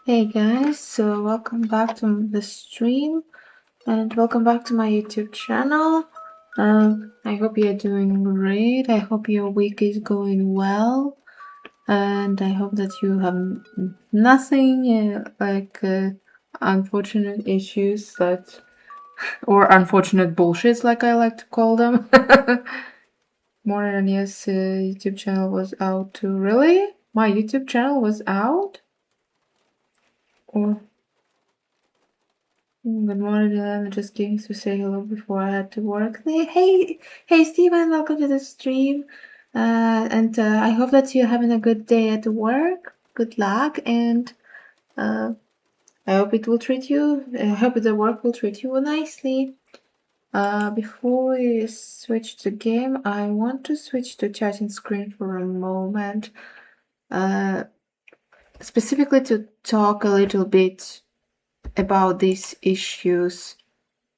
Hey guys, so welcome back to the stream and welcome back to my YouTube channel. I hope you're doing great. I hope your week is going well, and I hope that you have nothing unfortunate issues or unfortunate bullshits, like I like to call them. More than yes, YouTube channel was out too. Really? My YouTube channel was out? Or good morning, I'm just getting to say hello before I had to work. Hey, Steven, welcome to the stream. I hope that you're having a good day at work. Good luck, and I hope it will treat you. I hope the work will treat you nicely. Before we switch to game, I want to switch to chatting screen for a moment. Specifically to talk a little bit about these issues.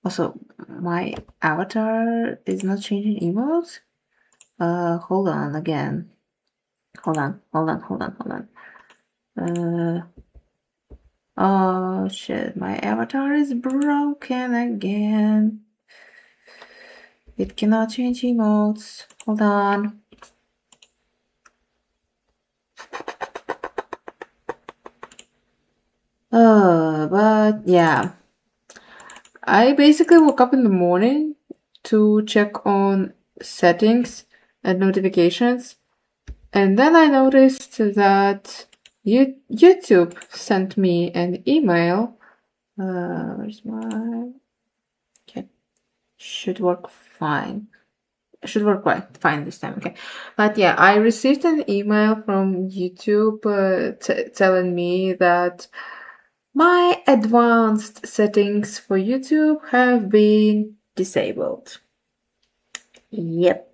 Also, my avatar is not changing emotes. Hold on again. Hold on. Oh shit, my avatar is broken again. It cannot change emotes. Hold on. But yeah. I basically woke up in the morning to check on settings and notifications, and then I noticed that YouTube sent me an email. Where's my... Okay. Should work fine. Should work fine this time, okay. But yeah, I received an email from YouTube telling me that my advanced settings for YouTube have been disabled. Yep.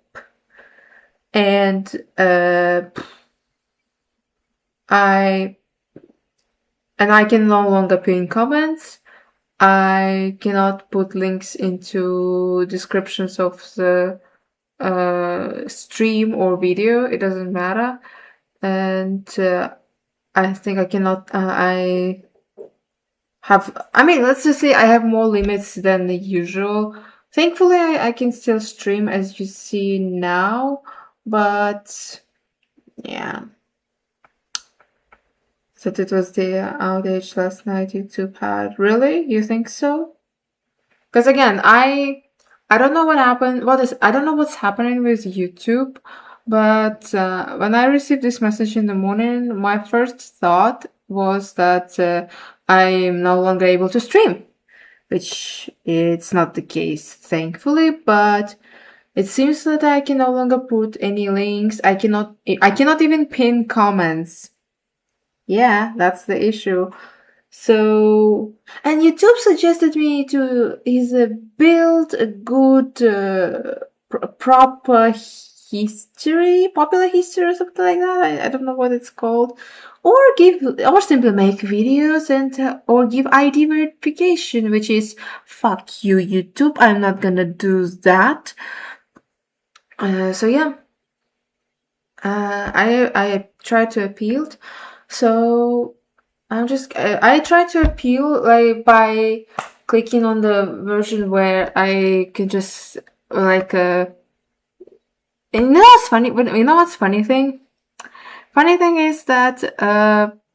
And I can no longer pin comments. I cannot put links into descriptions of the stream or video. It doesn't matter. And I think I cannot. Let's just say I have more limits than the usual. Thankfully, I can still stream as you see now, but yeah. So it was the outage last night YouTube had. Really? You think so? Because again, I don't know what happened. I don't know what's happening with YouTube, but when I received this message in the morning, my first thought was that I am no longer able to stream, which it's not the case, thankfully. But it seems that I can no longer put any links. I cannot even pin comments. Yeah, that's the issue. So, and YouTube suggested me to build a good proper history, popular history or something like that. I don't know what it's called. Or simply make videos and or give ID verification, which is fuck you, YouTube. I'm not gonna do that. So yeah. I tried to appeal. So I try to appeal by clicking on the version where I can just and you know what's funny? You know what's funny thing? Funny thing is that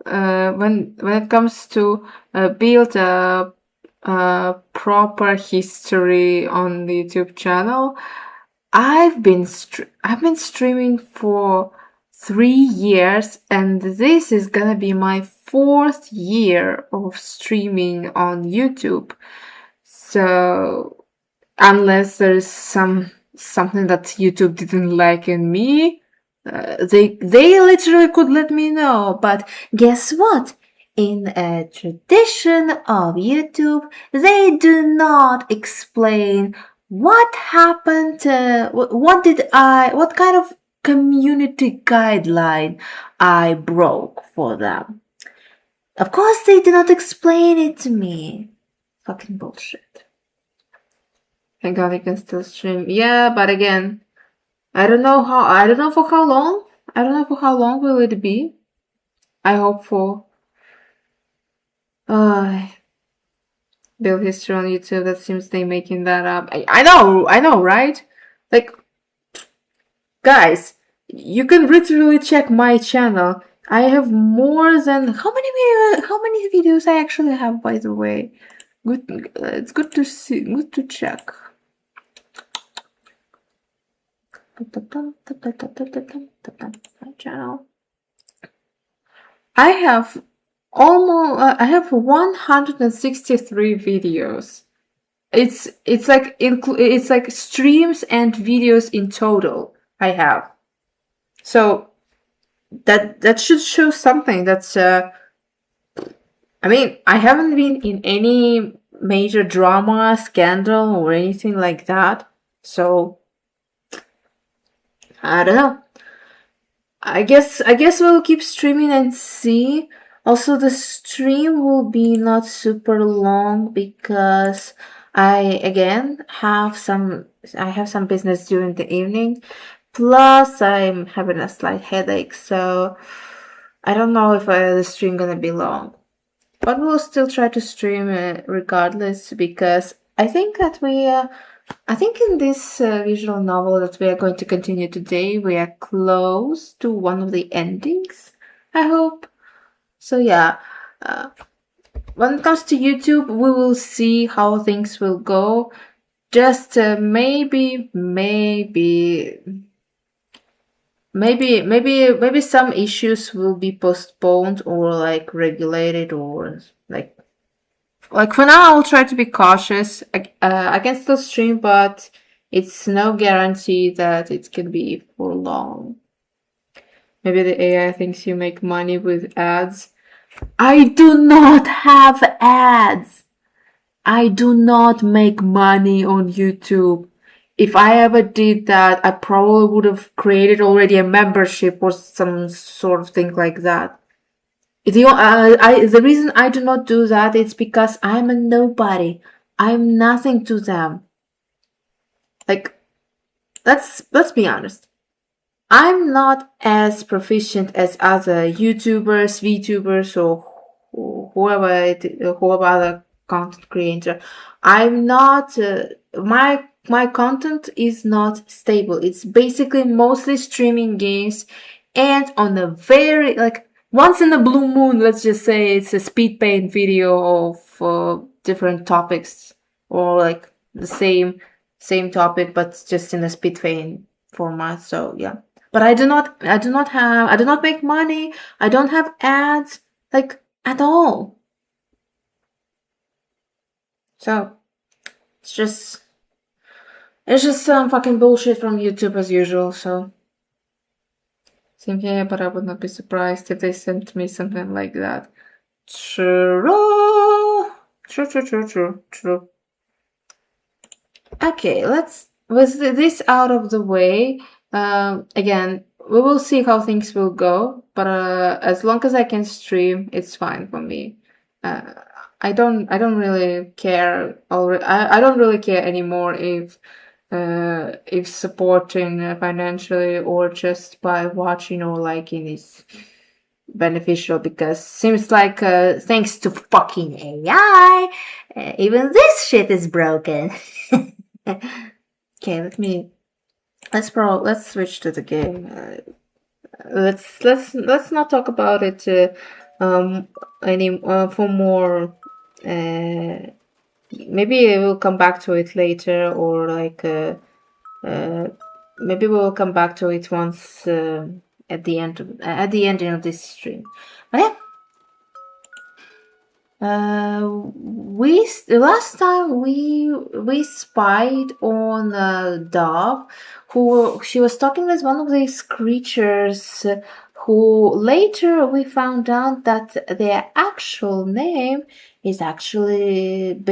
when it comes to build a proper history on the YouTube channel, I've been streaming for 3 years, and this is gonna be my 4th year of streaming on YouTube. So unless there's something that YouTube didn't like in me, they literally could let me know. But guess what? In a tradition of YouTube, they do not explain what happened, what kind of community guideline I broke for them. Of course, they did not explain it to me. Fucking bullshit. Thank God I can still stream. Yeah, but again, I don't know for how long. I don't know for how long will it be. I hope for Build history on YouTube. That seems they making that up. I know, right? Like, guys, you can literally check my channel. I have more than how many videos I actually have, by the way. Good, it's good to see, good to check. My channel. I have I have 163 videos. It's like streams and videos in total I have. So that should show something. That's I mean, I haven't been in any major drama, scandal, or anything like that. So I don't know. I guess we'll keep streaming and see. Also, the stream will be not super long because I have some business during the evening. Plus, I'm having a slight headache, so I don't know if the stream gonna be long. But we'll still try to stream regardless, because I think that I think in this visual novel that we are going to continue today, we are close to one of the endings, I hope. So yeah, when it comes to YouTube, we will see how things will go. Just maybe some issues will be postponed or like regulated, or like for now I'll try to be cautious. I can still stream, but it's no guarantee that it can be for long. Maybe the AI thinks you make money with ads. I do not have ads. I do not make money on YouTube. If I ever did that, I probably would have created already a membership or some sort of thing like that. The reason I do not do that is because I'm a nobody. I'm nothing to them. Like, let's be honest. I'm not as proficient as other YouTubers, VTubers, or whoever other content creator. I'm not. My content is not stable. It's basically mostly streaming games, and on a very once in a blue moon, let's just say it's a speed paint video of different topics, or like the same topic but just in a speed paint format. So yeah. But I do not make money. I don't have ads, at all. So it's just some fucking bullshit from YouTube as usual. So same here, but I would not be surprised if they sent me something like that. True. Okay, with this out of the way. Again, we will see how things will go, but as long as I can stream, it's fine for me. I don't really care already. I don't really care anymore if supporting financially or just by watching or liking is beneficial, because seems like thanks to fucking AI, even this shit is broken. Okay, let's switch to the game. Let's not talk about it any for more. Maybe we'll come back to it later, or maybe we'll come back to it once at the ending of this stream. But yeah. Last time we spied on Dove, she was talking with one of these creatures, who later we found out that their actual name is actually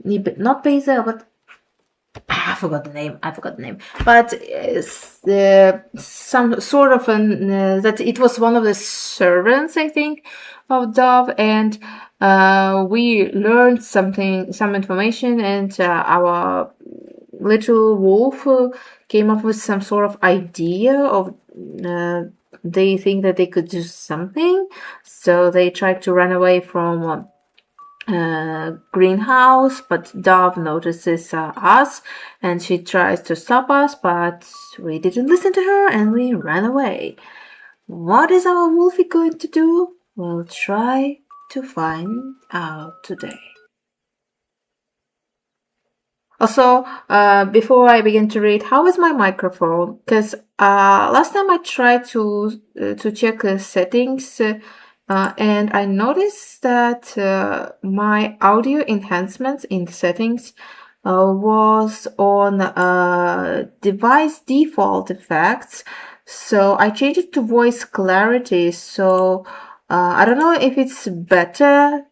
not Basel, but I forgot the name. But some sort of that it was one of the servants, I think, of Dove, and we learned some information, and our little wolf came up with some sort of idea of they think that they could do something, so they try to run away from greenhouse, but Dove notices us and she tries to stop us, but we didn't listen to her and we ran away. What is our Wolfie going to do? We'll try to find out today. Also, before I begin to read, how is my microphone? Because last time I tried to check the settings, and I noticed that my audio enhancements in the settings was on device default effects. So I changed it to voice clarity. So I don't know if it's better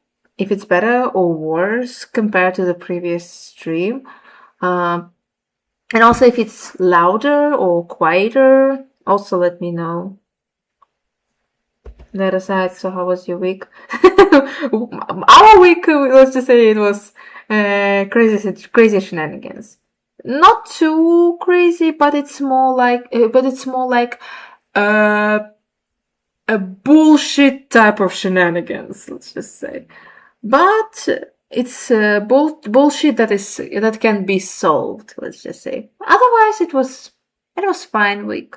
or worse compared to the previous stream. And also if it's louder or quieter, also let me know. That aside, so how was your week? Our week, let's just say it was crazy shenanigans. Not too crazy, but it's more like a bullshit type of shenanigans, let's just say. But it's bullshit that can be solved, let's just say. Otherwise, it was fine week.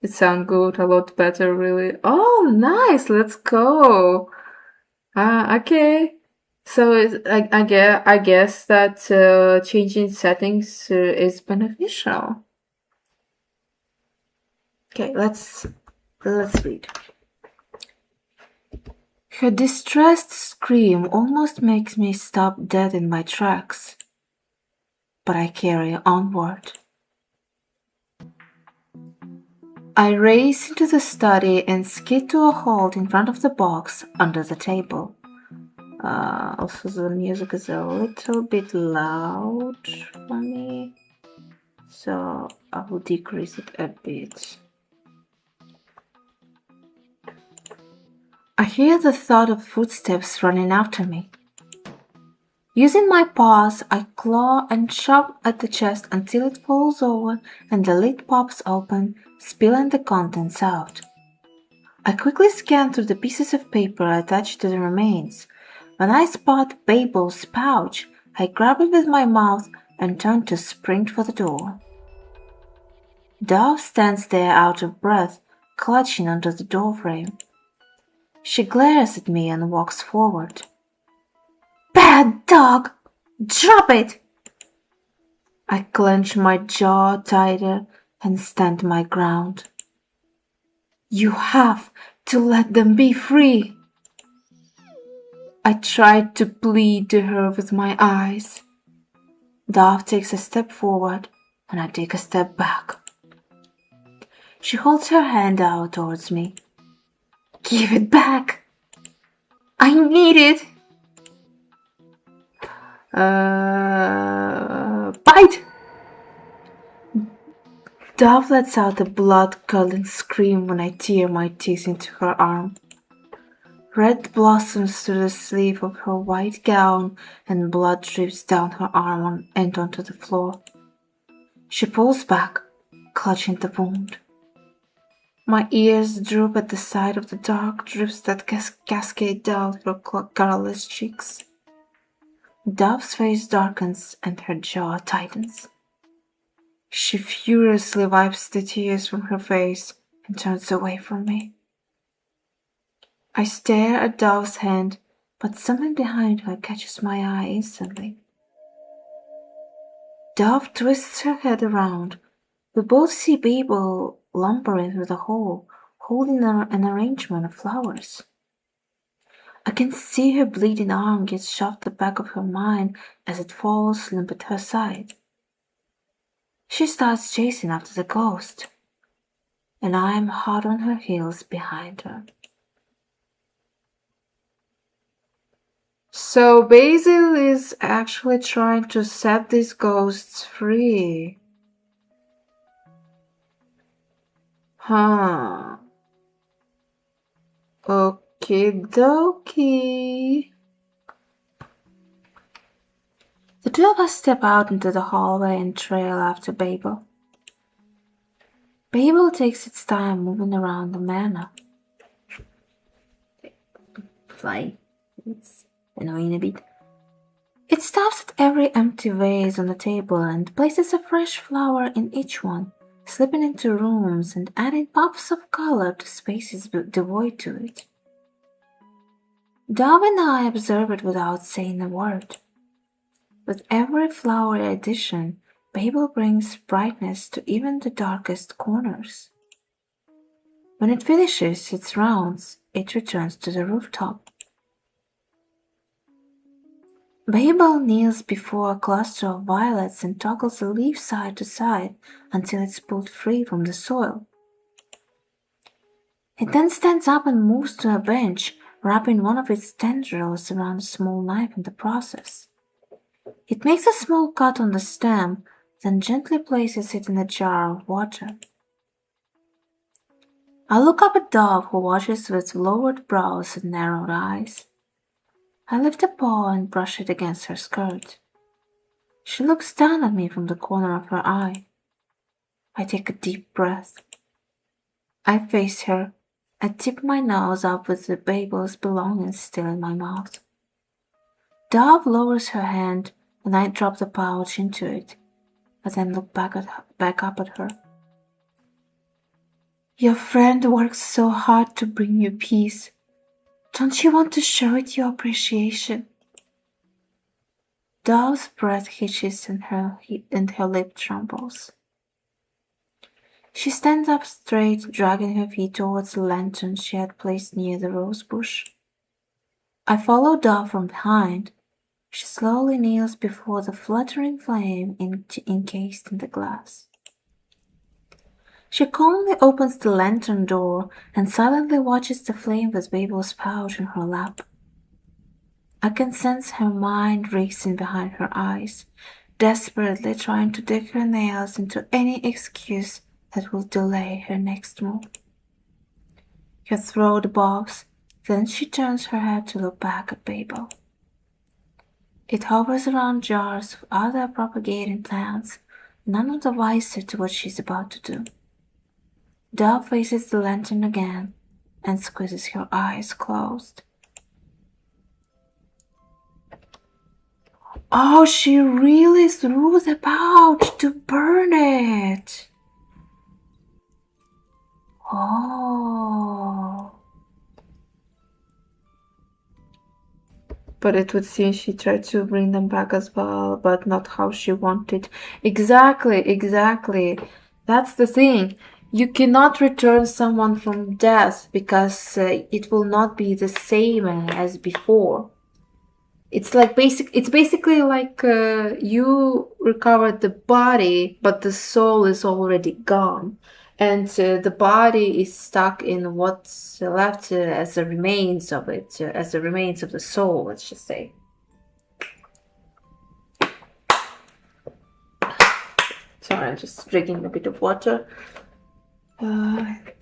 It sounds good, a lot better, really. Oh, nice, let's go. Okay. So I guess that changing settings is beneficial. Okay, let's read. Her distressed scream almost makes me stop dead in my tracks, but I carry onward. I race into the study and skid to a halt in front of the box under the table. Also, the music is a little bit loud for me, so I will decrease it a bit. I hear the thud of footsteps running after me. Using my paws, I claw and shove at the chest until it falls over and the lid pops open, spilling the contents out. I quickly scan through the pieces of paper attached to the remains. When I spot Babel's pouch, I grab it with my mouth and turn to sprint for the door. Dove stands there out of breath, clutching onto the doorframe. She glares at me and walks forward. Bad dog! Drop it! I clench my jaw tighter and stand my ground. You have to let them be free. I tried to plead to her with my eyes. Dove takes a step forward and I take a step back. She holds her hand out towards me. Give it back. I need it. Bite! Dove lets out a blood-curdling scream when I tear my teeth into her arm. Red blossoms through the sleeve of her white gown and blood drips down her arm and onto the floor. She pulls back, clutching the wound. My ears droop at the sight of the dark drips that cascade down her colorless cheeks. Dove's face darkens and her jaw tightens. She furiously wipes the tears from her face and turns away from me. I stare at Dove's hand, but something behind her catches my eye instantly. Dove twists her head around. We both see Babel lumbering through the hall, holding an arrangement of flowers. I can see her bleeding arm get shoved the back of her mind as it falls limp at her side. She starts chasing after the ghost, and I am hot on her heels behind her. So Basil is actually trying to set these ghosts free. Huh. Okie dokie. The two of us step out into the hallway and trail after Babel. Babel takes its time moving around the manor. Fly. It's annoying a bit. It stops at every empty vase on the table and places a fresh flower in each one, slipping into rooms and adding pops of color to spaces devoid to it. Dove and I observe it without saying a word. With every flowery addition, Babel brings brightness to even the darkest corners. When it finishes its rounds, it returns to the rooftop. Babel kneels before a cluster of violets and toggles a leaf side to side until it's pulled free from the soil. It then stands up and moves to a bench, wrapping one of its tendrils around a small knife in the process. It makes a small cut on the stem, then gently places it in a jar of water. I look up at Dove, who watches with lowered brows and narrowed eyes. I lift a paw and brush it against her skirt. She looks down at me from the corner of her eye. I take a deep breath. I face her. I tip my nose up with the Babel's belongings still in my mouth. Dove lowers her hand and I drop the pouch into it. I then look back up at her. Your friend works so hard to bring you peace. Don't you want to show it your appreciation? Dove's breath hitches and her lip trembles. She stands up straight, dragging her feet towards the lantern she had placed near the rose bush. I follow Dove from behind. She slowly kneels before the fluttering flame encased in the glass. She calmly opens the lantern door and silently watches the flame with Babel's pouch in her lap. I can sense her mind racing behind her eyes, desperately trying to dig her nails into any excuse that will delay her next move. Her throat bobs, then she turns her head to look back at Babel. It hovers around jars of other propagating plants, none of the wiser to what she's about to do. Dove faces the lantern again and squeezes her eyes closed. Oh, she really threw the pouch to burn it. Oh. But it would seem she tried to bring them back as well, but not how she wanted. Exactly. That's the thing. You cannot return someone from death because it will not be the same as before. It's basically like you recovered the body, but the soul is already gone, and the body is stuck in what's left as the remains of it, as the remains of the soul. Let's just say. Sorry, I'm just drinking a bit of water. Hi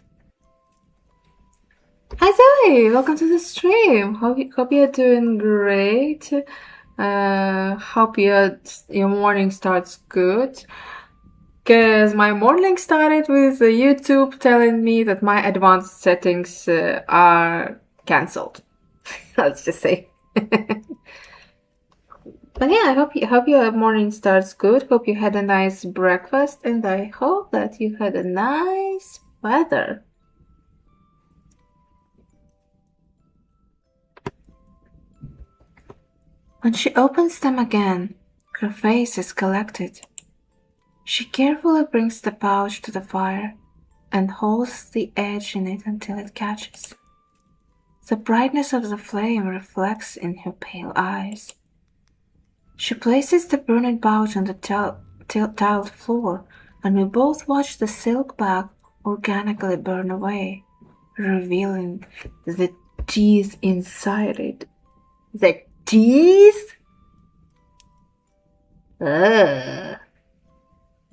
Zoe, welcome to the stream. Hope you're doing great. Hope your morning starts good. Cause my morning started with YouTube telling me that my advanced settings are cancelled. Let's just say. But yeah, I hope your morning starts good. Hope you had a nice breakfast, and I hope that you had a nice weather. When she opens them again, her face is collected. She carefully brings the pouch to the fire and holds the edge in it until it catches. The brightness of the flame reflects in her pale eyes. She places the burning pouch on the tiled floor, and we both watch the silk bag organically burn away, revealing the teeth inside it. The teeth? Ugh.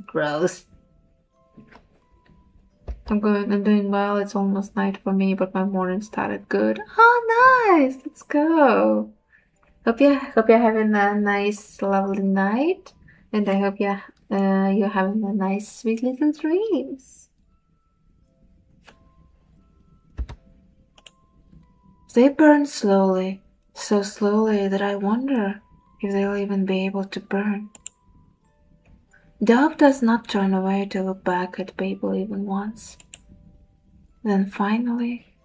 Gross. I'm doing well. It's almost night for me, but my morning started good. Oh, nice! Let's go. Hope you're having a nice, lovely night, and I hope you're having a nice, sweet little dreams. They burn slowly, so slowly that I wonder if they'll even be able to burn. Dove does not turn away to look back at Babel even once. Then finally,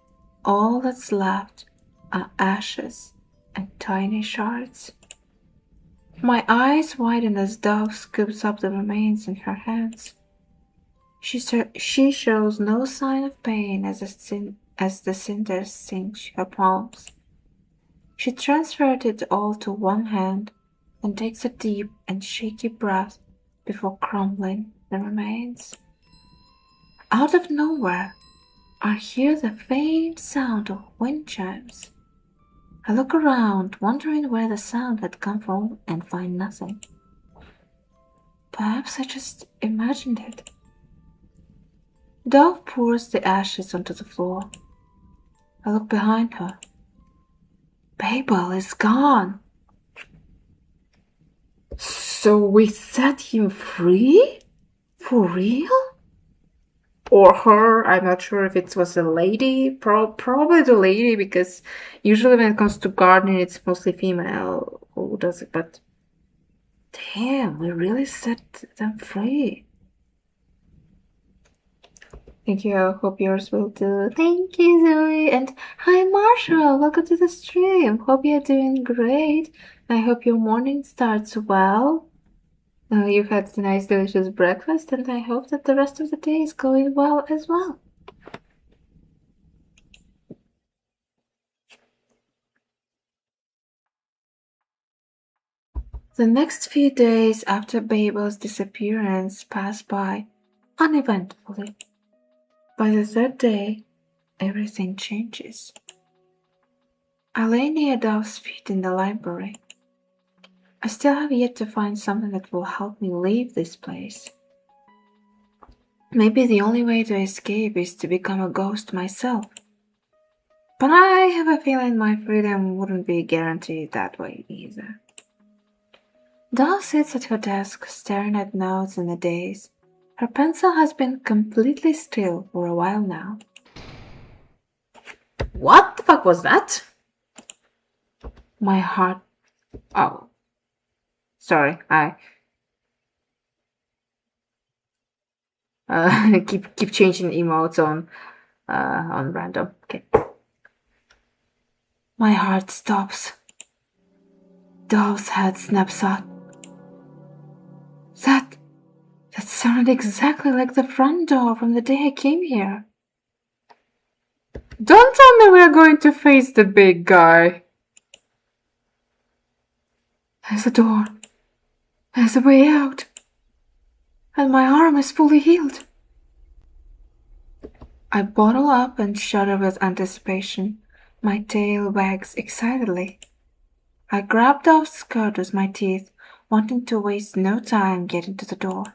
all that's left are ashes and tiny shards. My eyes widen as Dove scoops up the remains in her hands. She shows no sign of pain as the cinders singe her palms. She transferred it all to one hand and takes a deep and shaky breath before crumbling the remains. Out of nowhere, I hear the faint sound of wind chimes. I look around, wondering where the sound had come from, and find nothing. Perhaps I just imagined it. Dove pours the ashes onto the floor. I look behind her. Babel is gone. So we set him free? For real? Or her, I'm not sure if it was a lady. Probably the lady, because usually when it comes to gardening, it's mostly female who does it. But damn, we really set them free. Thank you. I hope yours will too. Thank you, Zoe. And hi, Marshall. Welcome to the stream. Hope you're doing great. I hope your morning starts well. You've had a nice, delicious breakfast, and I hope that the rest of the day is going well as well. The next few days after Babel's disappearance pass by uneventfully. By the third day, everything changes. I lay near Dove's feet in the library. I still have yet to find something that will help me leave this place. Maybe the only way to escape is to become a ghost myself. But I have a feeling my freedom wouldn't be guaranteed that way either. Dove sits at her desk, staring at notes and the days. Her pencil has been completely still for a while now. What the fuck was that? My heart... Oh. Sorry, I... keep changing emotes on random. Okay. My heart stops. Dove's head snaps up. That sounded exactly like the front door from the day I came here. Don't tell me we're going to face the big guy. There's a door. There's a way out. And my arm is fully healed. I bottle up and shudder with anticipation. My tail wags excitedly. I grab Dove's skirt with my teeth, wanting to waste no time getting to the door.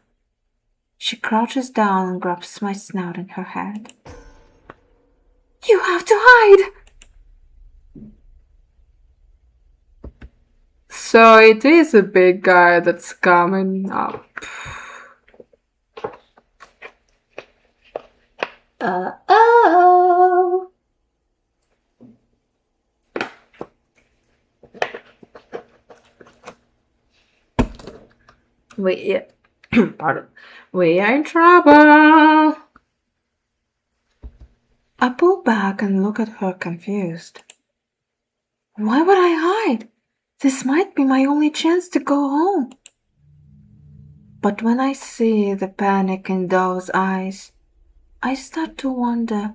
She crouches down and grabs my snout in her hand. You have to hide! So it is a big guy that's coming up. Uh-oh! Pardon. We are in trouble. I pull back and look at her confused. Why would I hide? This might be my only chance to go home. But when I see the panic in Dove's eyes, I start to wonder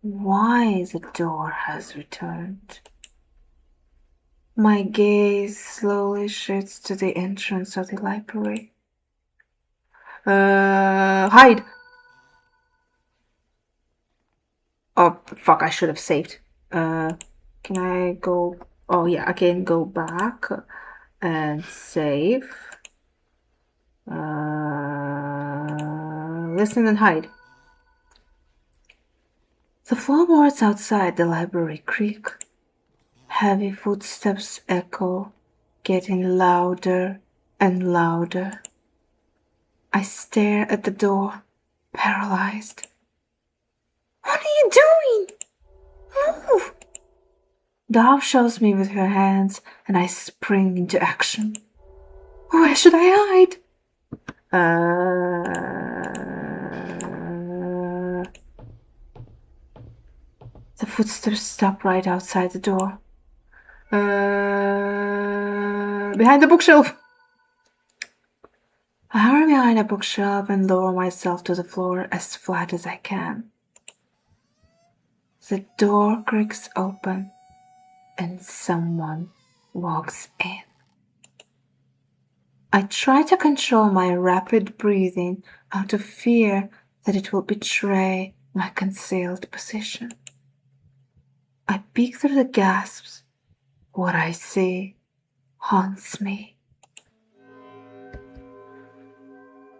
why the door has returned. My gaze slowly shifts to the entrance of the library. Hide! Oh, fuck, I should have saved. Can I go... Oh, yeah, I can go back and save. Listen and hide. The floorboards outside the library creak. Heavy footsteps echo, getting louder and louder. I stare at the door, paralyzed. What are you doing? Move! Dove shows me with her hands, and I spring into action. Where should I hide? The footsteps stop right outside the door. Behind the bookshelf. I hurry behind a bookshelf and lower myself to the floor as flat as I can. The door creaks open and someone walks in. I try to control my rapid breathing out of fear that it will betray my concealed position. I peek through the gasps. What I see haunts me.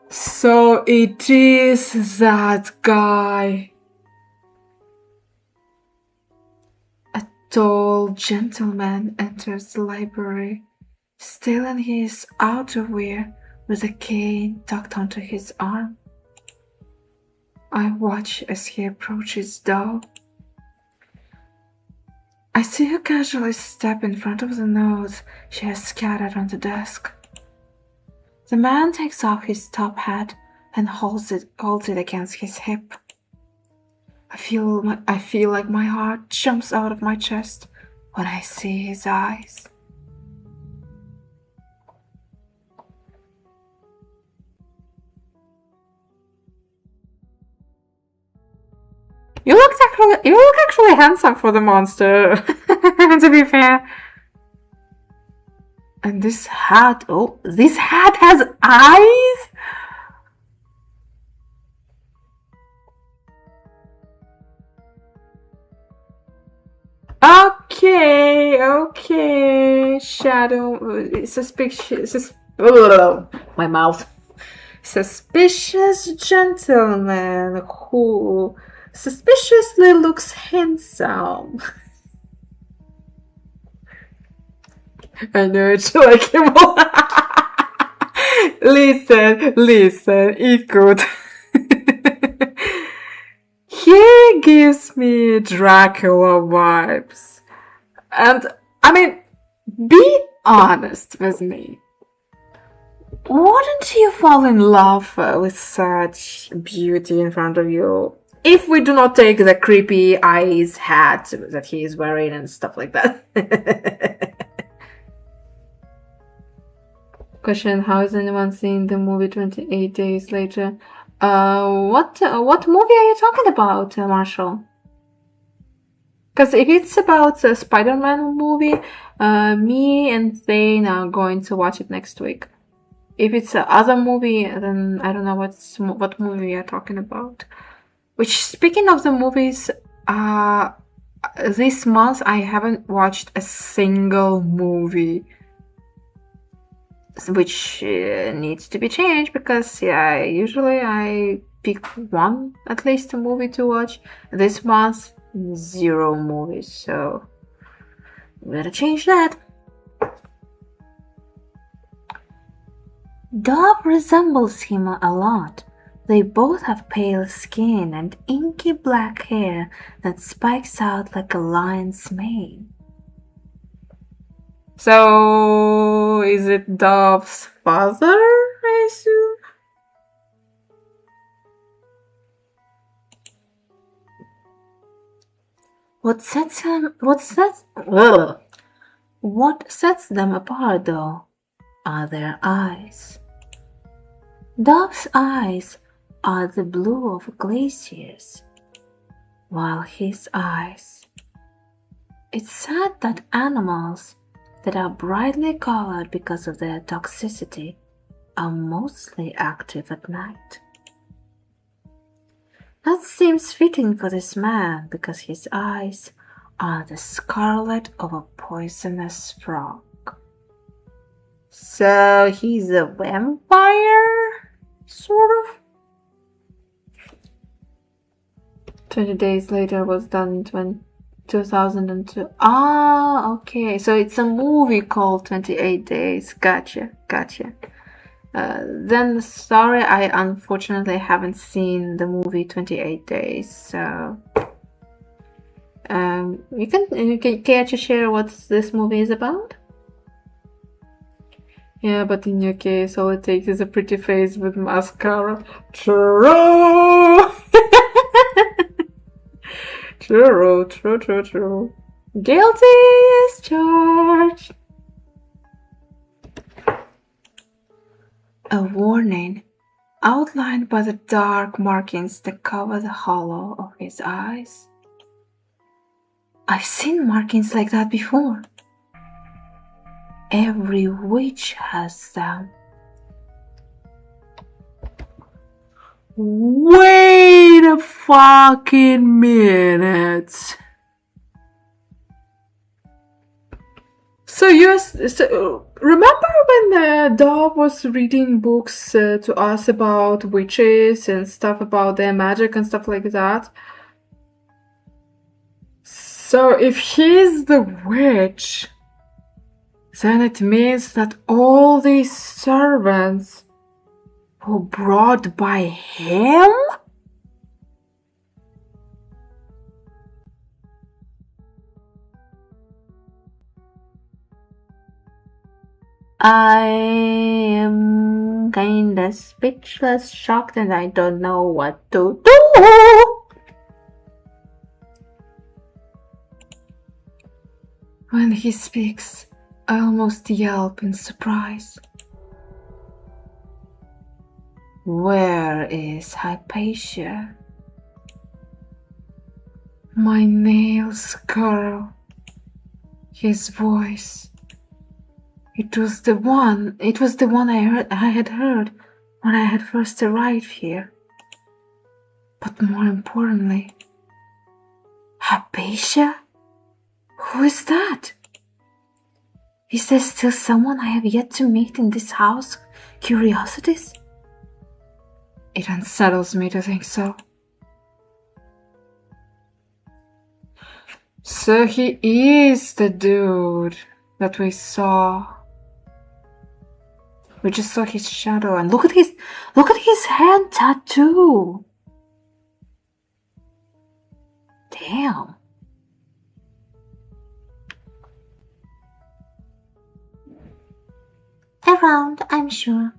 So it is that guy. A tall gentleman enters the library, still in his outerwear with a cane tucked onto his arm. I watch as he approaches Dove. I see her casually step in front of the notes she has scattered on the desk. The man takes off his top hat and holds it against his hip. I feel like my heart jumps out of my chest when I see his eyes. You look actually handsome for the monster, to be fair. And this hat has eyes? Okay. Shadow, suspicious, my mouth. Suspicious gentleman who suspiciously looks handsome. I know it's like him. Listen, eat good. He gives me Dracula vibes. And, I mean, be honest with me. Wouldn't you fall in love with such beauty in front of you? If we do not take the creepy eyes hat that he is wearing and stuff like that. Question: how has anyone seen the movie 28 Days Later? What movie are you talking about, Marshall? Because if it's about the Spider-Man movie, me and Thane are going to watch it next week. If it's another movie, then I don't know what movie we are talking about. Which, speaking of the movies, this month I haven't watched a single movie, which needs to be changed because usually I pick one at least a movie to watch. This month, 0 movies, so we gotta change that. Dove resembles him a lot. They both have pale skin and inky black hair that spikes out like a lion's mane. So, is it Dove's father, I assume? What sets them apart, though, are their eyes. Dove's eyes are the blue of glaciers, while his eyes. It's sad that animals that are brightly colored because of their toxicity are mostly active at night. That seems fitting for this man because his eyes are the scarlet of a poisonous frog. So he's a vampire, sort of? 20 Days Later was done in 2002. Ah, okay. So it's a movie called 28 Days. Gotcha. Then, sorry, I unfortunately haven't seen the movie 28 Days, so Care to share what this movie is about? Yeah, but in your case, all it takes is a pretty face with mascara. True! True. Guilty as charged. A warning, outlined by the dark markings that cover the hollow of his eyes. I've seen markings like that before. Every witch has them. Wait a fucking minute. So remember when the dog was reading books to us about witches and stuff about their magic and stuff like that? So if he's the witch, then it means that all these servants were brought by him? I am kinda speechless, shocked, and I don't know what to do. When he speaks, I almost yelp in surprise. Where is Hypatia? My nails curl. His voice. It was the one I had heard when I had first arrived here. But more importantly, Hypatia? Who is that? Is there still someone I have yet to meet in this house? Curiosities? It unsettles me to think so. So he is the dude that we saw. We just saw his shadow, and look at his hand tattoo. Damn. Around, I'm sure.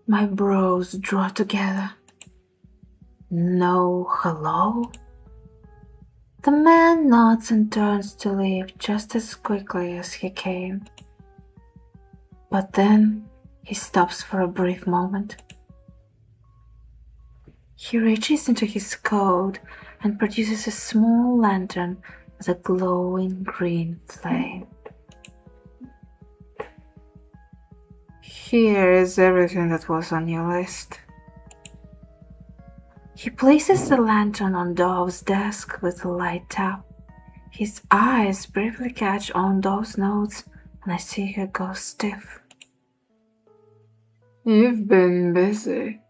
My brows draw together. No hello? The man nods and turns to leave just as quickly as he came. But then he stops for a brief moment. He reaches into his coat and produces a small lantern with a glowing green flame. Here is everything that was on your list. He places the lantern on Dove's desk with a light tap. His eyes briefly catch on Dove's notes, and I see her go stiff. You've been busy.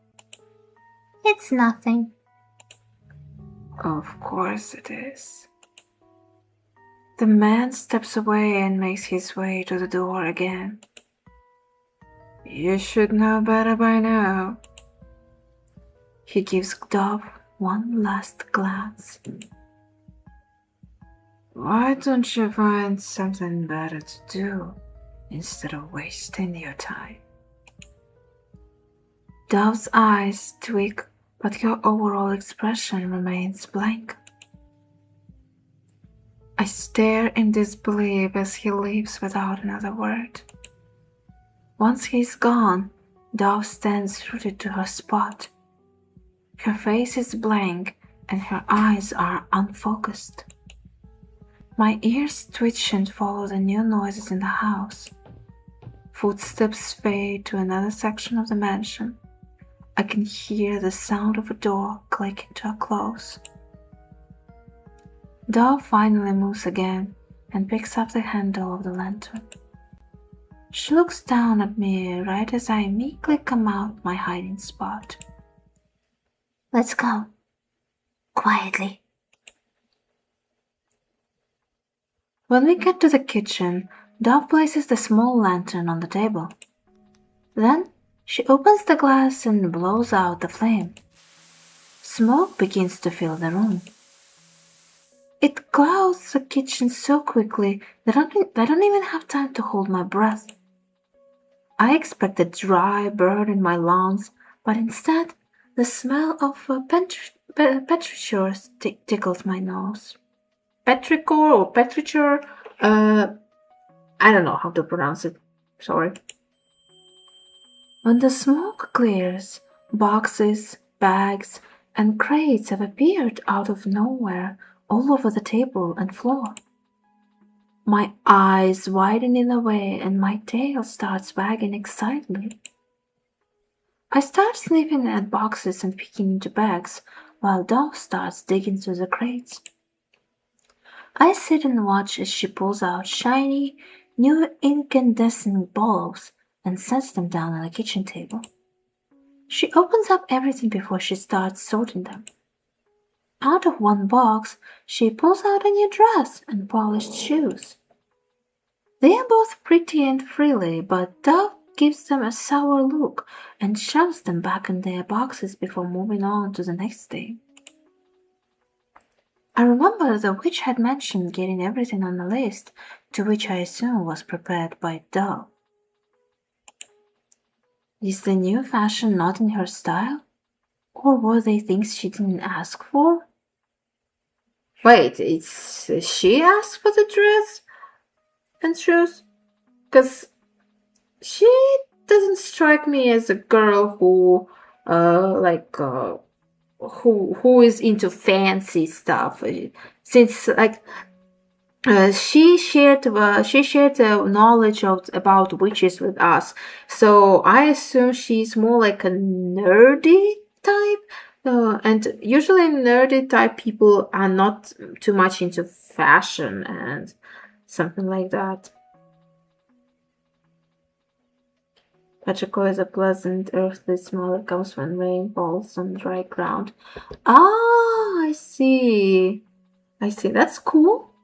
It's nothing. Of course it is. The man steps away and makes his way to the door again. You should know better by now. He gives Dove one last glance. Why don't you find something better to do instead of wasting your time? Dove's eyes twitch, but her overall expression remains blank. I stare in disbelief as he leaves without another word. Once he's gone, Dove stands rooted to her spot. Her face is blank and her eyes are unfocused. My ears twitch and follow the new noises in the house. Footsteps fade to another section of the mansion. I can hear the sound of a door clicking to a close. Dove finally moves again and picks up the handle of the lantern. She looks down at me right as I meekly come out my hiding spot. Let's go. Quietly. When we get to the kitchen, Dove places the small lantern on the table. Then she opens the glass and blows out the flame. Smoke begins to fill the room. clouds the kitchen so quickly that I don't even have time to hold my breath. I expected dry burn in my lungs, but instead, the smell of petrichor tickles my nose. Petrichor or petrichor, I don't know how to pronounce it. Sorry. When the smoke clears, boxes, bags, and crates have appeared out of nowhere all over the table and floor. My eyes widen in a way and my tail starts wagging excitedly. I start sniffing at boxes and peeking into bags, while Dove starts digging through the crates. I sit and watch as she pulls out shiny, new incandescent bulbs and sets them down on the kitchen table. She opens up everything before she starts sorting them. Out of one box, she pulls out a new dress and polished shoes. They are both pretty and frilly, but Dove gives them a sour look and shoves them back in their boxes before moving on to the next thing. I remember the witch had mentioned getting everything on the list, to which I assume was prepared by Dove. Is the new fashion not in her style? Or were they things she didn't ask for? Wait, it's she asked for the dress and shoes? Because she doesn't strike me as a girl who, who is into fancy stuff. Since she shared knowledge about witches with us, so I assume she's more like a nerdy type. And usually nerdy type people are not too much into fashion and something like that. Petrichor is a pleasant, earthly smell that comes when rain falls on dry ground. Ah, I see. That's cool.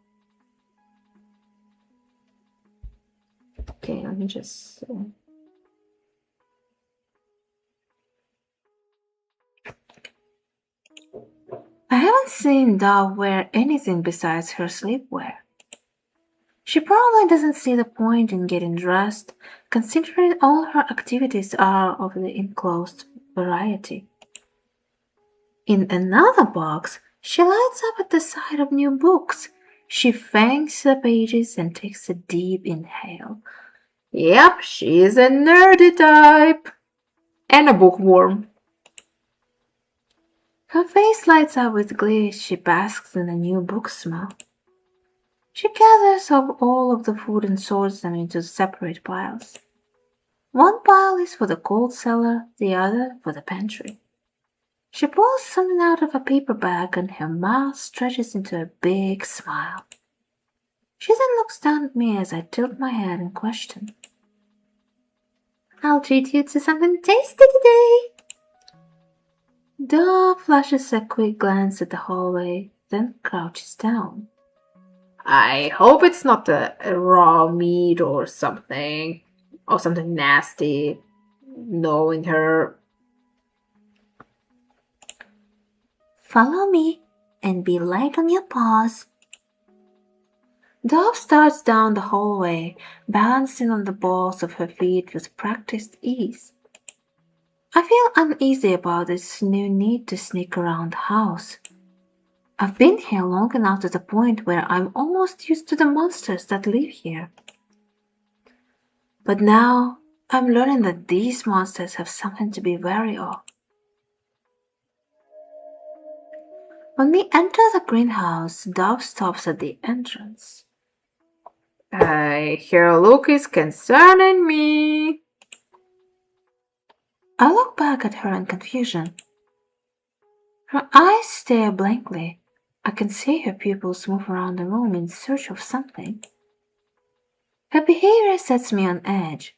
Okay, let me just... I haven't seen Dove wear anything besides her sleepwear. She probably doesn't see the point in getting dressed, considering all her activities are of the enclosed variety. In another box, she lights up at the sight of new books. She fangs the pages and takes a deep inhale. Yep, she's a nerdy type. And a bookworm. Her face lights up with glee as she basks in the new book smell. She gathers up all of the food and sorts them into separate piles. One pile is for the cold cellar, the other for the pantry. She pulls something out of a paper bag and her mouth stretches into a big smile. She then looks down at me as I tilt my head in question. I'll treat you to something tasty today. Dove flashes a quick glance at the hallway, then crouches down. I hope it's not a raw meat or something nasty, knowing her. Follow me and be light on your paws. Dove starts down the hallway, balancing on the balls of her feet with practiced ease. I feel uneasy about this new need to sneak around the house. I've been here long enough to the point where I'm almost used to the monsters that live here. But now I'm learning that these monsters have something to be wary of. When we enter the greenhouse, Dove stops at the entrance. Her look is concerning me. I look back at her in confusion. Her eyes stare blankly. I can see her pupils move around the room in search of something. Her behavior sets me on edge.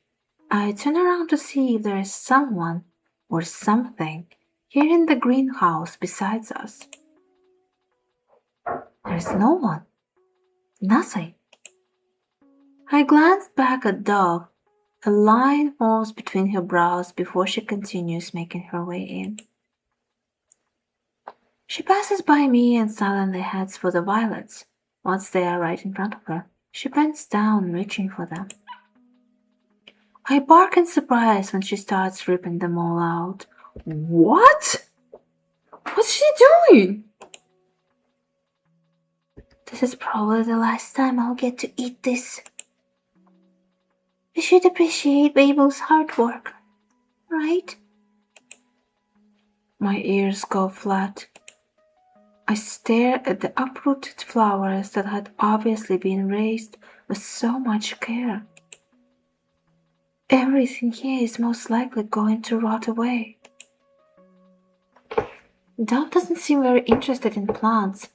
I turn around to see if there is someone or something here in the greenhouse besides us. There is no one. Nothing. I glance back at Dove. A line forms between her brows before she continues making her way in. She passes by me and silently heads for the violets. Once they are right in front of her, she bends down, reaching for them. I bark in surprise when she starts ripping them all out. What? What's she doing? This is probably the last time I'll get to eat this. We should appreciate Babel's hard work, right? My ears go flat. I stare at the uprooted flowers that had obviously been raised with so much care. Everything here is most likely going to rot away. Dove doesn't seem very interested in plants.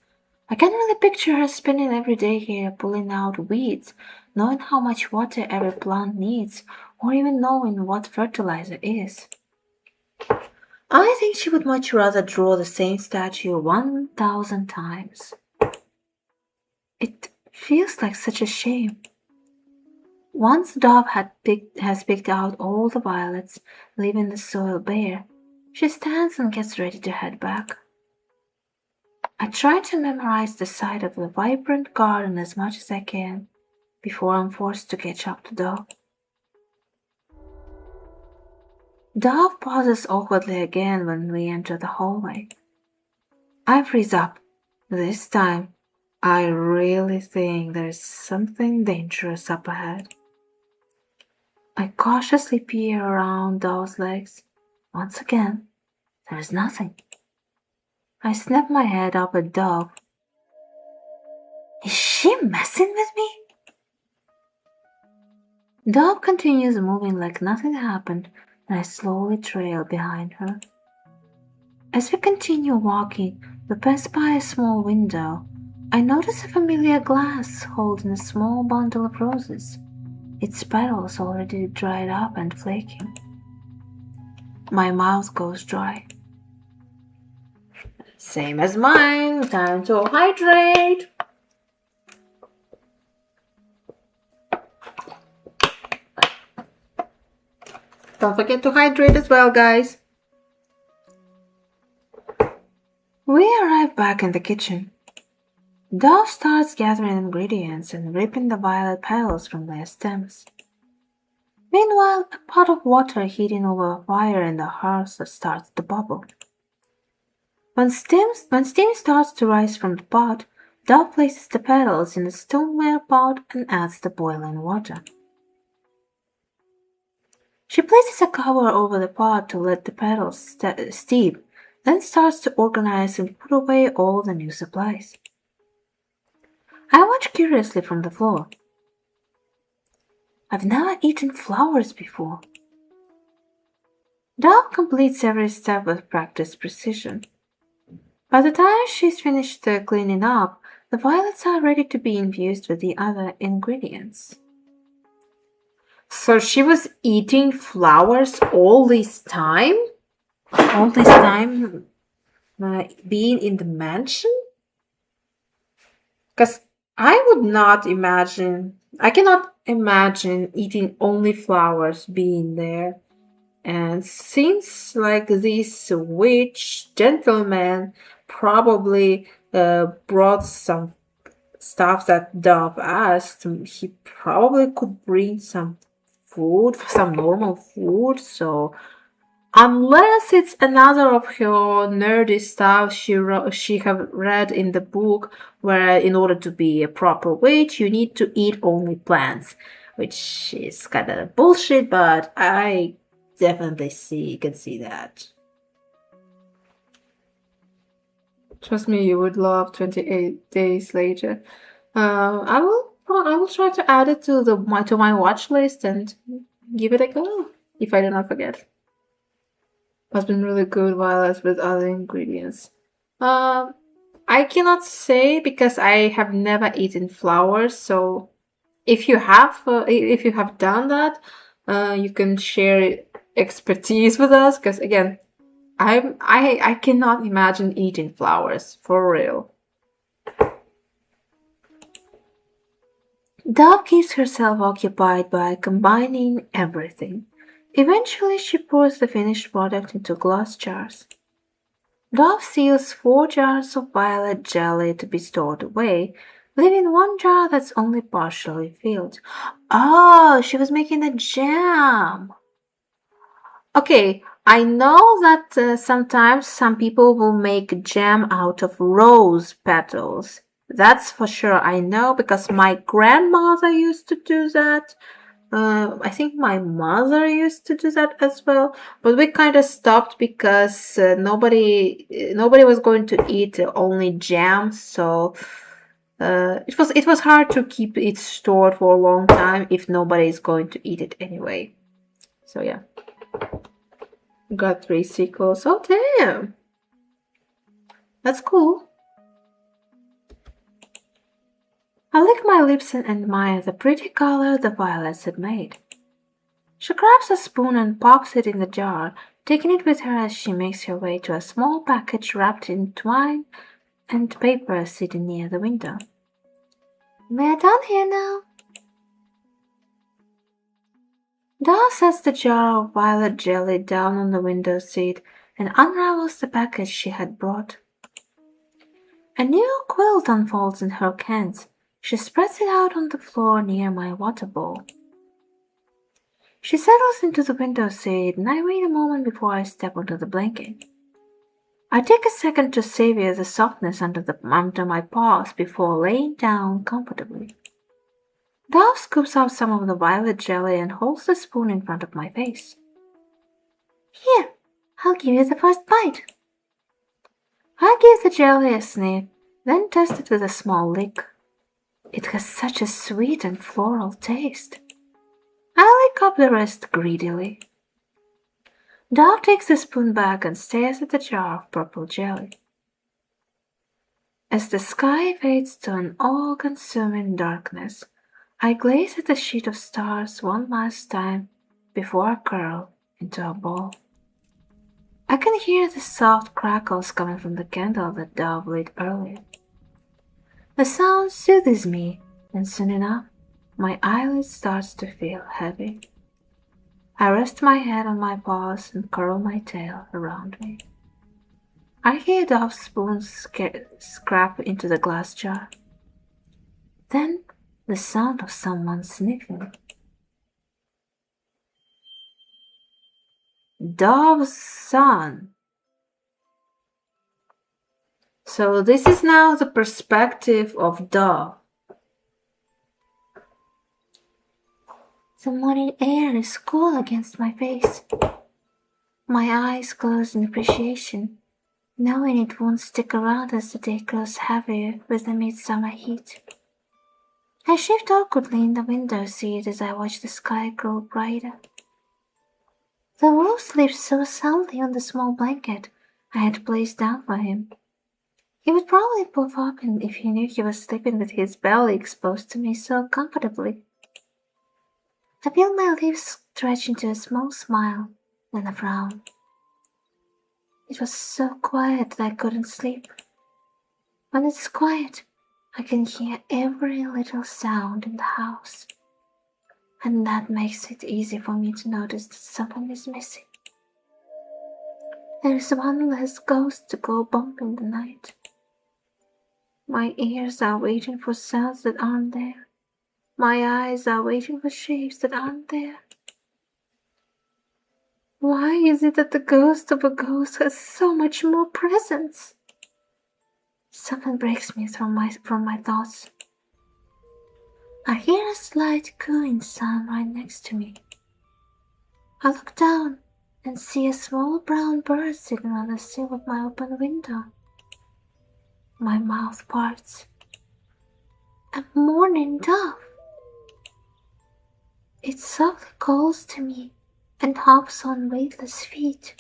I can't really picture her spending every day here pulling out weeds, knowing how much water every plant needs, or even knowing what fertilizer is. I think she would much rather draw the same statue 1,000 times. It feels like such a shame. Once Dove has picked out all the violets, leaving the soil bare, she stands and gets ready to head back. I try to memorize the site of the vibrant garden as much as I can before I'm forced to catch up to Dove. Dove pauses awkwardly again when we enter the hallway. I freeze up. This time, I really think there is something dangerous up ahead. I cautiously peer around Dove's legs. Once again, there is nothing. I snap my head up at Dove. Is she messing with me? Dove continues moving like nothing happened, and I slowly trail behind her. As we continue walking, we pass by a small window. I notice a familiar glass holding a small bundle of roses, its petals already dried up and flaking. My mouth goes dry. Same as mine. Time to hydrate. Don't forget to hydrate as well, guys. We arrive back in the kitchen. Dove starts gathering ingredients and ripping the violet petals from their stems. Meanwhile, a pot of water heating over a fire in the hearth starts to bubble. When steam starts to rise from the pot, Dove places the petals in the stoneware pot and adds the boiling water. She places a cover over the pot to let the petals steep, then starts to organize and put away all the new supplies. I watch curiously from the floor. I've never eaten flowers before. Dove completes every step with practiced precision. By the time she's finished cleaning up, the violets are ready to be infused with the other ingredients. So she was eating flowers all this time? All this time being in the mansion? Because I cannot imagine eating only flowers being there. And since this witch gentleman probably brought some stuff that Dove asked, he probably could bring some food, some normal food. So unless it's another of her nerdy stuff she have read in the book, where in order to be a proper witch you need to eat only plants, which is kind of bullshit, but I definitely can see that. Trust me, you would love 28 Days Later. I will try to add it to my watch list and give it a go if I do not forget. Has been really good violets with other ingredients. I cannot say because I have never eaten flowers. So if you have done that, you can share expertise with us. Because again, I cannot imagine eating flowers for real. Dove keeps herself occupied by combining everything. Eventually, she pours the finished product into glass jars. Dove seals 4 jars of violet jelly to be stored away, Leave in one jar that's only partially filled. Oh, she was making a jam. Okay, I know that sometimes some people will make jam out of rose petals. That's for sure, I know, because my grandmother used to do that. I think my mother used to do that as well, but we kind of stopped because nobody was going to eat only jam, so it was hard to keep it stored for a long time if nobody is going to eat it anyway. So yeah, got 3 sequels. Oh damn, that's cool. I lick my lips and admire the pretty color the violets had made. She grabs a spoon and pops it in the jar, taking it with her as she makes her way to a small package wrapped in twine and paper sitting near the window. We're done here now. Dal sets the jar of violet jelly down on the window seat and unravels the package she had brought. A new quilt unfolds in her hands. She spreads it out on the floor near my water bowl. She settles into the window seat and I wait a moment before I step onto the blanket. I take a second to savor the softness under my paws before laying down comfortably. Dove scoops out some of the violet jelly and holds the spoon in front of my face. Here, I'll give you the first bite. I give the jelly a sniff, then test it with a small lick. It has such a sweet and floral taste. I lick up the rest greedily. Dove takes the spoon back and stares at the jar of purple jelly. As the sky fades to an all-consuming darkness, I glaze at the sheet of stars one last time before I curl into a ball. I can hear the soft crackles coming from the candle that Dove lit earlier. The sound soothes me, and soon enough, my eyelid starts to feel heavy. I rest my head on my paws and curl my tail around me. I hear Dove's spoon scrap into the glass jar. Then the sound of someone sniffing. Dove's son. So this is now the perspective of Dove. The morning air is cool against my face. My eyes close in appreciation, knowing it won't stick around as the day grows heavier with the midsummer heat. I shift awkwardly in the window seat as I watch the sky grow brighter. The wolf sleeps so soundly on the small blanket I had placed down for him. He would probably puff up if he knew he was sleeping with his belly exposed to me so comfortably. I feel my lips stretch into a small smile, then a frown. It was so quiet that I couldn't sleep. When it's quiet, I can hear every little sound in the house, and that makes it easy for me to notice that someone is missing. There is one less ghost to go bump in the night. My ears are waiting for sounds that aren't there. My eyes are waiting for shapes that aren't there. Why is it that the ghost of a ghost has so much more presence? Something breaks me from my thoughts. I hear a slight cooing sound right next to me. I look down and see a small brown bird sitting on the sill of my open window. My mouth parts. A mourning dove. It softly calls to me and hops on weightless feet.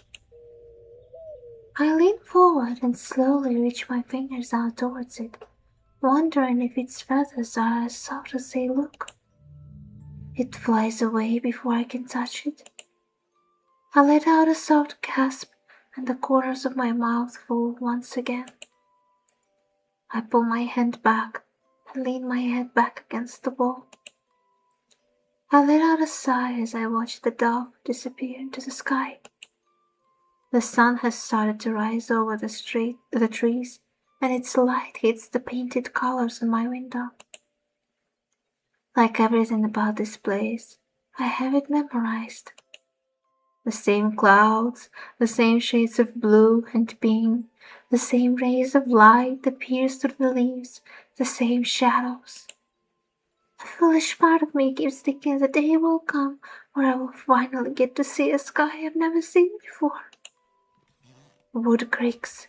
I lean forward and slowly reach my fingers out towards it, wondering if its feathers are as soft as they look. It flies away before I can touch it. I let out a soft gasp and the corners of my mouth fall once again. I pull my hand back and lean my head back against the wall. I let out a sigh as I watch the dove disappear into the sky. The sun has started to rise over the trees, and its light hits the painted colors on my window. Like everything about this place, I have it memorized. The same clouds, the same shades of blue and pink, the same rays of light that pierce through the leaves, the same shadows. A foolish part of me keeps thinking the day will come where I will finally get to see a sky I've never seen before. Wood creaks.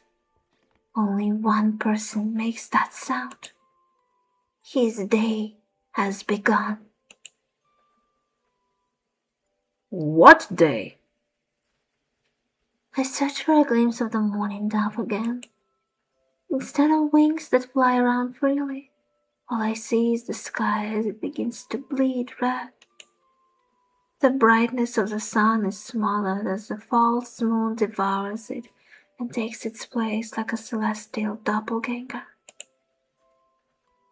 Only one person makes that sound. His day has begun. What day? I search for a glimpse of the morning dove again. Instead of wings that fly around freely, all I see is the sky as it begins to bleed red. The brightness of the sun is smaller as the false moon devours it and takes its place like a celestial doppelganger.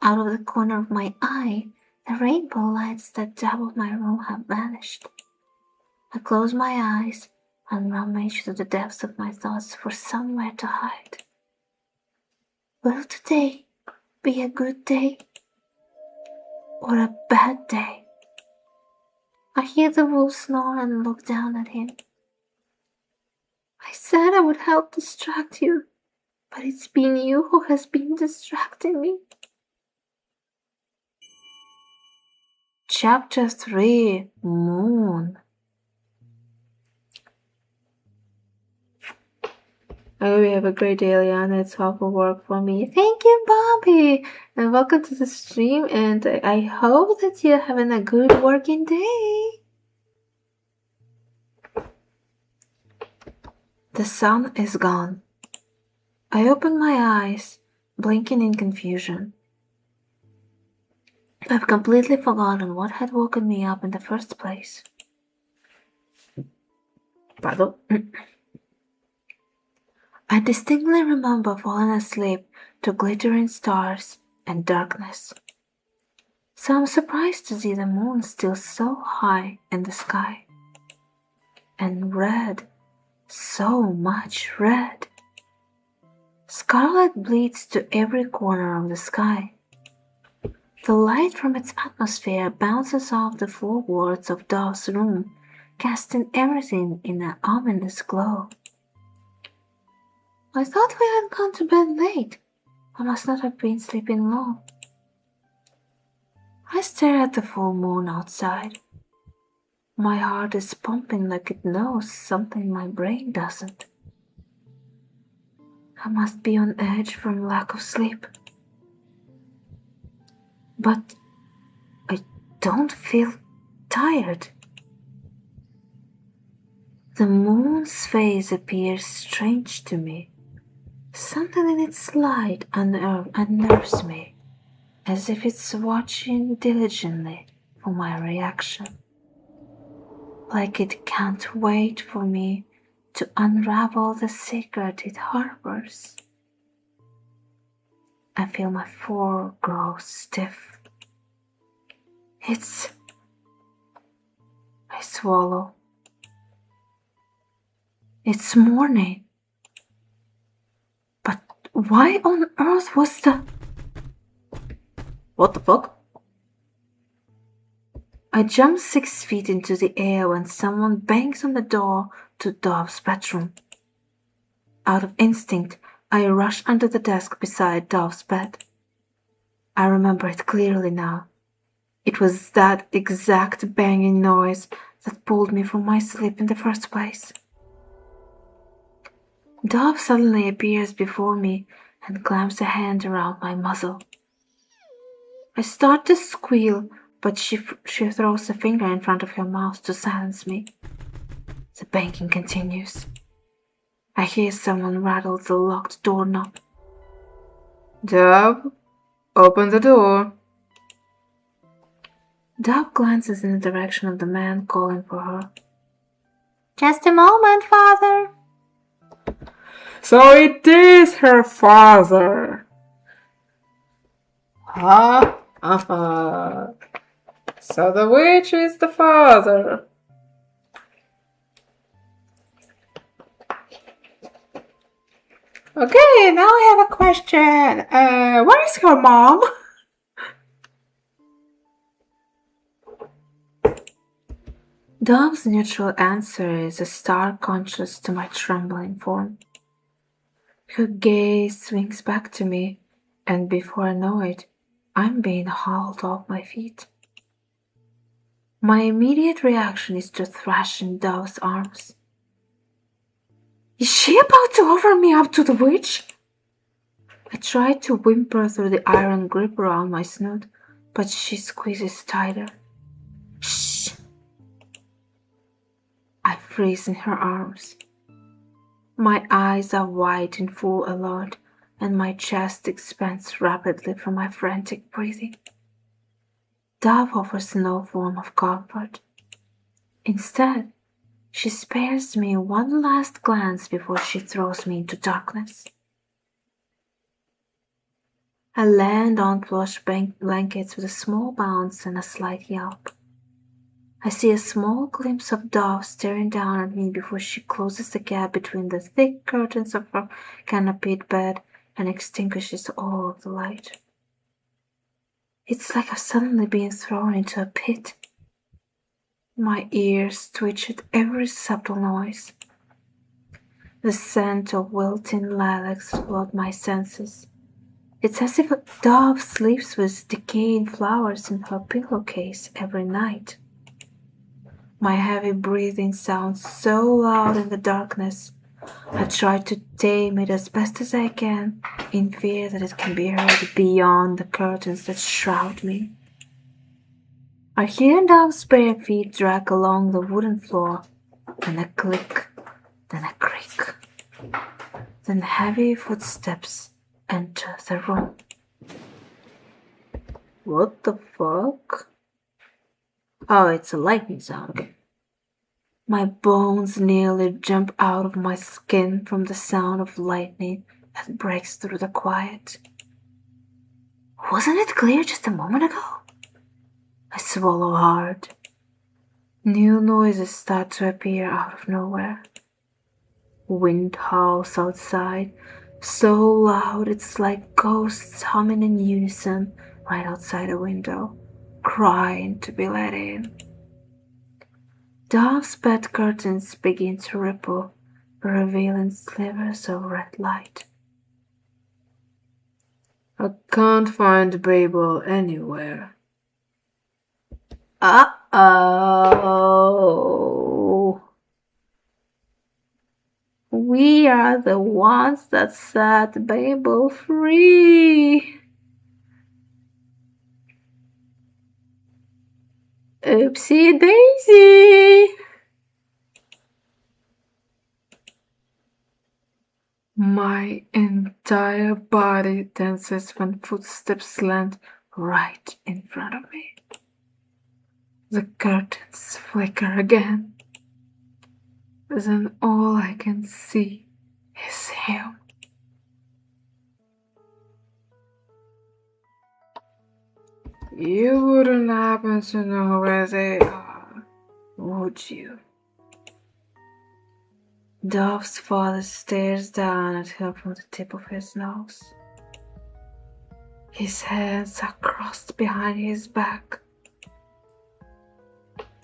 Out of the corner of my eye, the rainbow lights that dabbled my room have vanished. I close my eyes and rummage through the depths of my thoughts for somewhere to hide. Will today be a good day or a bad day? I hear the wolf snore and look down at him. I said I would help distract you, but it's been you who has been distracting me. Chapter 3, Moon. I hope you have a great day, Eliana. It's awful work for me. Thank you, Bobby. And welcome to the stream. And I hope that you're having a good working day. The sun is gone. I open my eyes, blinking in confusion. I've completely forgotten what had woken me up in the first place. Pardon? I distinctly remember falling asleep to glittering stars and darkness. So I'm surprised to see the moon still so high in the sky. And red, so much red. Scarlet bleeds to every corner of the sky. The light from its atmosphere bounces off the floorboards of Dove's room, casting everything in an ominous glow. I thought we had gone to bed late. I must not have been sleeping long. I stare at the full moon outside. My heart is pumping like it knows something my brain doesn't. I must be on edge from lack of sleep. But I don't feel tired. The moon's face appears strange to me. Something in its light unnerves me, as if it's watching diligently for my reaction. Like it can't wait for me to unravel the secret it harbors. I feel my fur grow stiff. I swallow. It's morning. But why on earth was the... What the fuck? I jump 6 feet into the air when someone bangs on the door to Dove's bedroom. Out of instinct, I rush under the desk beside Dove's bed. I remember it clearly now. It was that exact banging noise that pulled me from my sleep in the first place. Dove suddenly appears before me and clamps a hand around my muzzle. I start to squeal, but she throws a finger in front of her mouth to silence me. The banging continues. I hear someone rattle the locked doorknob. Dove, open the door. Dove glances in the direction of the man calling for her. Just a moment, father. So it is her father. Ha ha ha. So the witch is the father. Okay, now I have a question. then, where is her mom? Dove's neutral answer is a stark contrast to my trembling form. Her gaze swings back to me, and before I know it, I'm being hauled off my feet. My immediate reaction is to thrash in Dove's arms. Is she about to offer me up to the witch? I try to whimper through the iron grip around my snoot, but she squeezes tighter. Shh! I freeze in her arms. My eyes are wide in full alert, and my chest expands rapidly from my frantic breathing. Dove offers no form of comfort. Instead, she spares me one last glance before she throws me into darkness. I land on plush blankets with a small bounce and a slight yelp. I see a small glimpse of Dove staring down at me before she closes the gap between the thick curtains of her canopied bed and extinguishes all of the light. It's like I've suddenly been thrown into a pit. My ears twitch at every subtle noise. The scent of wilting lilacs flood my senses. It's as if a Dove sleeps with decaying flowers in her pillowcase every night. My heavy breathing sounds so loud in the darkness. I try to tame it as best as I can, in fear that it can be heard beyond the curtains that shroud me. I hear Dove's bare feet drag along the wooden floor, then a click, then a creak. Then heavy footsteps enter the room. What the fuck? Oh, it's a lightning sound. Okay. My bones nearly jump out of my skin from the sound of lightning that breaks through the quiet. Wasn't it clear just a moment ago? I swallow hard. New noises start to appear out of nowhere. Wind howls outside, so loud it's like ghosts humming in unison right outside a window, crying to be let in. Dove's bed curtains begin to ripple, revealing slivers of red light. I can't find Babel anywhere. Uh-oh. We are the ones that set Babel free. Oopsie daisy. My entire body dances when footsteps land right in front of me. The curtains flicker again. Then all I can see is him. You wouldn't happen to know where they are, would you? Dove's father stares down at her from the tip of his nose. His hands are crossed behind his back.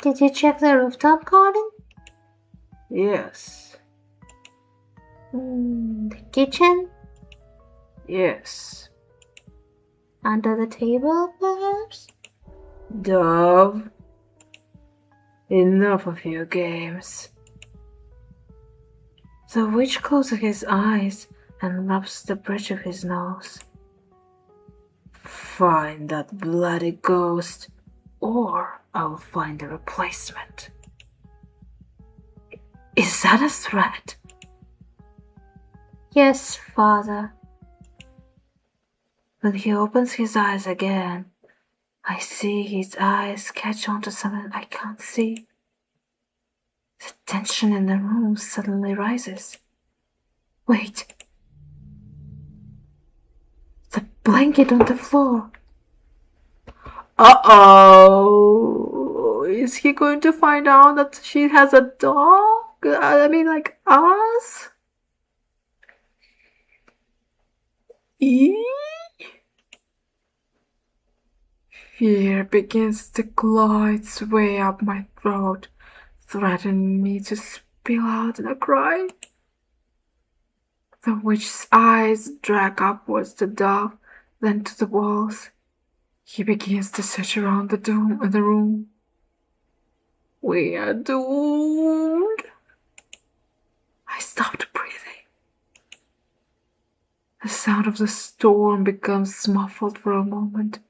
Did you check the rooftop garden? Yes. The kitchen? Yes. Under the table, perhaps? Dove, enough of your games. The witch closes his eyes and rubs the bridge of his nose. Find that bloody ghost, or I'll find a replacement. Is that a threat? Yes, father. When he opens his eyes again, I see his eyes catch on to something I can't see. The tension in the room suddenly rises. Wait. The blanket on the floor. Uh-oh. Is he going to find out that she has a dog? I mean, like us? Eee? Fear begins to claw its way up my throat, threatening me to spill out in a cry. The witch's eyes drag upwards to Dove, then to the walls. He begins to search around the room. We are doomed. I stopped breathing. The sound of the storm becomes muffled for a moment,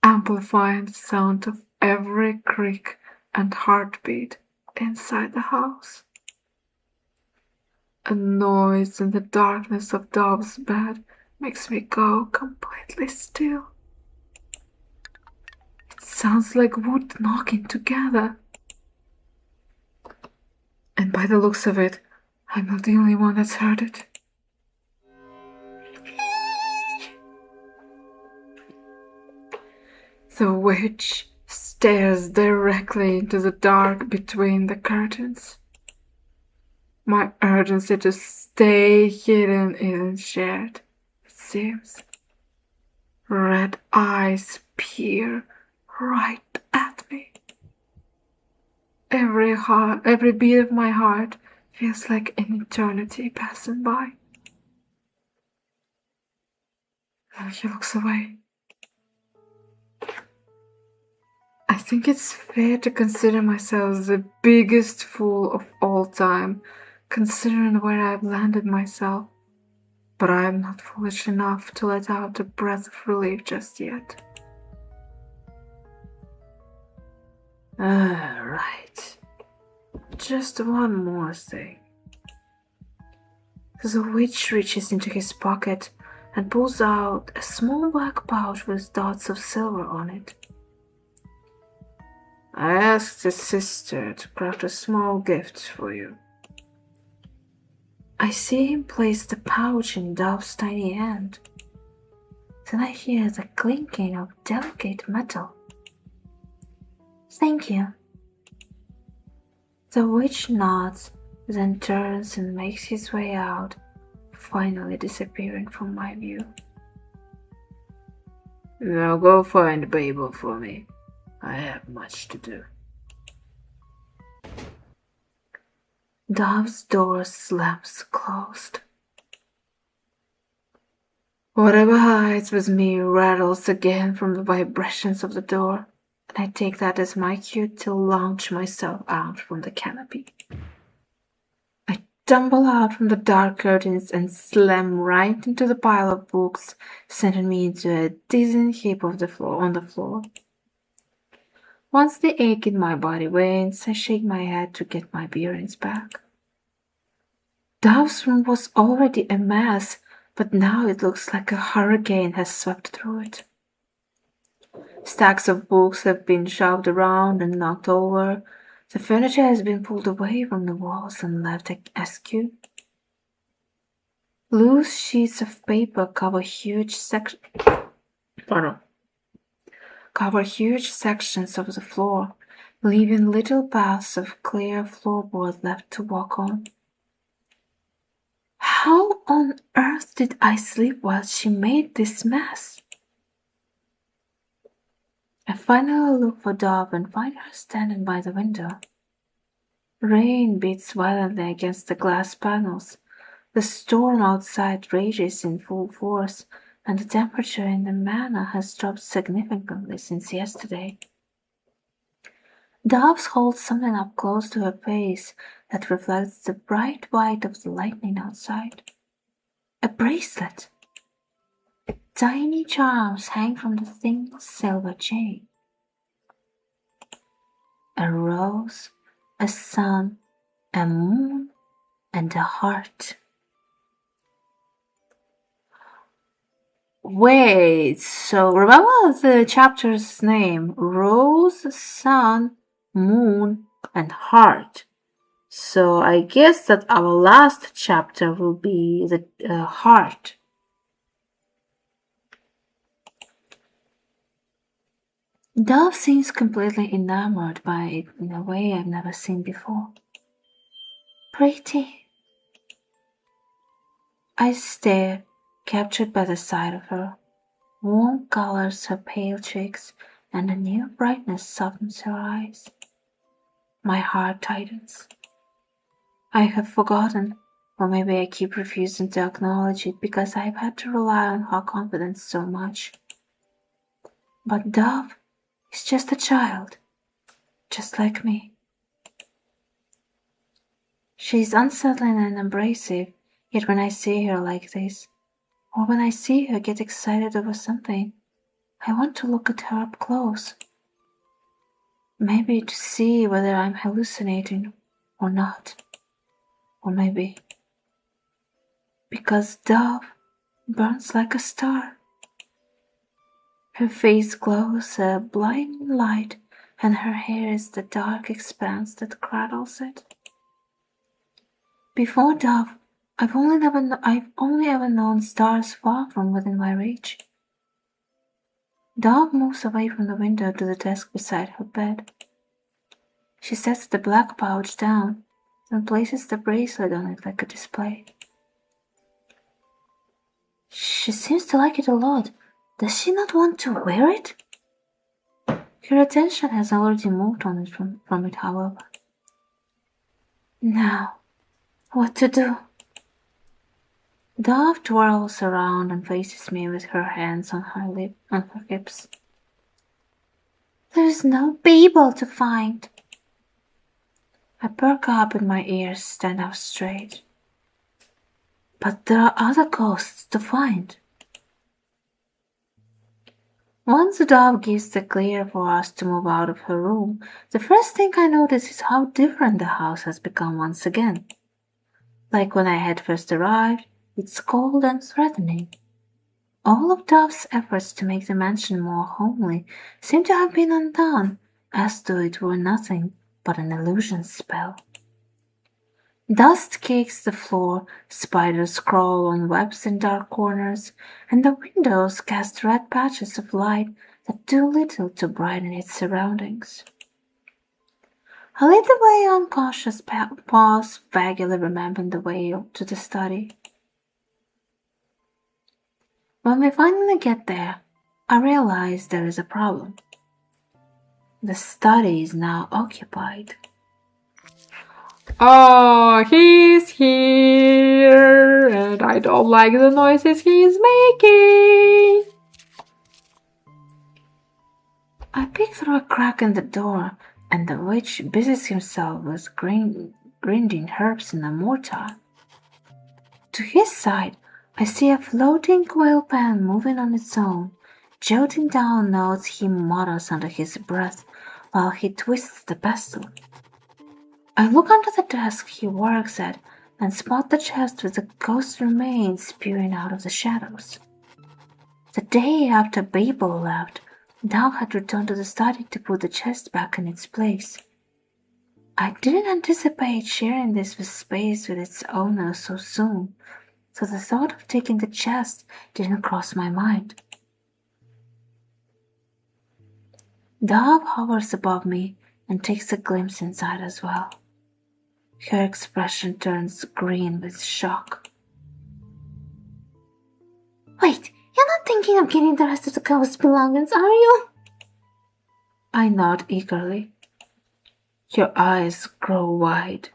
amplifying the sound of every creak and heartbeat inside the house. A noise in the darkness of Dove's bed makes me go completely still. It sounds like wood knocking together. And by the looks of it, I'm not the only one that's heard it. The witch stares directly into the dark between the curtains. My urgency to stay hidden isn't shared, it seems. Red eyes peer right at me. Every beat of my heart feels like an eternity passing by. And he looks away. I think it's fair to consider myself the biggest fool of all time, considering where I've landed myself. But I am not foolish enough to let out a breath of relief just yet. Right. Just one more thing. The witch reaches into his pocket and pulls out a small black pouch with dots of silver on it. I asked his sister to craft a small gift for you. I see him place the pouch in Dove's tiny hand. Then I hear the clinking of delicate metal. Thank you. The witch nods, then turns and makes his way out, finally disappearing from my view. Now go find Babel for me. I have much to do. Dove's door slams closed. Whatever hides with me rattles again from the vibrations of the door, and I take that as my cue to launch myself out from the canopy. I tumble out from the dark curtains and slam right into the pile of books, sending me into a dizzying heap on the floor. Once the ache in my body wanes, I shake my head to get my bearings back. Dove's room was already a mess, but now it looks like a hurricane has swept through it. Stacks of books have been shoved around and knocked over. The furniture has been pulled away from the walls and left askew. Loose sheets of paper cover huge sections of the floor, leaving little paths of clear floorboard left to walk on. How on earth did I sleep while she made this mess? I finally look for Dove and find her standing by the window. Rain beats violently against the glass panels. The storm outside rages in full force, and the temperature in the manor has dropped significantly since yesterday. Dove holds something up close to her face that reflects the bright white of the lightning outside. A bracelet. Tiny charms hang from the thin silver chain. A rose, a sun, a moon, and a heart. Wait, so remember the chapter's name? Rose, sun, moon, and heart. So I guess that our last chapter will be the heart. Dove seems completely enamored by it in a way I've never seen before. Pretty. I stare, captured by the sight of her. Warm colors her pale cheeks, and a new brightness softens her eyes. My heart tightens. I have forgotten, or maybe I keep refusing to acknowledge it because I've had to rely on her confidence so much. But Dove is just a child, just like me. She's unsettling and abrasive, yet when I see her like this, or when I see her get excited over something, I want to look at her up close. Maybe to see whether I'm hallucinating or not. Or maybe because Dove burns like a star. Her face glows a blinding light, and her hair is the dark expanse that cradles it. Before Dove, I've only ever known stars far from within my reach. Dove moves away from the window to the desk beside her bed. She sets the black pouch down, then places the bracelet on it like a display. She seems to like it a lot. Does she not want to wear it? Her attention has already moved on it from it, however. Now, what to do? Dove twirls around and faces me with her hands on her hips. There's no Babel to find. I perk up and my ears stand up straight. But there are other ghosts to find. Once the Dove gives the clear for us to move out of her room, the first thing I notice is how different the house has become once again. Like when I had first arrived, it's cold and threatening. All of Dove's efforts to make the mansion more homely seem to have been undone, as though it were nothing but an illusion spell. Dust cakes the floor, spiders crawl on webs in dark corners, and the windows cast red patches of light that do little to brighten its surroundings. I lead the way unconscious pause, vaguely remembering the way to the study. When we finally get there, I realize there is a problem. The study is now occupied. Oh, he's here, and I don't like the noises he's making. I peek through a crack in the door, and the witch busies himself with grinding herbs in a mortar. To his side, I see a floating quail pan moving on its own, jotting down notes he mutters under his breath while he twists the pestle. I look under the desk he works at and spot the chest with the ghost remains peering out of the shadows. The day after Babel left, Dove had returned to the study to put the chest back in its place. I didn't anticipate sharing this space with its owner so soon, so the thought of taking the chest didn't cross my mind. Dove hovers above me and takes a glimpse inside as well. Her expression turns green with shock. Wait, you're not thinking of getting the rest of the ghost's belongings, are you? I nod eagerly. Her eyes grow wide.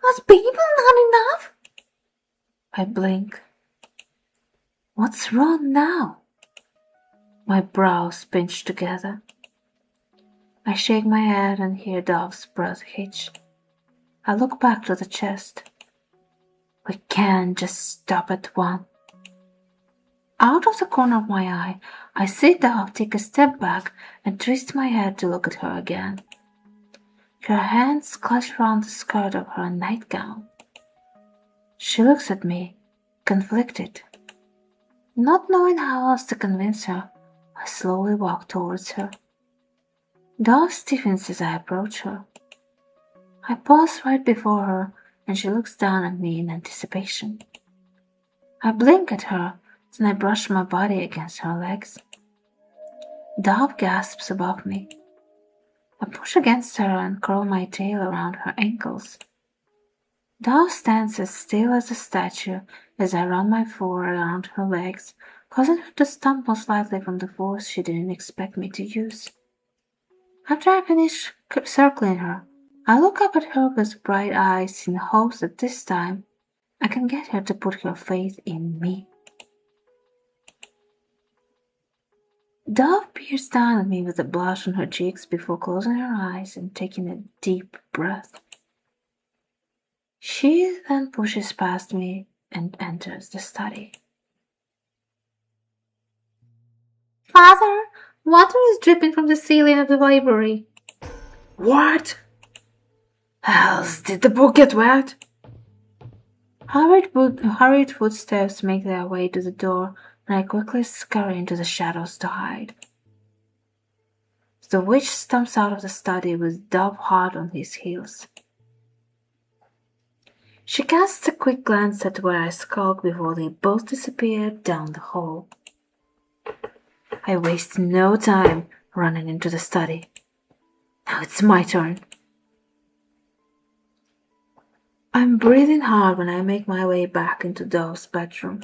Was Babel not enough? I blink. What's wrong now? My brows pinch together. I shake my head and hear Dove's breath hitch. I look back to the chest. We can't just stop at one. Out of the corner of my eye, I see Dove take a step back and twist my head to look at her again. Her hands clutch around the skirt of her nightgown. She looks at me, conflicted. Not knowing how else to convince her, I slowly walk towards her. Dove stiffens as I approach her. I pause right before her, and she looks down at me in anticipation. I blink at her, then I brush my body against her legs. Dove gasps above me. I push against her and curl my tail around her ankles. Dove stands as still as a statue as I run my fore around her legs, causing her to stumble slightly from the force she didn't expect me to use. After I finish circling her, I look up at her with bright eyes in hopes that this time I can get her to put her faith in me. Dove peers down at me with a blush on her cheeks before closing her eyes and taking a deep breath. She then pushes past me and enters the study. Father, water is dripping from the ceiling of the library. What? Else, did the book get wet? Hurried footsteps make their way to the door, and I quickly scurry into the shadows to hide. The witch stumps out of the study with Dove hard on his heels. She casts a quick glance at where I skulk before they both disappear down the hall. I waste no time running into the study. Now it's my turn. I'm breathing hard when I make my way back into Dove's bedroom.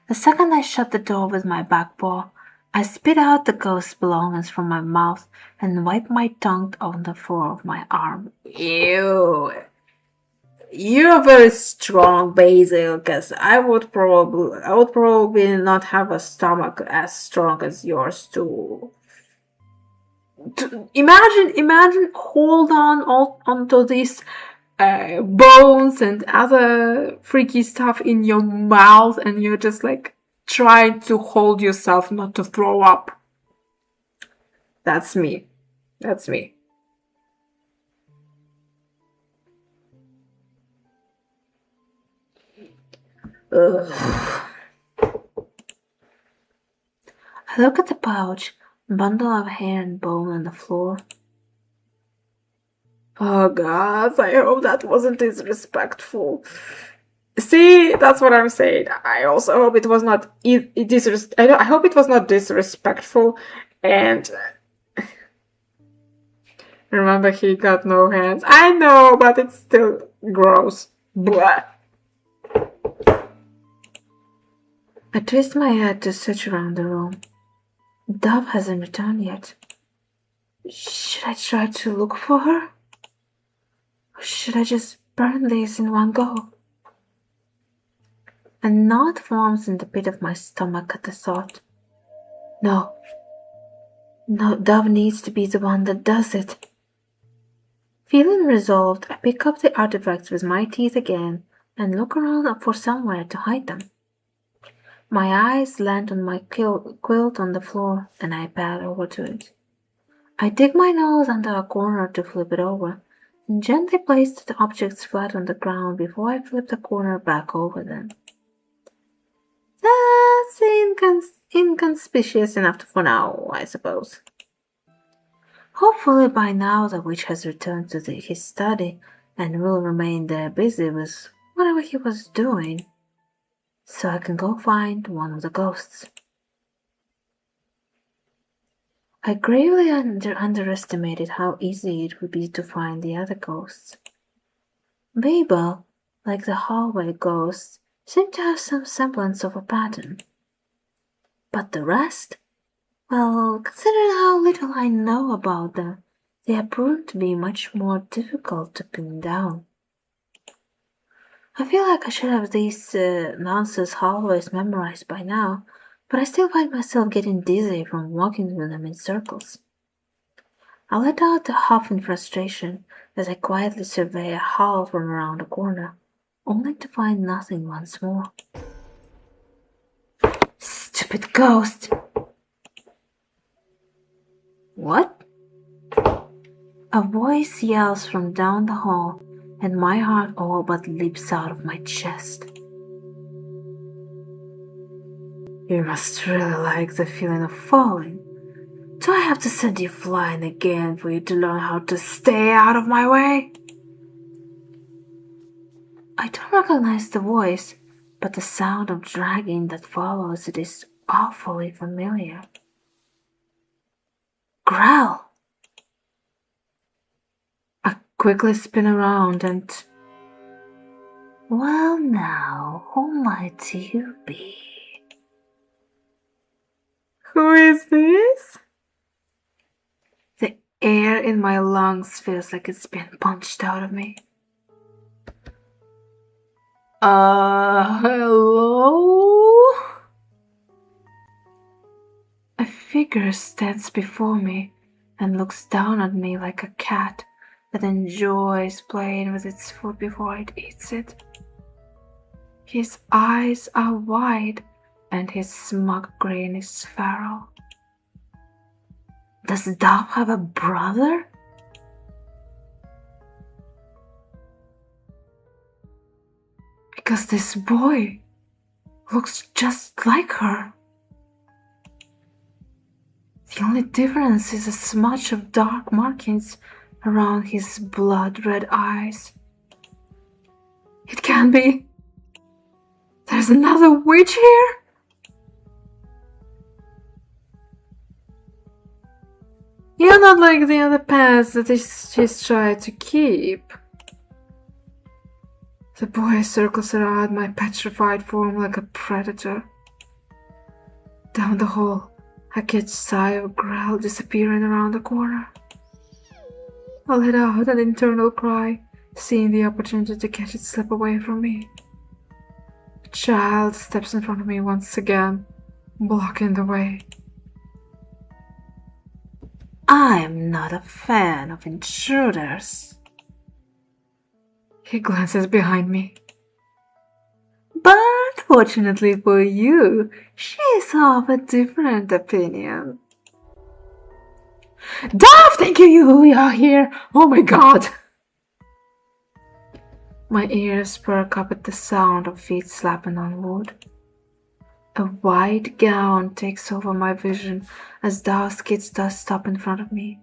The second I shut the door with my back paw, I spit out the ghost's belongings from my mouth and wipe my tongue on the floor of my arm. Ew. You're very strong, Basel, because I would probably not have a stomach as strong as yours too. Imagine hold on onto these bones and other freaky stuff in your mouth, and you're just like trying to hold yourself not to throw up. That's me. That's me. Ugh. I look at the pouch, bundle of hair and bone on the floor. Oh God, I hope that wasn't disrespectful. See, that's what I'm saying. I also hope it was not I hope it was not disrespectful. And remember, he got no hands. I know, but it's still gross. Blah. I twist my head to search around the room. Dove hasn't returned yet. Should I try to look for her? Or should I just burn these in one go? A knot forms in the pit of my stomach at the thought. No, Dove needs to be the one that does it. Feeling resolved, I pick up the artifacts with my teeth again and look around for somewhere to hide them. My eyes land on my quilt on the floor, and I pad over to it. I dig my nose under a corner to flip it over, and gently place the objects flat on the ground before I flip the corner back over them. That's inconspicuous enough for now, I suppose. Hopefully by now the witch has returned to his study and will remain there busy with whatever he was doing, so I can go find one of the ghosts. I gravely underestimated how easy it would be to find the other ghosts. Babel, like the hallway ghosts, seemed to have some semblance of a pattern. But the rest? Well, considering how little I know about them, they have proved to be much more difficult to pin down. I feel like I should have these nonsense hallways memorized by now, but I still find myself getting dizzy from walking through them in circles. I let out a huff in frustration as I quietly survey a hall from around a corner, only to find nothing once more. Stupid ghost! What? A voice yells from down the hall, and my heart all but leaps out of my chest. You must really like the feeling of falling. Do I have to send you flying again for you to learn how to stay out of my way? I don't recognize the voice, but the sound of dragging that follows it is awfully familiar. Growl! I quickly spin around and Well, now, who might you be? Who is this? The air in my lungs feels like it's been punched out of me. Hello? A figure stands before me and looks down at me like a cat that enjoys playing with its food before it eats it. His eyes are wide and his smug grin is feral. Does Dove have a brother? Because this boy looks just like her. The only difference is a smudge of dark markings around his blood-red eyes. It can't be. There's another witch here? You're not like the other pets that she's tried to keep. The boy circles around my petrified form like a predator. Down the hall, I catch sight of Grell disappearing around the corner. I let out an internal cry, seeing the opportunity to catch it slip away from me. A child steps in front of me once again, blocking the way. I'm not a fan of intruders. He glances behind me. But fortunately for you, she's of a different opinion. Dove, thank you are here. Oh my god. My ears perk up at the sound of feet slapping on wood. A white gown takes over my vision as Dove's kids does stop in front of me.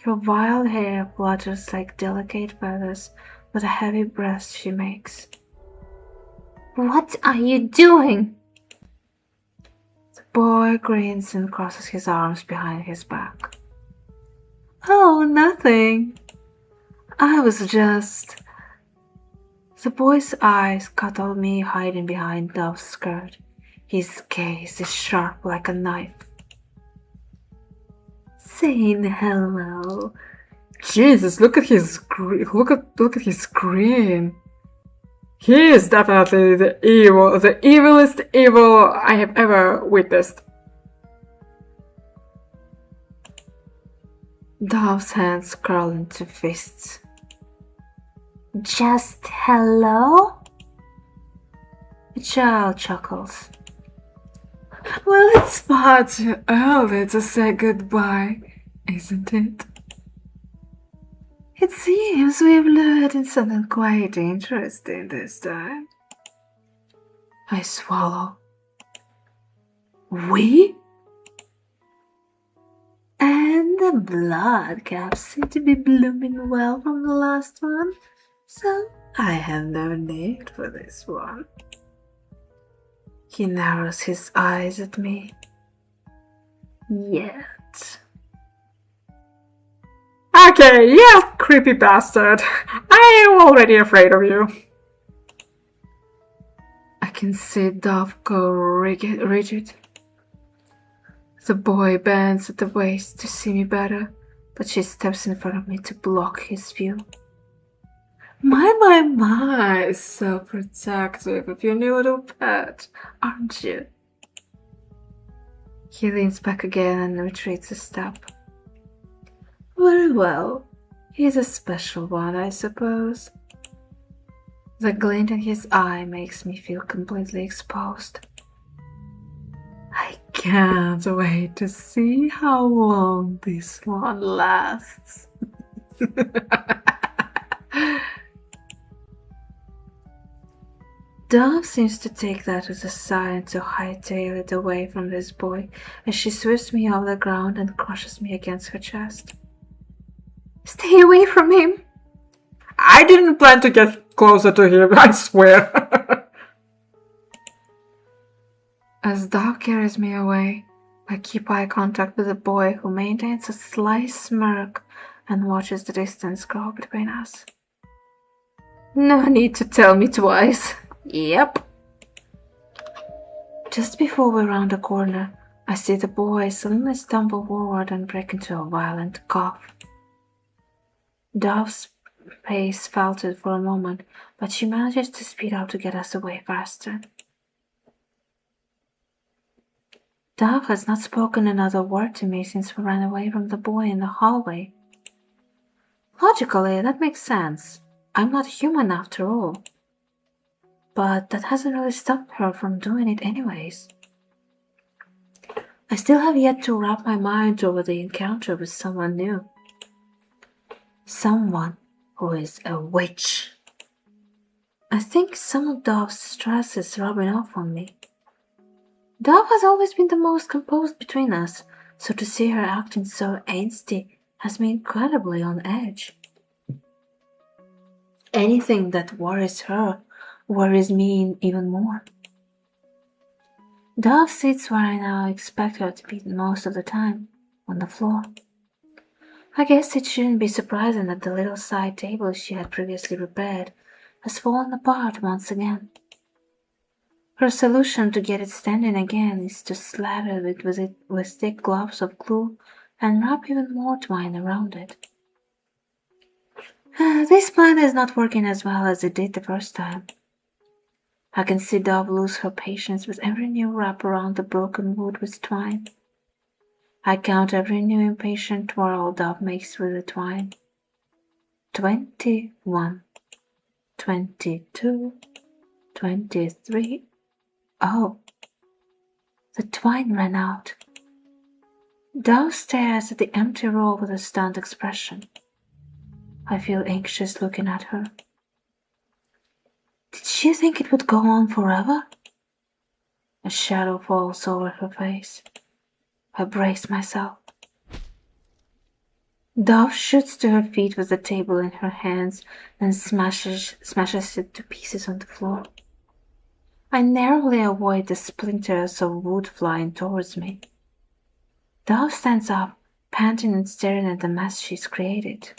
Her wild hair flutters like delicate feathers with a heavy breath she makes. What are you doing? The boy grins and crosses his arms behind his back. Oh, nothing. I was just... The boy's eyes cut on me hiding behind Dove's skirt. His gaze is sharp like a knife. Saying hello. Jesus, look at his look at his grin. He is definitely the evilest evil I have ever witnessed. Dove's hands curl into fists. Just hello? The child chuckles. Well, it's far too early to say goodbye, isn't it? It seems we've lured in something quite interesting this time. I swallow. We? And the blood caps seem to be blooming well from the last one, so I have no need for this one. He narrows his eyes at me. Yet. Okay, yes, creepy bastard. I am already afraid of you. I can see Dove go rigid. The boy bends at the waist to see me better, but she steps in front of me to block his view. My, so protective of your new little pet, aren't you? He leans back again and retreats a step. Very well, he's a special one, I suppose. The glint in his eye makes me feel completely exposed. I can't wait to see how long this one lasts. Dove seems to take that as a sign to hightail it away from this boy as she swifts me off the ground and crushes me against her chest. Stay away from him! I didn't plan to get closer to him, I swear. As Dove carries me away, I keep eye contact with the boy who maintains a sly smirk and watches the distance grow between us. No need to tell me twice. Yep. Just before we round the corner, I see the boy suddenly stumble forward and break into a violent cough. Dove's pace faltered for a moment, but she manages to speed up to get us away faster. Dove has not spoken another word to me since we ran away from the boy in the hallway. Logically, that makes sense. I'm not human after all. But that hasn't really stopped her from doing it anyways. I still have yet to wrap my mind over the encounter with someone new. Someone who is a witch. I think some of Dove's stress is rubbing off on me. Dove has always been the most composed between us, so to see her acting so angsty has me incredibly on edge. Anything that worries her worries me even more. Dove sits where I now expect her to be most of the time, on the floor. I guess it shouldn't be surprising that the little side table she had previously prepared has fallen apart once again. Her solution to get it standing again is to slather it with thick globs of glue and wrap even more twine around it. This plan is not working as well as it did the first time. I can see Dove lose her patience with every new wrap around the broken wood with twine. I count every new impatient twirl Dove makes with the twine. 21, 22, 23. Oh, the twine ran out. Dove stares at the empty roll with a stunned expression. I feel anxious looking at her. Did she think it would go on forever? A shadow falls over her face. I brace myself. Dove shoots to her feet with the table in her hands and smashes it to pieces on the floor. I narrowly avoid the splinters of wood flying towards me. Dove stands up, panting and staring at the mess she's created.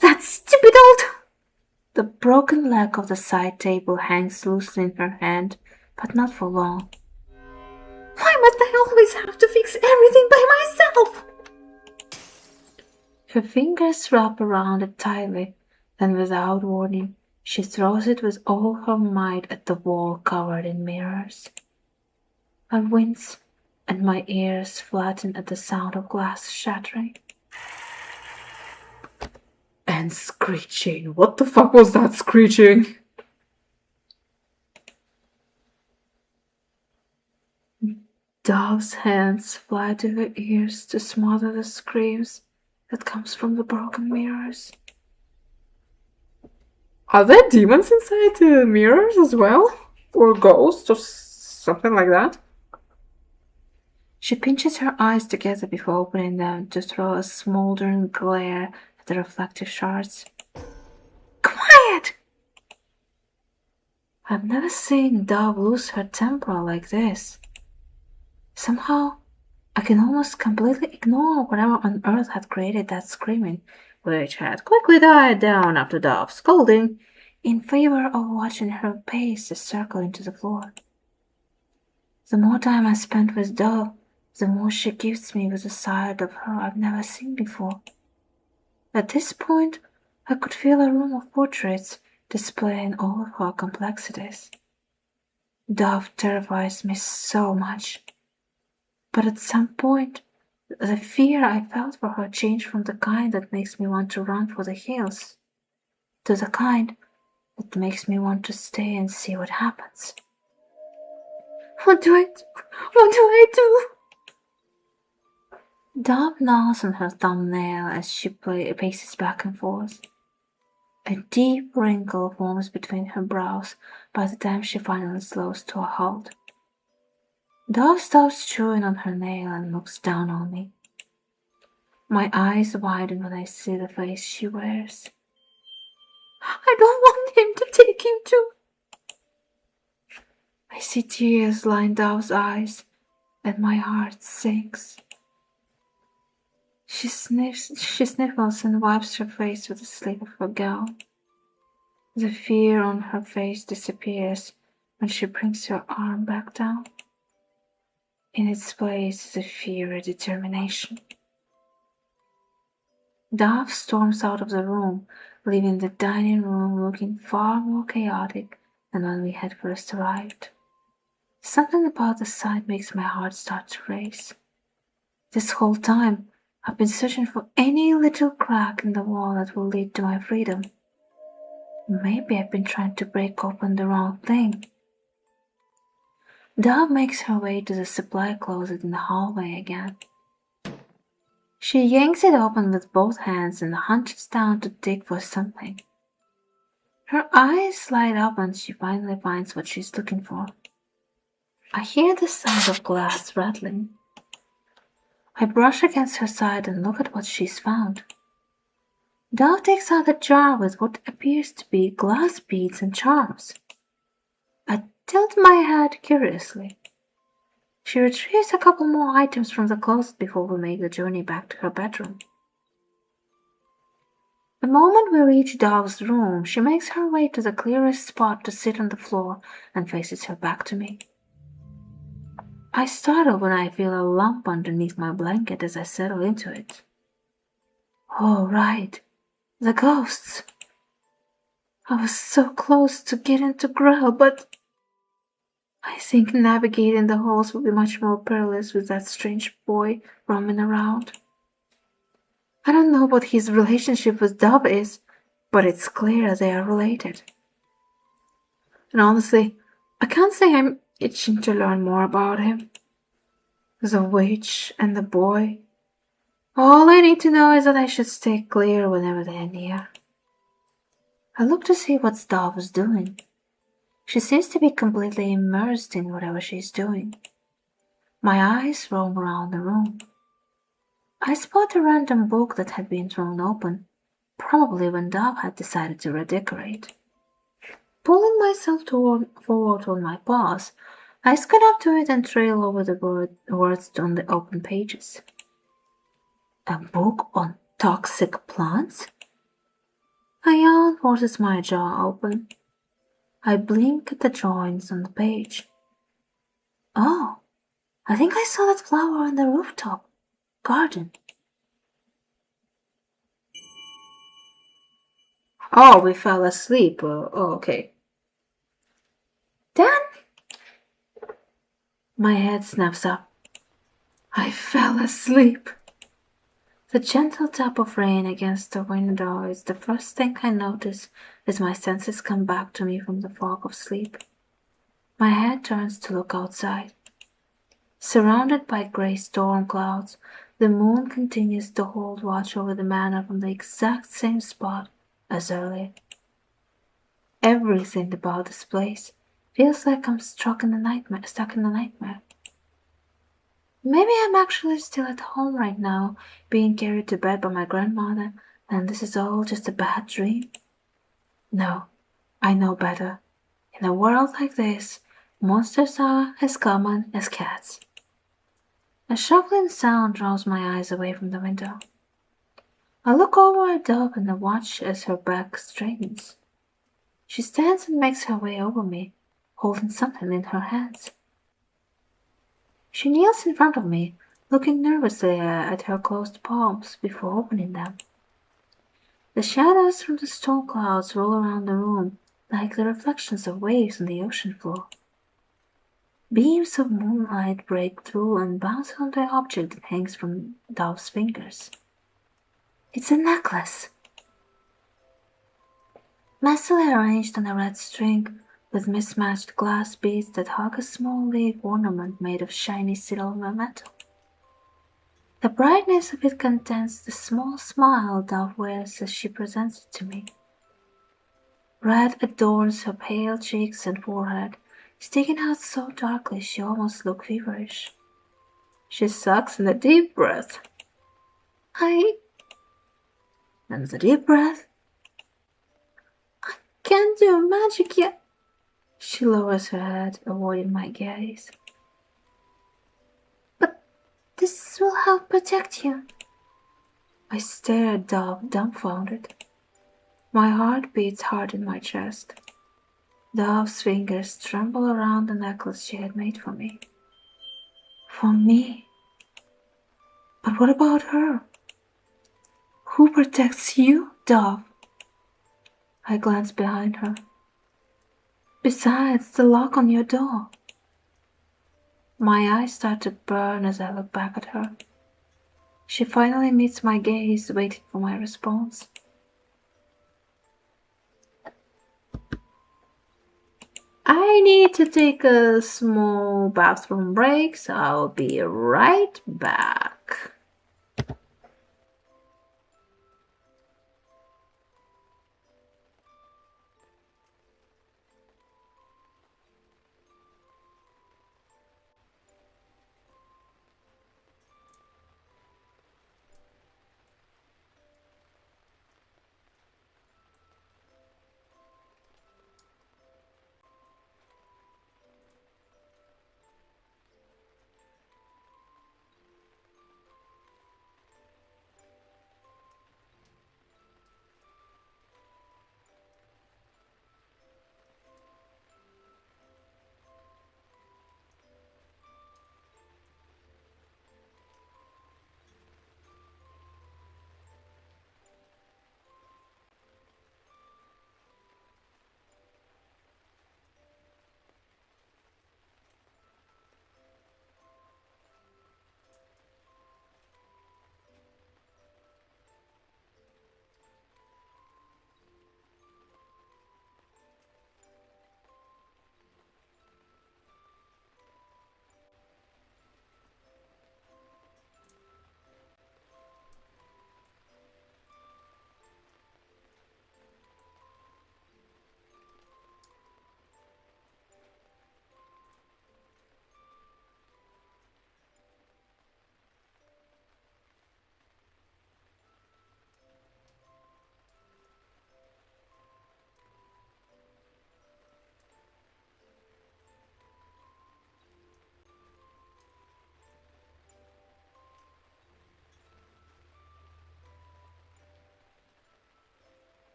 That stupid old... The broken leg of the side table hangs loosely in her hand, but not for long. Why must I always have to fix everything by myself? Her fingers wrap around it tightly, then without warning, she throws it with all her might at the wall covered in mirrors. I wince, and my ears flatten at the sound of glass shattering. And screeching. What the fuck was that screeching? Dove's hands fly to her ears to smother the screams that comes from the broken mirrors. Are there demons inside the mirrors as well? Or ghosts or something like that? She pinches her eyes together before opening them to throw a smoldering glare at the reflective shards. Quiet! I've never seen Dove lose her temper like this. Somehow, I can almost completely ignore whatever on earth had created that screaming, which had quickly died down after Dove's scolding, in favor of watching her pace circle into the floor. The more time I spend with Dove, the more she gives me with a side of her I've never seen before. At this point, I could feel a room of portraits displaying all of her complexities. Dove terrifies me so much. But at some point, the fear I felt for her changed from the kind that makes me want to run for the hills to the kind that makes me want to stay and see what happens. What do I do? What do I do? Dove gnaws on her thumbnail as she paces back and forth. A deep wrinkle forms between her brows by the time she finally slows to a halt. Dove stops chewing on her nail and looks down on me. My eyes widen when I see the face she wears. I don't want him to take you too. I see tears line Dove's eyes, and my heart sinks. She sniffles and wipes her face with the sleeve of her gown. The fear on her face disappears when she brings her arm back down. In its place is a fiery determination. Dove storms out of the room, leaving the dining room looking far more chaotic than when we had first arrived. Something about the sight makes my heart start to race. This whole time, I've been searching for any little crack in the wall that will lead to my freedom. Maybe I've been trying to break open the wrong thing. Dove makes her way to the supply closet in the hallway again. She yanks it open with both hands and hunches down to dig for something. Her eyes light up when she finally finds what she's looking for. I hear the sound of glass rattling. I brush against her side and look at what she's found. Dove takes out a jar with what appears to be glass beads and charms. I tilt my head curiously. She retrieves a couple more items from the closet before we make the journey back to her bedroom. The moment we reach Dove's room, she makes her way to the clearest spot to sit on the floor and faces her back to me. I startle when I feel a lump underneath my blanket as I settle into it. Oh, right, the ghosts. I was so close to getting to Grell, but I think navigating the halls would be much more perilous with that strange boy roaming around. I don't know what his relationship with Dove is, but it's clear they are related. And honestly, I can't say I'm itching to learn more about him. The witch and the boy. All I need to know is that I should stay clear whenever they are near. I look to see what Dove is doing. She seems to be completely immersed in whatever she's doing. My eyes roam around the room. I spot a random book that had been thrown open, probably when Dove had decided to redecorate. Pulling myself forward on my paws, I scoot up to it and trail over the words on the open pages. A book on toxic plants? A yawn forces my jaw open. I blink at the drawings on the page. Oh, I think I saw that flower on the rooftop garden. Oh, we fell asleep. Okay. Dan? My head snaps up. I fell asleep. The gentle tap of rain against the window is the first thing I notice as my senses come back to me from the fog of sleep. My head turns to look outside. Surrounded by grey storm clouds, the moon continues to hold watch over the manor from the exact same spot as earlier. Everything about this place feels like I'm stuck in a nightmare. Maybe I'm actually still at home right now, being carried to bed by my grandmother, and this is all just a bad dream. No, I know better. In a world like this, monsters are as common as cats. A shuffling sound draws my eyes away from the window. I look over at Dove and I watch as her back straightens. She stands and makes her way over me, holding something in her hands. She kneels in front of me, looking nervously at her closed palms before opening them. The shadows from the storm clouds roll around the room like the reflections of waves on the ocean floor. Beams of moonlight break through and bounce on the object that hangs from Dove's fingers. It's a necklace. Messily arranged on a red string, with mismatched glass beads that hug a small leaf ornament made of shiny silver metal. The brightness of it contains the small smile Dove wears as she presents it to me. Red adorns her pale cheeks and forehead, sticking out so darkly she almost looks feverish. She sucks in a deep breath. Another deep breath. I can't do magic yet. She lowers her head, avoiding my gaze. But this will help protect you. I stare at Dove, dumbfounded. My heart beats hard in my chest. Dove's fingers tremble around the necklace she had made for me. For me? But what about her? Who protects you, Dove? I glance behind her. Besides the lock on your door. My eyes start to burn as I look back at her. She finally meets my gaze, waiting for my response. I need to take a small bathroom break, so I'll be right back.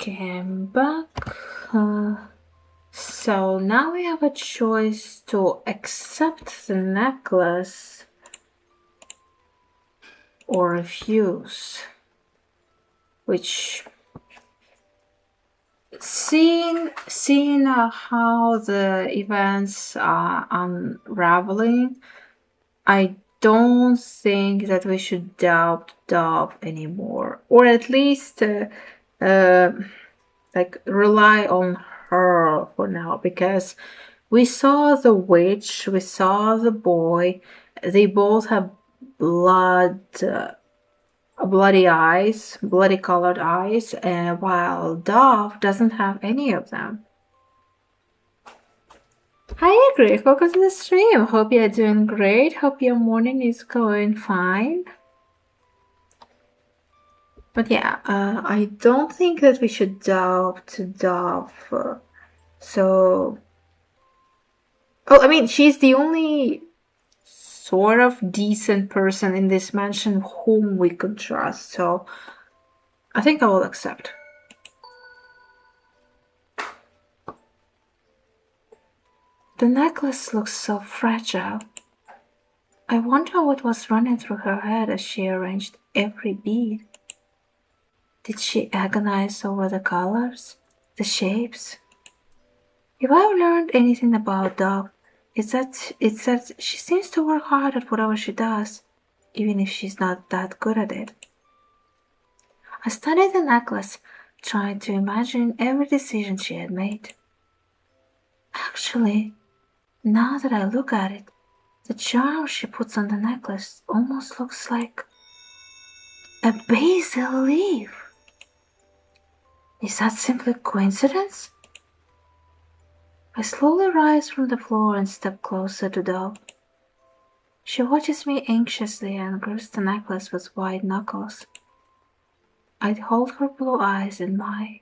Okay, I'm back. So now we have a choice to accept the necklace or refuse, which seeing how the events are unraveling, I don't think that we should doubt Dove anymore, or at least like rely on her for now, because we saw the witch, we saw the boy, they both have bloody eyes, bloody colored eyes, while Dove doesn't have any of them. Hi Greg, welcome to the stream. Hope you're doing great. Hope your morning is going fine. But yeah, I don't think that we should doubt Dove. Oh, I mean, she's the only sort of decent person in this mansion whom we could trust, so I think I will accept. The necklace looks so fragile. I wonder what was running through her head as she arranged every bead. Did she agonize over the colors, the shapes? If I've learned anything about Dove, it's that she seems to work hard at whatever she does, even if she's not that good at it. I studied the necklace, trying to imagine every decision she had made. Actually, now that I look at it, the charm she puts on the necklace almost looks like a basil leaf. Is that simply coincidence? I slowly rise from the floor and step closer to Dove. She watches me anxiously and grips the necklace with white knuckles. I hold her blue eyes in mine.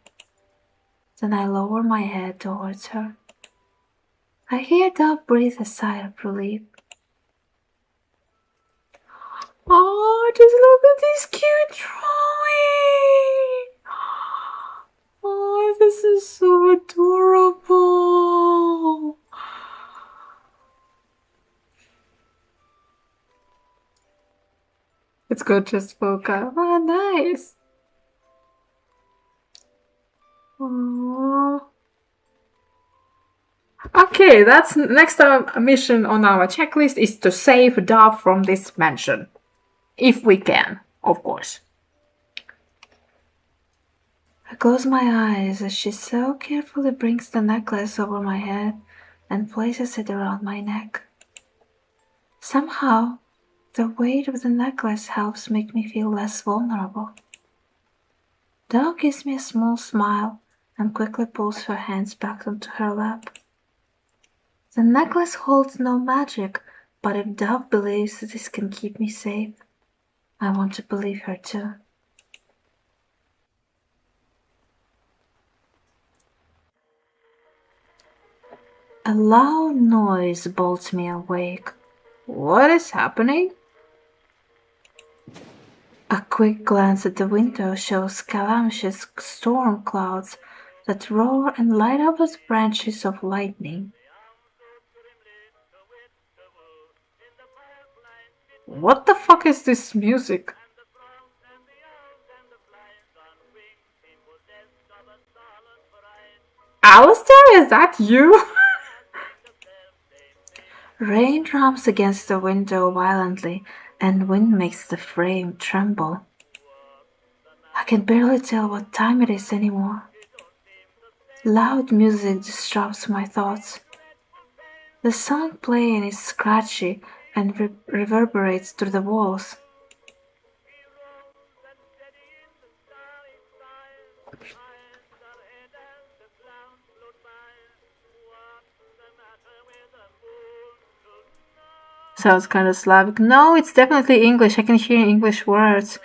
Then I lower my head towards her. I hear Dove breathe a sigh of relief. Oh, just look at this cute drawing! Oh, this is so adorable! It's good, just woke up. Oh, nice! Oh. Okay, that's next mission on our checklist is to save Dove from this mansion. If we can, of course. I close my eyes as she so carefully brings the necklace over my head and places it around my neck. Somehow, the weight of the necklace helps make me feel less vulnerable. Dove gives me a small smile and quickly pulls her hands back onto her lap. The necklace holds no magic, but if Dove believes that this can keep me safe, I want to believe her too. A loud noise bolts me awake. What is happening? A quick glance at the window shows calamitous storm clouds that roar and light up as branches of lightning. What the fuck is this music? Alistair, is that you? Rain drums against the window violently, and wind makes the frame tremble. I can barely tell what time it is anymore. Loud music disrupts my thoughts. The song playing is scratchy and reverberates through the walls. Sounds kind of Slavic. No, it's definitely English. I can hear English words.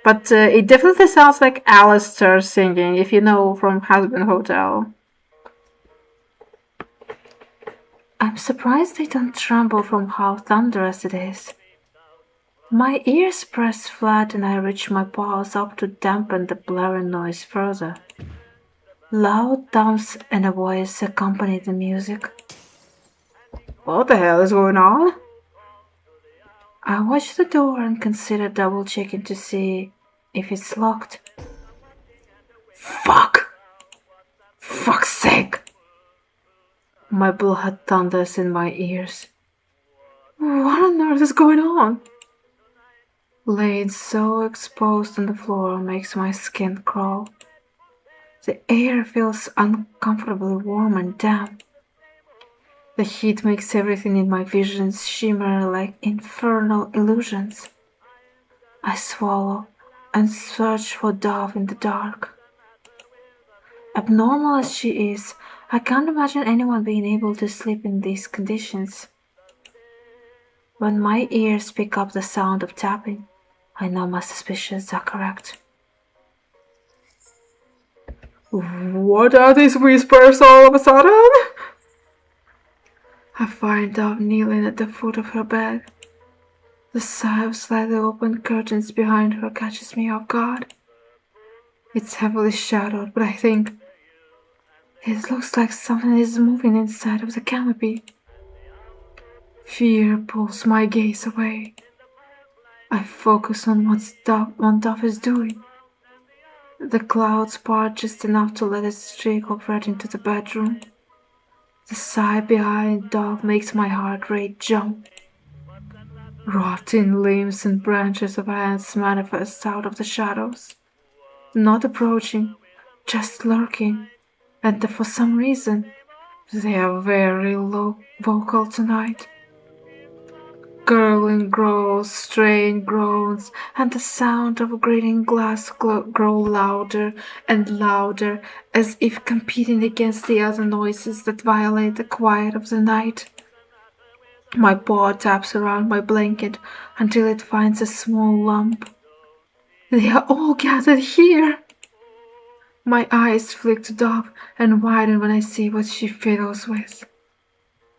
But it definitely sounds like Alistair singing, if you know from Husband Hotel. I'm surprised they don't tremble from how thunderous it is. My ears press flat and I reach my paws up to dampen the blaring noise further. Loud thumps and a voice accompanied the music. What the hell is going on? I watched the door and considered double checking to see if it's locked. Fuck! Fuck's sake! My blood thunders in my ears. What on earth is going on? Laid so exposed on the floor makes my skin crawl. The air feels uncomfortably warm and damp. The heat makes everything in my visions shimmer like infernal illusions. I swallow and search for Dove in the dark. Abnormal as she is, I can't imagine anyone being able to sleep in these conditions. When my ears pick up the sound of tapping, I know my suspicions are correct. What are these whispers all of a sudden? I find Dove kneeling at the foot of her bed. The sigh of slightly opened curtains behind her catches me off guard. It's heavily shadowed, but I think it looks like something is moving inside of the canopy. Fear pulls my gaze away. I focus on what Dove is doing. The clouds part just enough to let it streak of red into the bedroom. The sigh behind Dove makes my heart rate jump. Rotting limbs and branches of hands manifest out of the shadows. Not approaching, just lurking, and for some reason, they are very low vocal tonight. Gurgling growls, strained groans, and the sound of grating glass grow louder and louder, as if competing against the other noises that violate the quiet of the night. My paw taps around my blanket until it finds a small lump. They are all gathered here. My eyes flick to Dove and widen when I see what she fiddles with.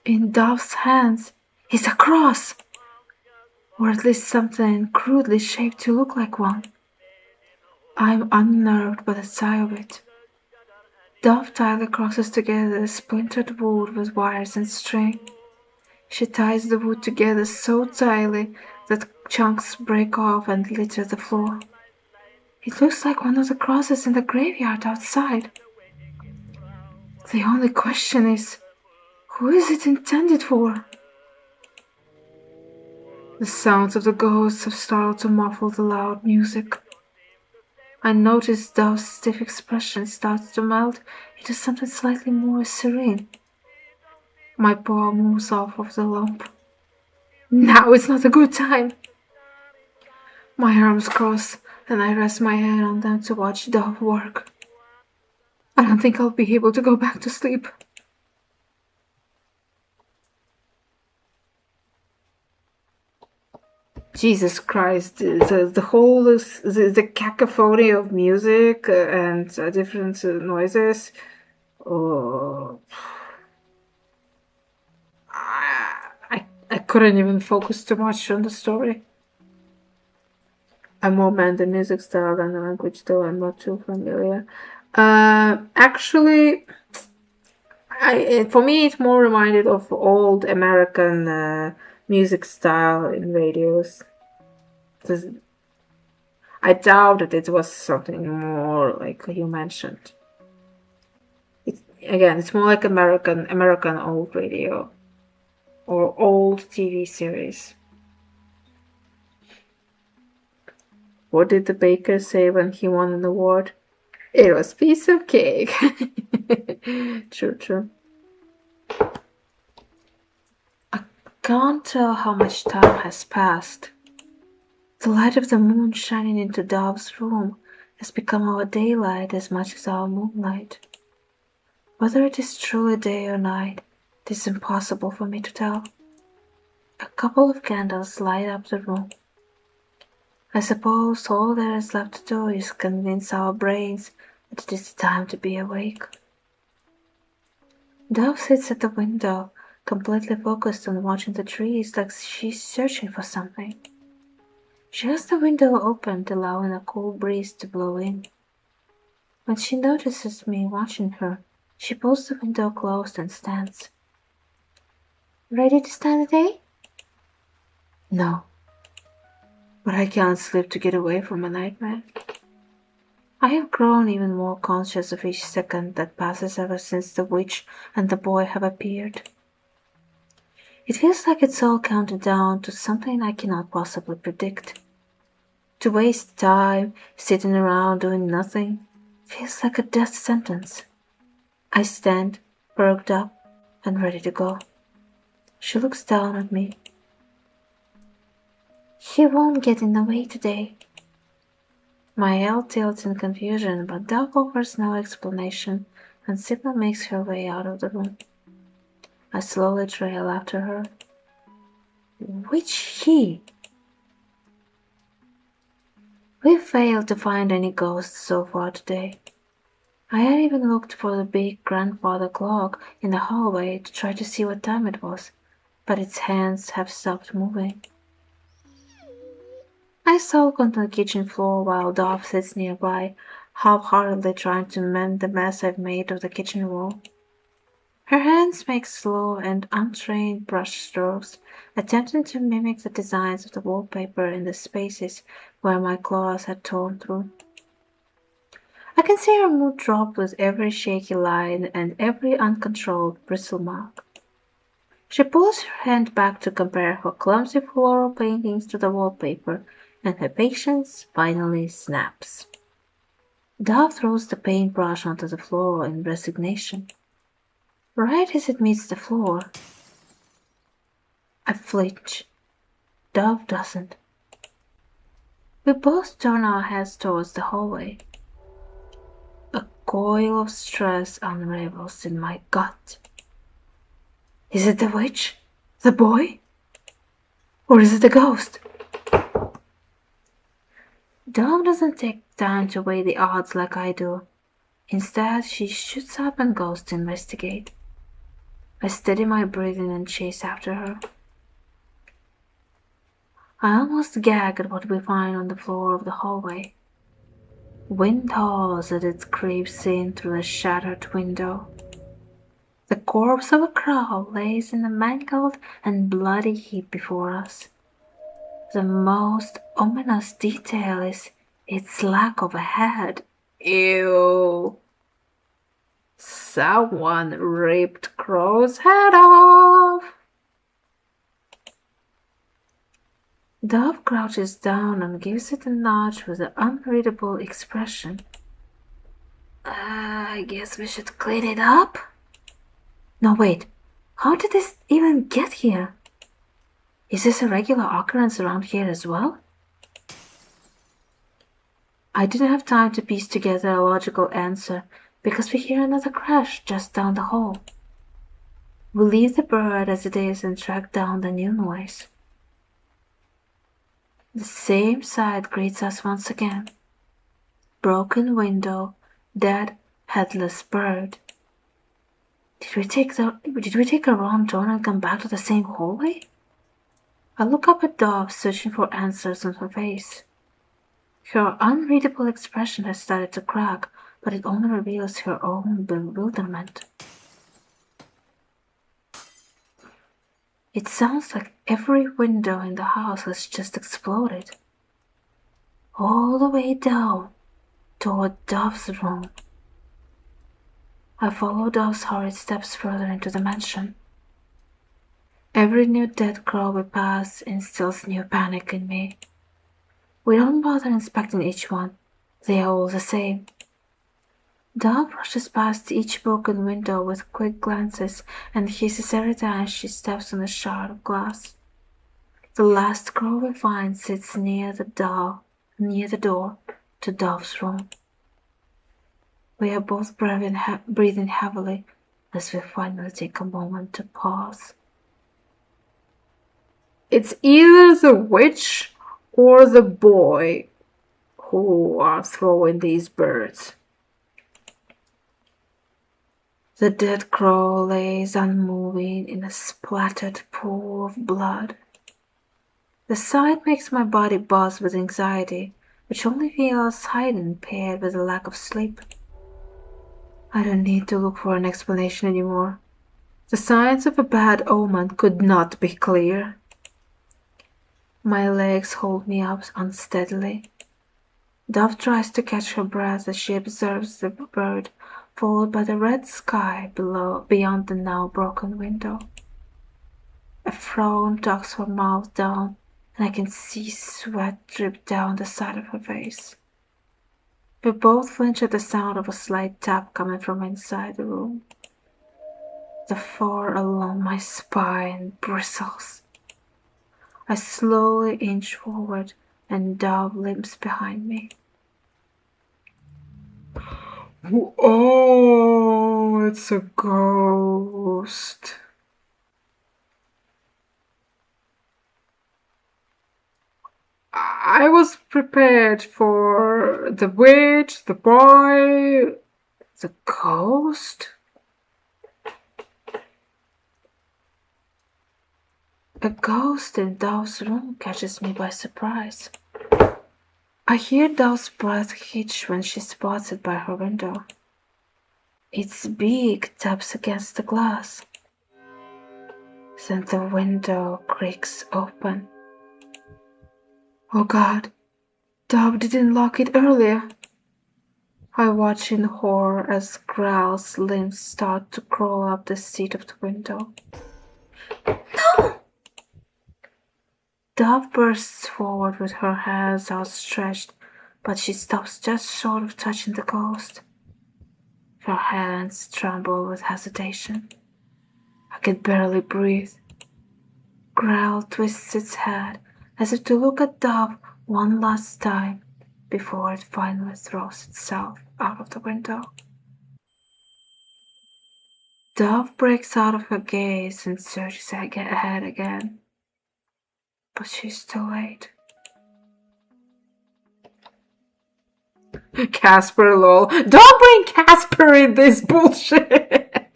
In Dove's hands is a cross, or at least something crudely shaped to look like one. I'm unnerved by the sight of it. Dove tightly crosses together splintered wood with wires and string. She ties the wood together so tightly that chunks break off and litter the floor. It looks like one of the crosses in the graveyard outside. The only question is, who is it intended for? The sounds of the ghosts have started to muffle the loud music. I notice Dove's stiff expression starts to melt into something slightly more serene. My paw moves off of the lump. Now it's not a good time. My arms cross and I rest my head on them to watch Dove work. I don't think I'll be able to go back to sleep. Jesus Christ, the whole the cacophony of music and different noises. Oh, I couldn't even focus too much on the story. I more meant the music style than the language, though I'm not too familiar. Actually, for me, it more reminded of old American music style in radios. I doubt that it was something more like you mentioned. It's more like American old radio or old TV series. What did the baker say when he won an award? It was piece of cake. True. I can't tell how much time has passed. The light of the moon shining into Dove's room has become our daylight as much as our moonlight. Whether it is truly day or night, it is impossible for me to tell. A couple of candles light up the room. I suppose all there is left to do is convince our brains that it is time to be awake. Dove sits at the window, completely focused on watching the trees like she's searching for something. She has the window opened, allowing a cool breeze to blow in. When she notices me watching her, she pulls the window closed and stands. Ready to start the day? No. But I can't sleep to get away from a nightmare. I have grown even more conscious of each second that passes ever since the witch and the boy have appeared. It feels like it's all counted down to something I cannot possibly predict. To waste time sitting around doing nothing feels like a death sentence. I stand, perked up, and ready to go. She looks down at me. He won't get in the way today. My head tilts in confusion, but Dove offers no explanation and simply makes her way out of the room. I slowly trail after her. Which he? We've failed to find any ghosts so far today. I had even looked for the big grandfather clock in the hallway to try to see what time it was, but its hands have stopped moving. I sulk on the kitchen floor while Dove sits nearby, half-heartedly trying to mend the mess I've made of the kitchen wall. Her hands make slow and untrained brush strokes, attempting to mimic the designs of the wallpaper in the spaces where my claws had torn through. I can see her mood drop with every shaky line and every uncontrolled bristle mark. She pulls her hand back to compare her clumsy floral paintings to the wallpaper, and her patience finally snaps. Dove throws the paintbrush onto the floor in resignation. Right as it meets the floor, I flinch. Dove doesn't. We both turn our heads towards the hallway. A coil of stress unravels in my gut. Is it the witch? The boy? Or is it a ghost? Dove doesn't take time to weigh the odds like I do. Instead, she shoots up and goes to investigate. I steady my breathing and chase after her. I almost gag at what we find on the floor of the hallway. Wind howls as it creeps in through the shattered window. The corpse of a crow lays in a mangled and bloody heap before us. The most ominous detail is its lack of a head. Ew! Someone ripped Crow's head off! Dove crouches down and gives it a nudge with an unreadable expression. I guess we should clean it up? No, wait. How did this even get here? Is this a regular occurrence around here as well? I didn't have time to piece together a logical answer because we hear another crash just down the hall. We leave the bird as it is and track down the new noise. The same sight greets us once again. Broken window, dead, headless bird. Did we take a wrong turn and come back to the same hallway? I look up at Dove, searching for answers on her face. Her unreadable expression has started to crack, but it only reveals her own bewilderment. It sounds like every window in the house has just exploded. All the way down toward Dove's room. I follow Dove's hurried steps further into the mansion. Every new dead crow we pass instills new panic in me. We don't bother inspecting each one. They are all the same. Dove rushes past each broken window with quick glances and hisses every time she steps on a shard of glass. The last crow we find sits near the door to Dove's room. We are both breathing heavily as we finally take a moment to pause. It's either the witch or the boy who are throwing these birds. The dead crow lays unmoving in a splattered pool of blood. The sight makes my body buzz with anxiety, which only feels heightened paired with a lack of sleep. I don't need to look for an explanation anymore. The signs of a bad omen could not be clear. My legs hold me up unsteadily. Dove tries to catch her breath as she observes the bird, followed by the red sky below, beyond the now broken window. A frown tucks her mouth down, and I can see sweat drip down the side of her face. We both flinch at the sound of a slight tap coming from inside the room. The fur along my spine bristles. I slowly inch forward, and Dove limps behind me. Oh, it's a ghost. I was prepared for the witch, the boy, the ghost. A ghost in Dove's room catches me by surprise. I hear Dove's breath hitch when she spots it by her window. Its beak taps against the glass. Then the window creaks open. Oh God, Dove didn't lock it earlier. I watch in horror as Growl's limbs start to crawl up the seat of the window. No! Dove bursts forward with her hands outstretched, but she stops just short of touching the ghost. Her hands tremble with hesitation. I can barely breathe. Growl twists its head as if to look at Dove one last time before it finally throws itself out of the window. Dove breaks out of her gaze and surges ahead again. But she's too late. Casper, lol. Don't bring Casper in this bullshit!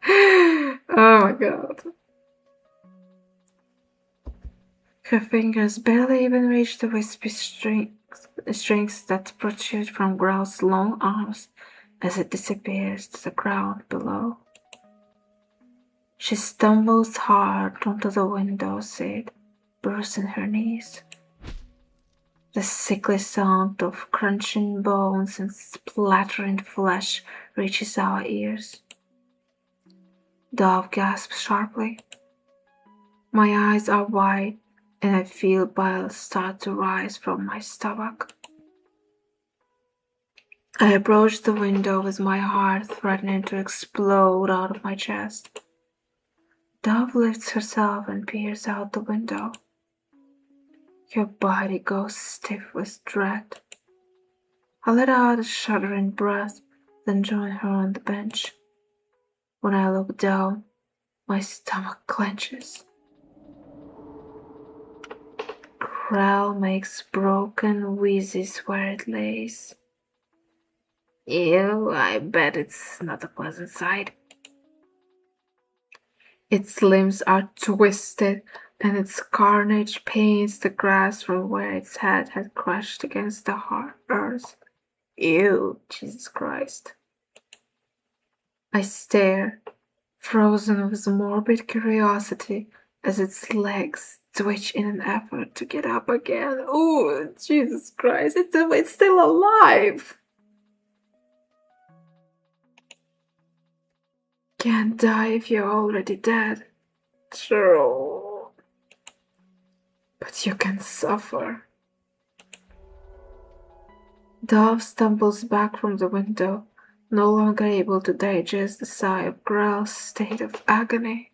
Oh my God. Her fingers barely even reach the wispy strings that protrude from Growl's long arms as it disappears to the ground below. She stumbles hard onto the window seat, bruising her knees. The sickly sound of crunching bones and splattering flesh reaches our ears. Dove gasps sharply. My eyes are wide, and I feel bile start to rise from my stomach. I approach the window with my heart threatening to explode out of my chest. Dove lifts herself and peers out the window. Her body goes stiff with dread. I let out a shuddering breath, then join her on the bench. When I look down, my stomach clenches. Growl makes broken wheezes where it lays. Ew, I bet it's not a pleasant sight. Its limbs are twisted, and its carnage paints the grass from where its head had crashed against the hard earth. Ew, Jesus Christ. I stare, frozen with morbid curiosity, as its legs twitch in an effort to get up again. Oh, Jesus Christ, it's still alive! Can't die if you're already dead. True. But you can suffer. Dove stumbles back from the window, no longer able to digest the sigh of Growl's state of agony.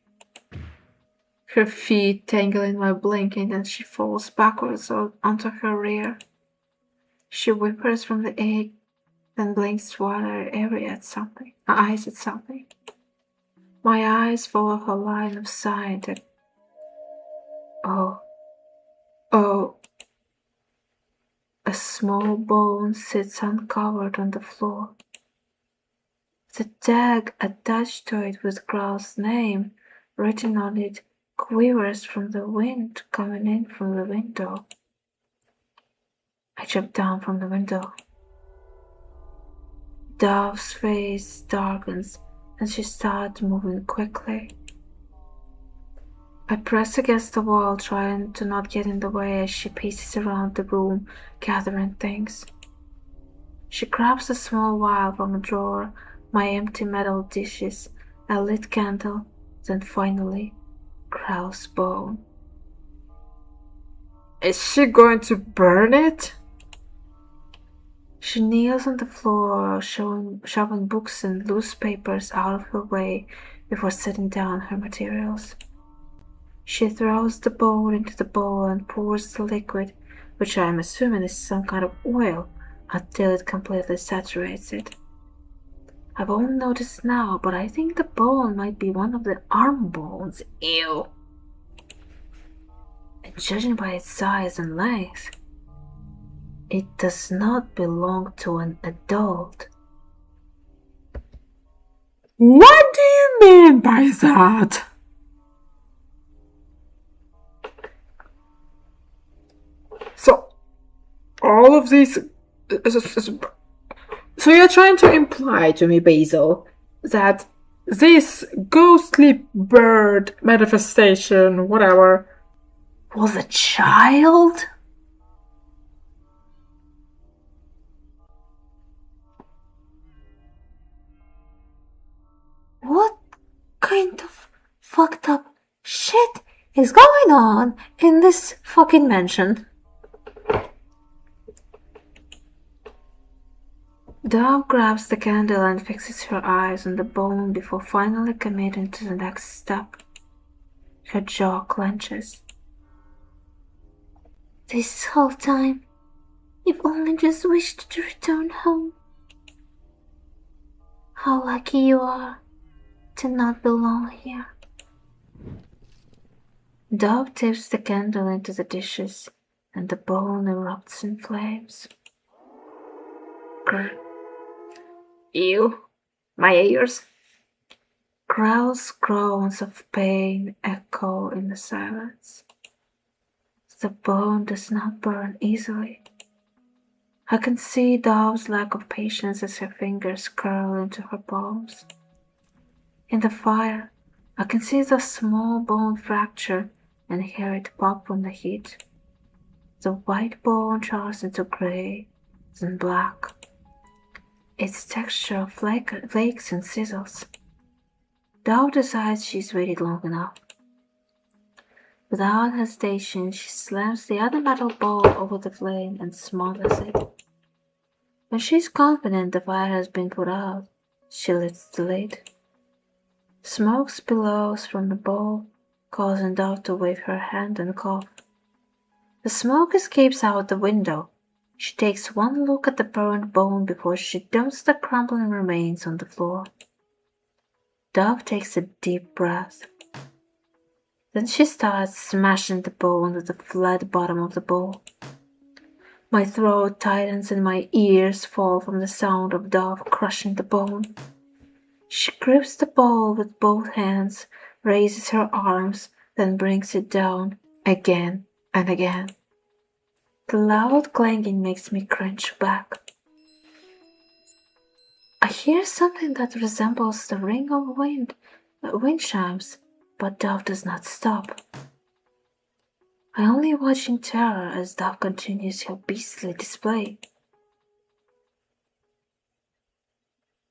Her feet tangle in my blanket and she falls backwards onto her rear. She whimpers from the egg, then blinks watery eyes at something. My eyes follow her line of sight and oh, a small bone sits uncovered on the floor. The tag attached to it with Growl's name written on it quivers from the wind coming in from the window. I jump down from the window. Dove's face darkens and she starts moving quickly. I press against the wall, trying to not get in the way as she paces around the room, gathering things. She grabs a small vial from a drawer, my empty metal dishes, a lit candle, then finally, Crow's bone. Is she going to burn it? She kneels on the floor, shoving books and loose papers out of her way before setting down her materials. She throws the bone into the bowl and pours the liquid, which I am assuming is some kind of oil, until it completely saturates it. I won't notice now, but I think the bone might be one of the arm bones. Ew! And judging by its size and length, it does not belong to an adult. What do you mean by that? So, all of these... So you're trying to imply to me, Basil, that this ghostly bird manifestation, whatever, was a child? What kind of fucked up shit is going on in this fucking mansion? Dove grabs the candle and fixes her eyes on the bone before finally committing to the next step. Her jaw clenches. This whole time, you've only just wished to return home. How lucky you are to not belong here. Dove tips the candle into the dishes, and the bone erupts in flames. Grr. Ew, my ears. Growls, groans of pain echo in the silence. The bone does not burn easily. I can see Dove's lack of patience as her fingers curl into her palms. In the fire, I can see the small bone fracture and hear it pop from the heat. The white bone chars into gray, then black. Its texture of flakes and sizzles. Dove decides she's waited long enough. Without hesitation, she slams the other metal bowl over the flame and smothers it. When she's confident the fire has been put out, she lifts the lid. Smoke billows from the bowl, causing Dove to wave her hand and cough. The smoke escapes out the window. She takes one look at the burned bone before she dumps the crumbling remains on the floor. Dove takes a deep breath. Then she starts smashing the bone with the flat bottom of the bowl. My throat tightens and my ears fall from the sound of Dove crushing the bone. She grips the bowl with both hands, raises her arms, then brings it down again and again. The loud clanging makes me cringe back. I hear something that resembles the ring of wind chimes, but Dove does not stop. I only watch in terror as Dove continues her beastly display.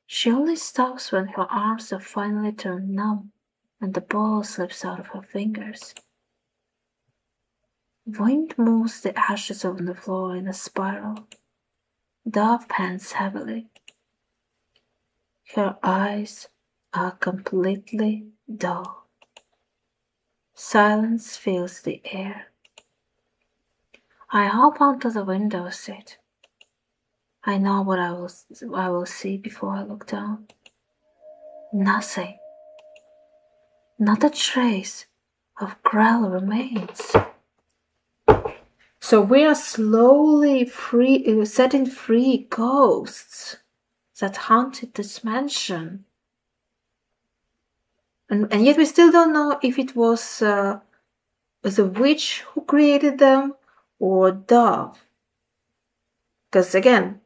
She only stops when her arms have finally turned numb and the ball slips out of her fingers. Wind moves the ashes on the floor in a spiral. Dove pants heavily. Her eyes are completely dull. Silence fills the air. I hop onto the window seat. I know what I will see before I look down. Nothing. Not a trace of Grell remains. So we are slowly setting free ghosts that haunted this mansion. And yet we still don't know if it was the witch who created them or Dove. Because again,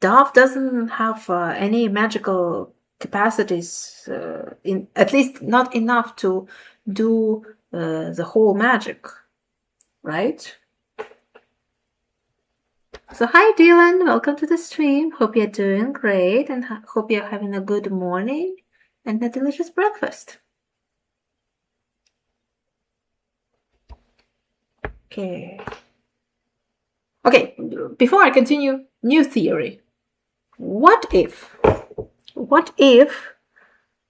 Dove doesn't have any magical capacities, at least not enough to do the whole magic, right? So hi Dylan, welcome to the stream. Hope you're doing great and hope you're having a good morning and a delicious breakfast. Okay, before I continue, new theory. What if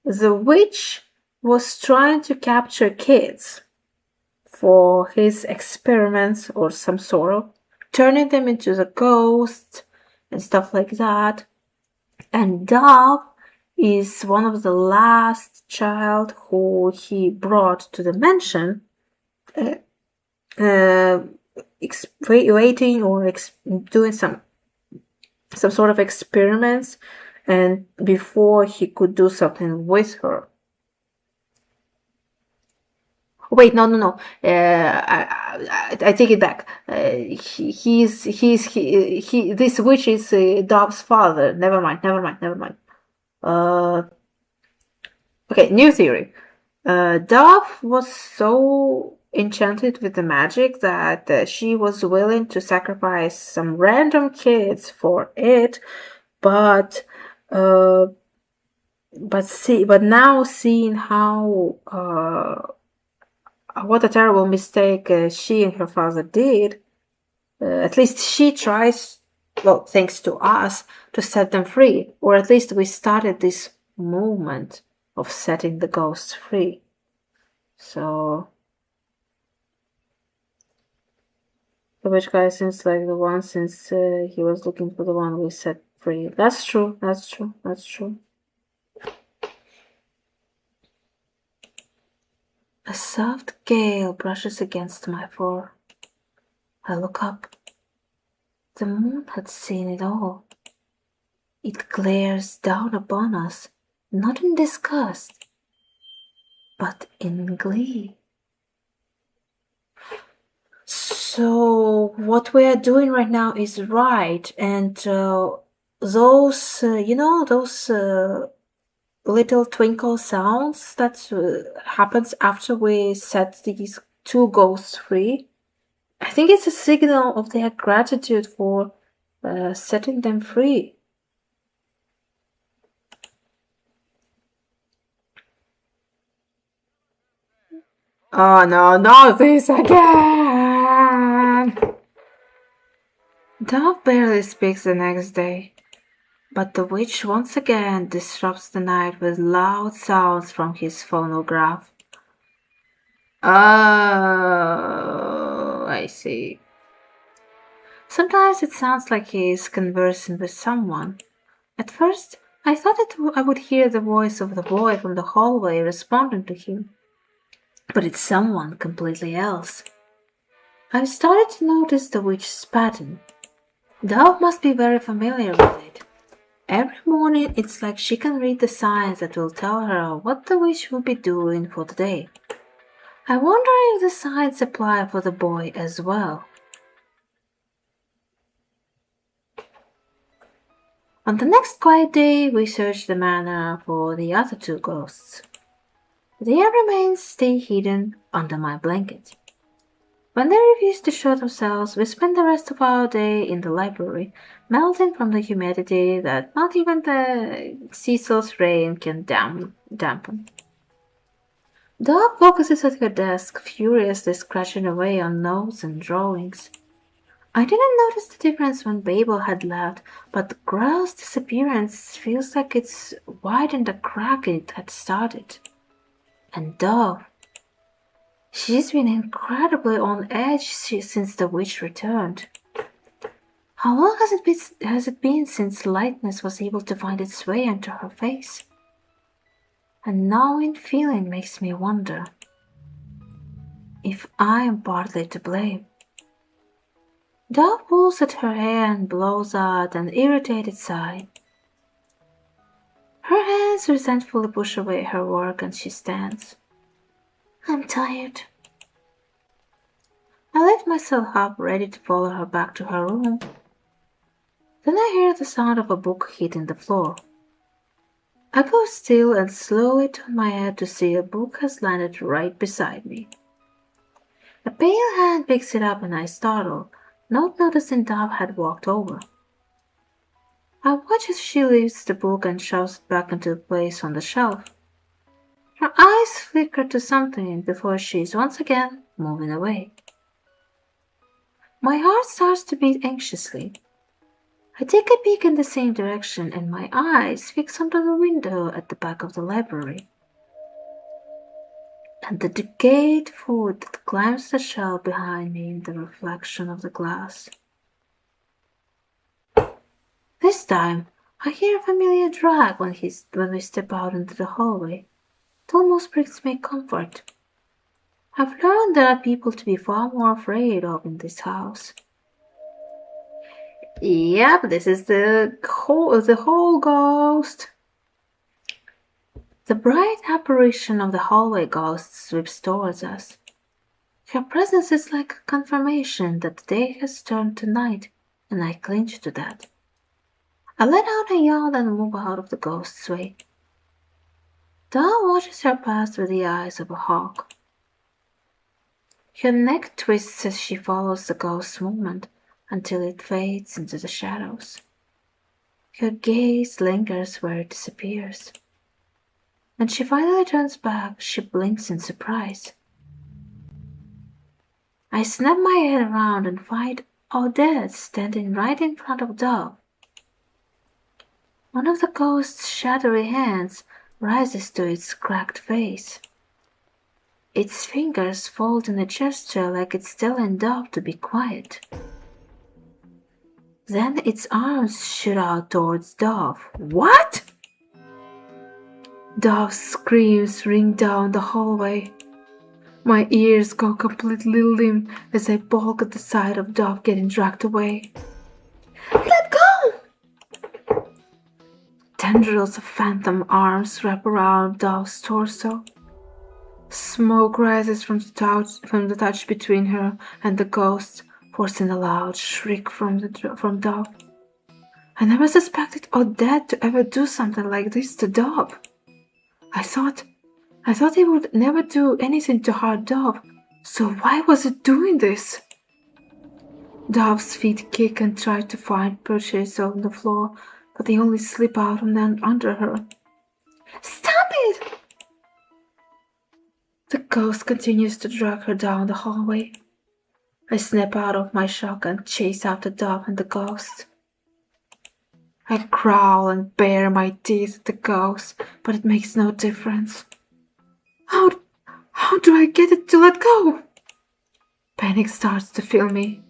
the witch was trying to capture kids for his experiments or some sort of turning them into the ghosts and stuff like that, and Dove is one of the last child who he brought to the mansion, waiting or doing some sort of experiments, and before he could do something with her. Wait, no. I take it back. This witch is Dobbs' father. Never mind. Okay, new theory. Dove was so enchanted with the magic that she was willing to sacrifice some random kids for it, but now seeing how what a terrible mistake she and her father did, at least she tries, well, thanks to us, to set them free, or at least we started this movement of setting the ghosts free. So the witch guy seems like the one, since he was looking for the one we set free. That's true. A soft gale brushes against my fur. I look up. The moon had seen it all. It glares down upon us, not in disgust, but in glee. So what we are doing right now is right, and those little twinkle sounds that happens after we set these two ghosts free, I think it's a signal of their gratitude for setting them free. Oh no, not this again! Dove barely speaks the next day, but the witch once again disrupts the night with loud sounds from his phonograph. Oh, I see. Sometimes it sounds like he is conversing with someone. At first, I thought I would hear the voice of the boy from the hallway responding to him, but it's someone completely else. I've started to notice the witch's pattern. Dove must be very familiar with it. Every morning it's like she can read the signs that will tell her what the witch will be doing for the day. I wonder if the signs apply for the boy as well. On the next quiet day, we search the manor for the other two ghosts. Their remains stay hidden under my blanket. When they refuse to show themselves, we spend the rest of our day in the library, melting from the humidity that not even the Cecil's rain can dampen. Dove focuses at her desk, furiously scratching away on notes and drawings. I didn't notice the difference when Babel had left, but Grell's disappearance feels like it's widened the crack it had started. And Dove, she's been incredibly on edge since the witch returned. How long has it been since lightness was able to find its way into her face? A gnawing feeling makes me wonder if I am partly to blame. Dove pulls at her hair and blows out an irritated sigh. Her hands resentfully push away her work and she stands. I'm tired. I lift myself up, ready to follow her back to her room. Then I hear the sound of a book hitting the floor. I go still and slowly turn my head to see a book has landed right beside me. A pale hand picks it up and I startle, not noticing Dove had walked over. I watch as she lifts the book and shoves it back into place on the shelf. Her eyes flicker to something before she is once again moving away. My heart starts to beat anxiously. I take a peek in the same direction and my eyes fix onto the window at the back of the library. And the decayed food that climbs the shelf behind me in the reflection of the glass. This time, I hear a familiar drag when we step out into the hallway. It almost brings me comfort. I've learned there are people to be far more afraid of in this house. Yep, this is the whole ghost. The bright apparition of the hallway ghost sweeps towards us. Her presence is like a confirmation that the day has turned to night, and I cling to that. I let out a yawn and move out of the ghost's way. Dove watches her pass with the eyes of a hawk. Her neck twists as she follows the ghost's movement until it fades into the shadows. Her gaze lingers where it disappears. When she finally turns back, she blinks in surprise. I snap my head around and find Odette standing right in front of Dove. One of the ghost's shadowy hands rises to its cracked face. Its fingers fold in a gesture like it's telling Dove to be quiet. Then its arms shoot out towards Dove. What? Dove's screams ring down the hallway. My ears go completely limp as I balk at the sight of Dove getting dragged away. Let go! Tendrils of phantom arms wrap around Dove's torso. Smoke rises from the touch between her and the ghost, forcing a loud shriek from Dove. I never suspected Odette to ever do something like this to Dove. I thought it would never do anything to hurt Dove, so why was it doing this? Dove's feet kick and try to find purchase on the floor, but they only slip out and then under her. Stop it! The ghost continues to drag her down the hallway. I snap out of my shock and chase after Dove and the ghost. I growl and bare my teeth at the ghost, but it makes no difference. How do I get it to let go? Panic starts to fill me.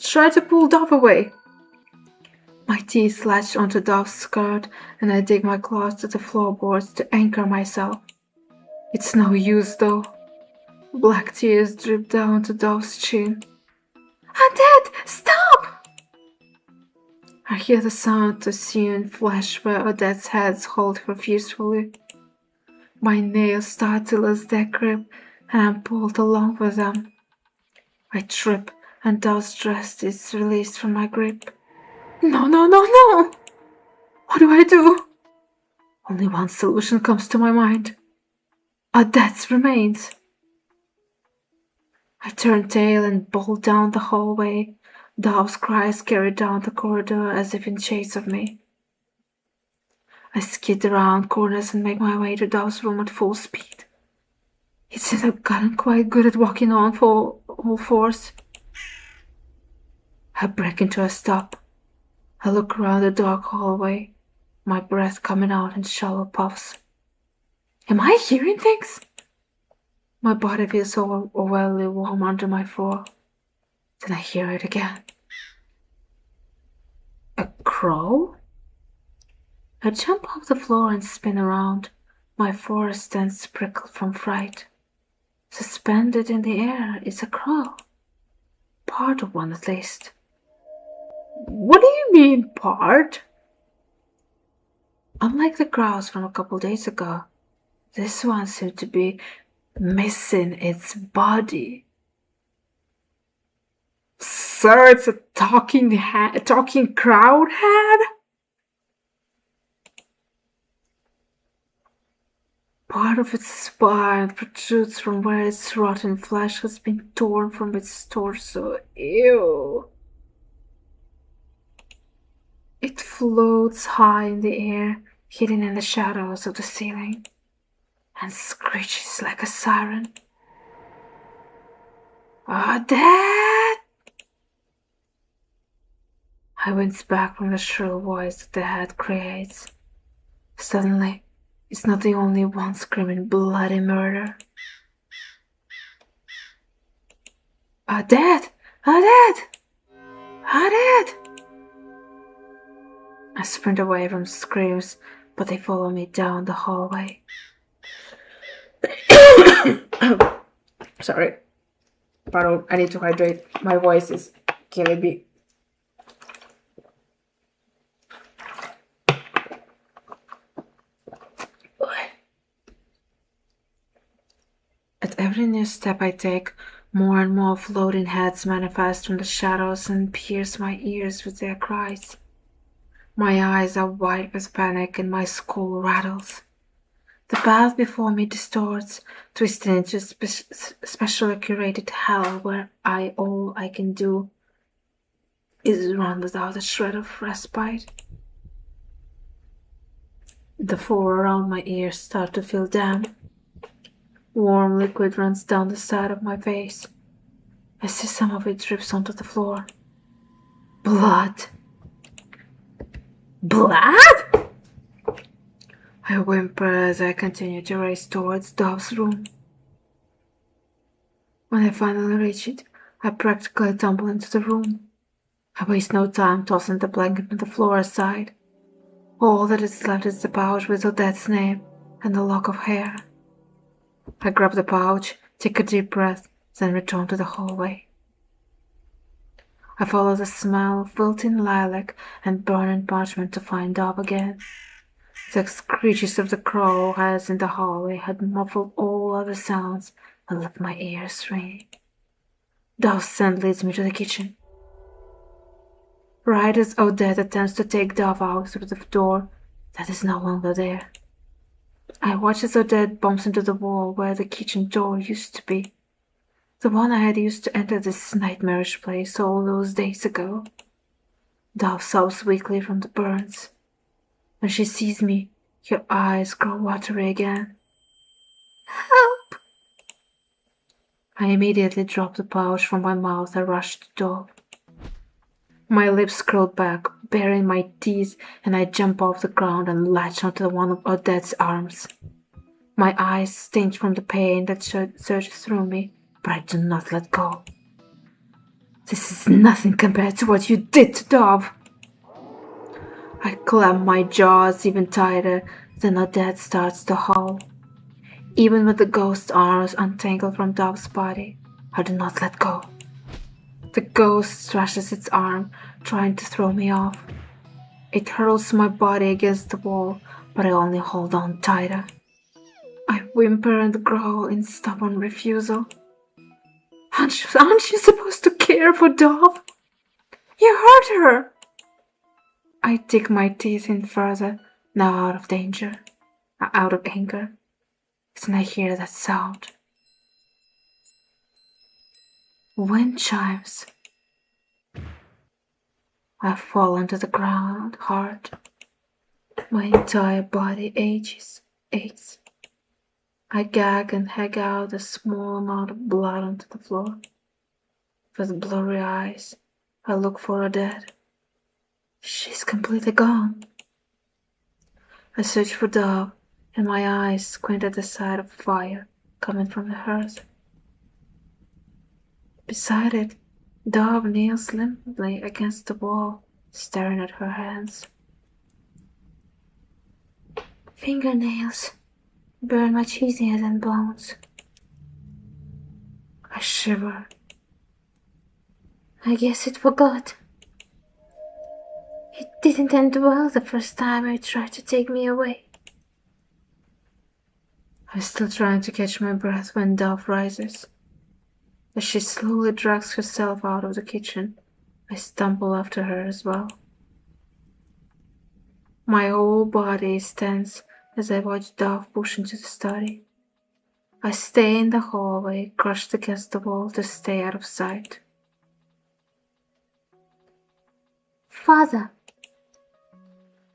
Try to pull Dove away. My teeth latch onto Dove's skirt and I dig my claws to the floorboards to anchor myself. It's no use though. Black tears drip down to Dove's chin. Odette, stop! I hear the sound of searing flesh where Odette's hands hold her fiercely. My nails start to lose their grip and I'm pulled along with them. I trip and Dove's dress is released from my grip. No! What do I do? Only one solution comes to my mind. Odette's remains. I turn tail and bolt down the hallway. Dove's cries carry down the corridor as if in chase of me. I skid around corners and make my way to Dove's room at full speed. It seems I've gotten quite good at walking on for all fours. I break into a stop. I look around the dark hallway, my breath coming out in shallow puffs. Am I hearing things? My body feels overwhelmingly warm under my fur. Then I hear it again. A crow? I jump off the floor and spin around. My forehead stands prickled from fright. Suspended in the air is a crow. Part of one at least. What do you mean, part? Unlike the crows from a couple days ago, this one seemed to be missing its body. So it's a talking crowd head? Part of its spine protrudes from where its rotten flesh has been torn from its torso. Ew. It floats high in the air, hidden in the shadows of the ceiling, and screeches like a siren. Dad! I wince back from the shrill voice that the head creates. Suddenly, it's not the only one screaming bloody murder. Dad! Dad! Dad! I sprint away from screams, but they follow me down the hallway. Sorry. Pardon, I need to hydrate. My voice is killing me. At every new step I take, more and more floating heads manifest from the shadows and pierce my ears with their cries. My eyes are wide with panic and my skull rattles. The path before me distorts, twisting into a specially curated hell where all I can do is run without a shred of respite. The floor around my ears starts to feel damp. Warm liquid runs down the side of my face. I see some of it drips onto the floor. Blood! Blood? I whimper as I continue to race towards Dove's room. When I finally reach it, I practically tumble into the room. I waste no time tossing the blanket on the floor aside. All that is left is the pouch with Odette's name and the lock of hair. I grab the pouch, take a deep breath, then return to the hallway. I follow the smell of wilting lilac and burning parchment to find Dove again. The screeches of the crow as in the hallway had muffled all other sounds and left my ears ringing. Dove's scent leads me to the kitchen. Right as Odette attempts to take Dove out through the door that is no longer there, I watch as Odette bumps into the wall where the kitchen door used to be, the one I had used to enter this nightmarish place all those days ago. Dove sobs weakly from the burns. When she sees me, her eyes grow watery again. Help! I immediately drop the pouch from my mouth and rush to Dove. My lips curl back, baring my teeth, and I jump off the ground and latch onto one of Odette's arms. My eyes sting from the pain that surges through me, but I do not let go. This is nothing compared to what you did to Dove. I clamp my jaws even tighter, then Odette starts to howl. Even with the ghost arms untangled from Dove's body, I do not let go. The ghost thrashes its arm, trying to throw me off. It hurls my body against the wall, but I only hold on tighter. I whimper and growl in stubborn refusal. Aren't you supposed to care for Dove? You hurt her! I dig my teeth in further, now out of anger. Then I hear that sound. Wind chimes. I fall onto the ground hard. My entire body aches. I gag and hag out a small amount of blood onto the floor. With blurry eyes, I look for Odette. She's completely gone. I search for Dove, and my eyes squint at the sight of fire coming from the hearth. Beside it, Dove kneels limply against the wall, staring at her hands. Fingernails burn much easier than bones. I shiver. I guess it forgot. It didn't end well the first time it tried to take me away. I'm still trying to catch my breath when Dove rises. As she slowly drags herself out of the kitchen, I stumble after her as well. My whole body is tense as I watch Dove push into the study. I stay in the hallway, crushed against the wall to stay out of sight. Father!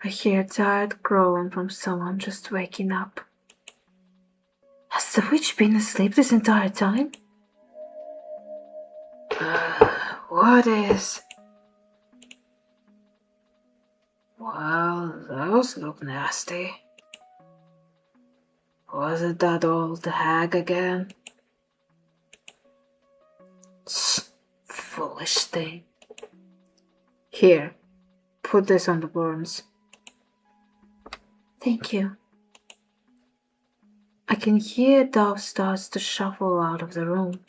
I hear a tired groan from someone just waking up. Has the witch been asleep this entire time? What is? Well, those look nasty. Was it that old hag again? Shh, foolish thing. Here, put this on the burns. Thank you. I can hear Dove starts to shuffle out of the room.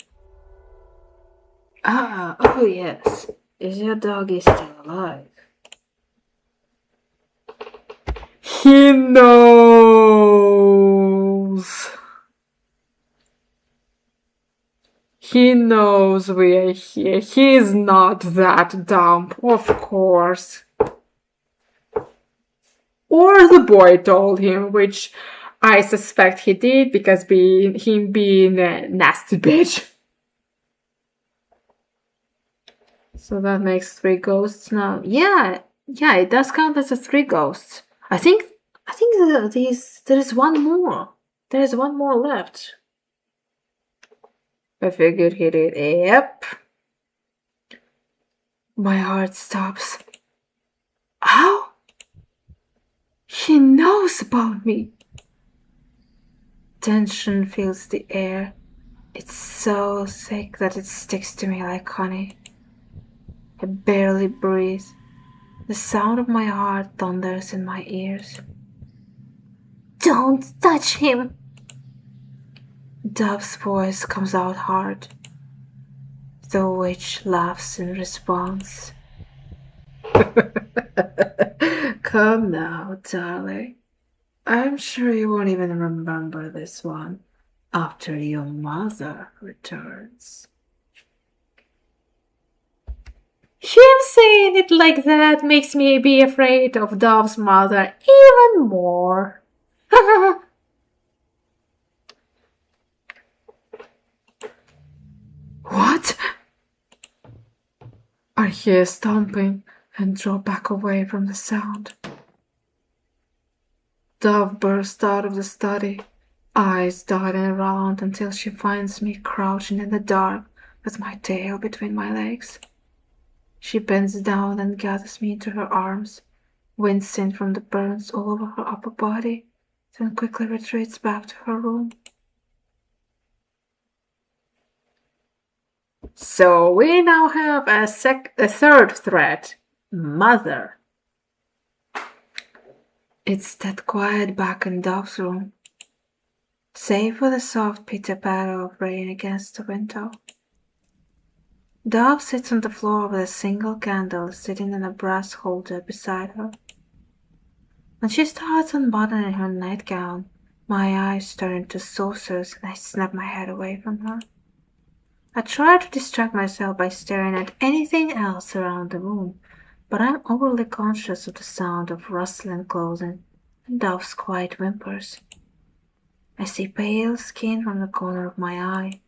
Oh yes. Is your doggy still alive? He knows. He knows we're here. He's not that dumb, of course. Or the boy told him, which I suspect he did because him being a nasty bitch. So that makes 3 ghosts now. Yeah, it does count as 3 ghosts. I think there is one more. There is one more left. I figured he did. Yep. My heart stops. How? He knows about me. Tension fills the air. It's so thick that it sticks to me like honey. I barely breathe. The sound of my heart thunders in my ears. Don't touch him! Dove's voice comes out hard. The witch laughs in response. Come now, darling. I'm sure you won't even remember this one after your mother returns. Him saying it like that makes me be afraid of Dove's mother even more. What? I hear stomping and draw back away from the sound. Dove bursts out of the study, eyes darting around until she finds me crouching in the dark with my tail between my legs. She bends down and gathers me into her arms, wincing from the burns all over her upper body, then quickly retreats back to her room. So we now have a third threat, Mother. It's that quiet back in Dove's room, save for the soft pitter-patter of rain against the window. Dove sits on the floor with a single candle sitting in a brass holder beside her. When she starts unbuttoning her nightgown, my eyes turn into saucers and I snap my head away from her. I try to distract myself by staring at anything else around the room, but I'm overly conscious of the sound of rustling clothing and Dove's quiet whimpers. I see pale skin from the corner of my eye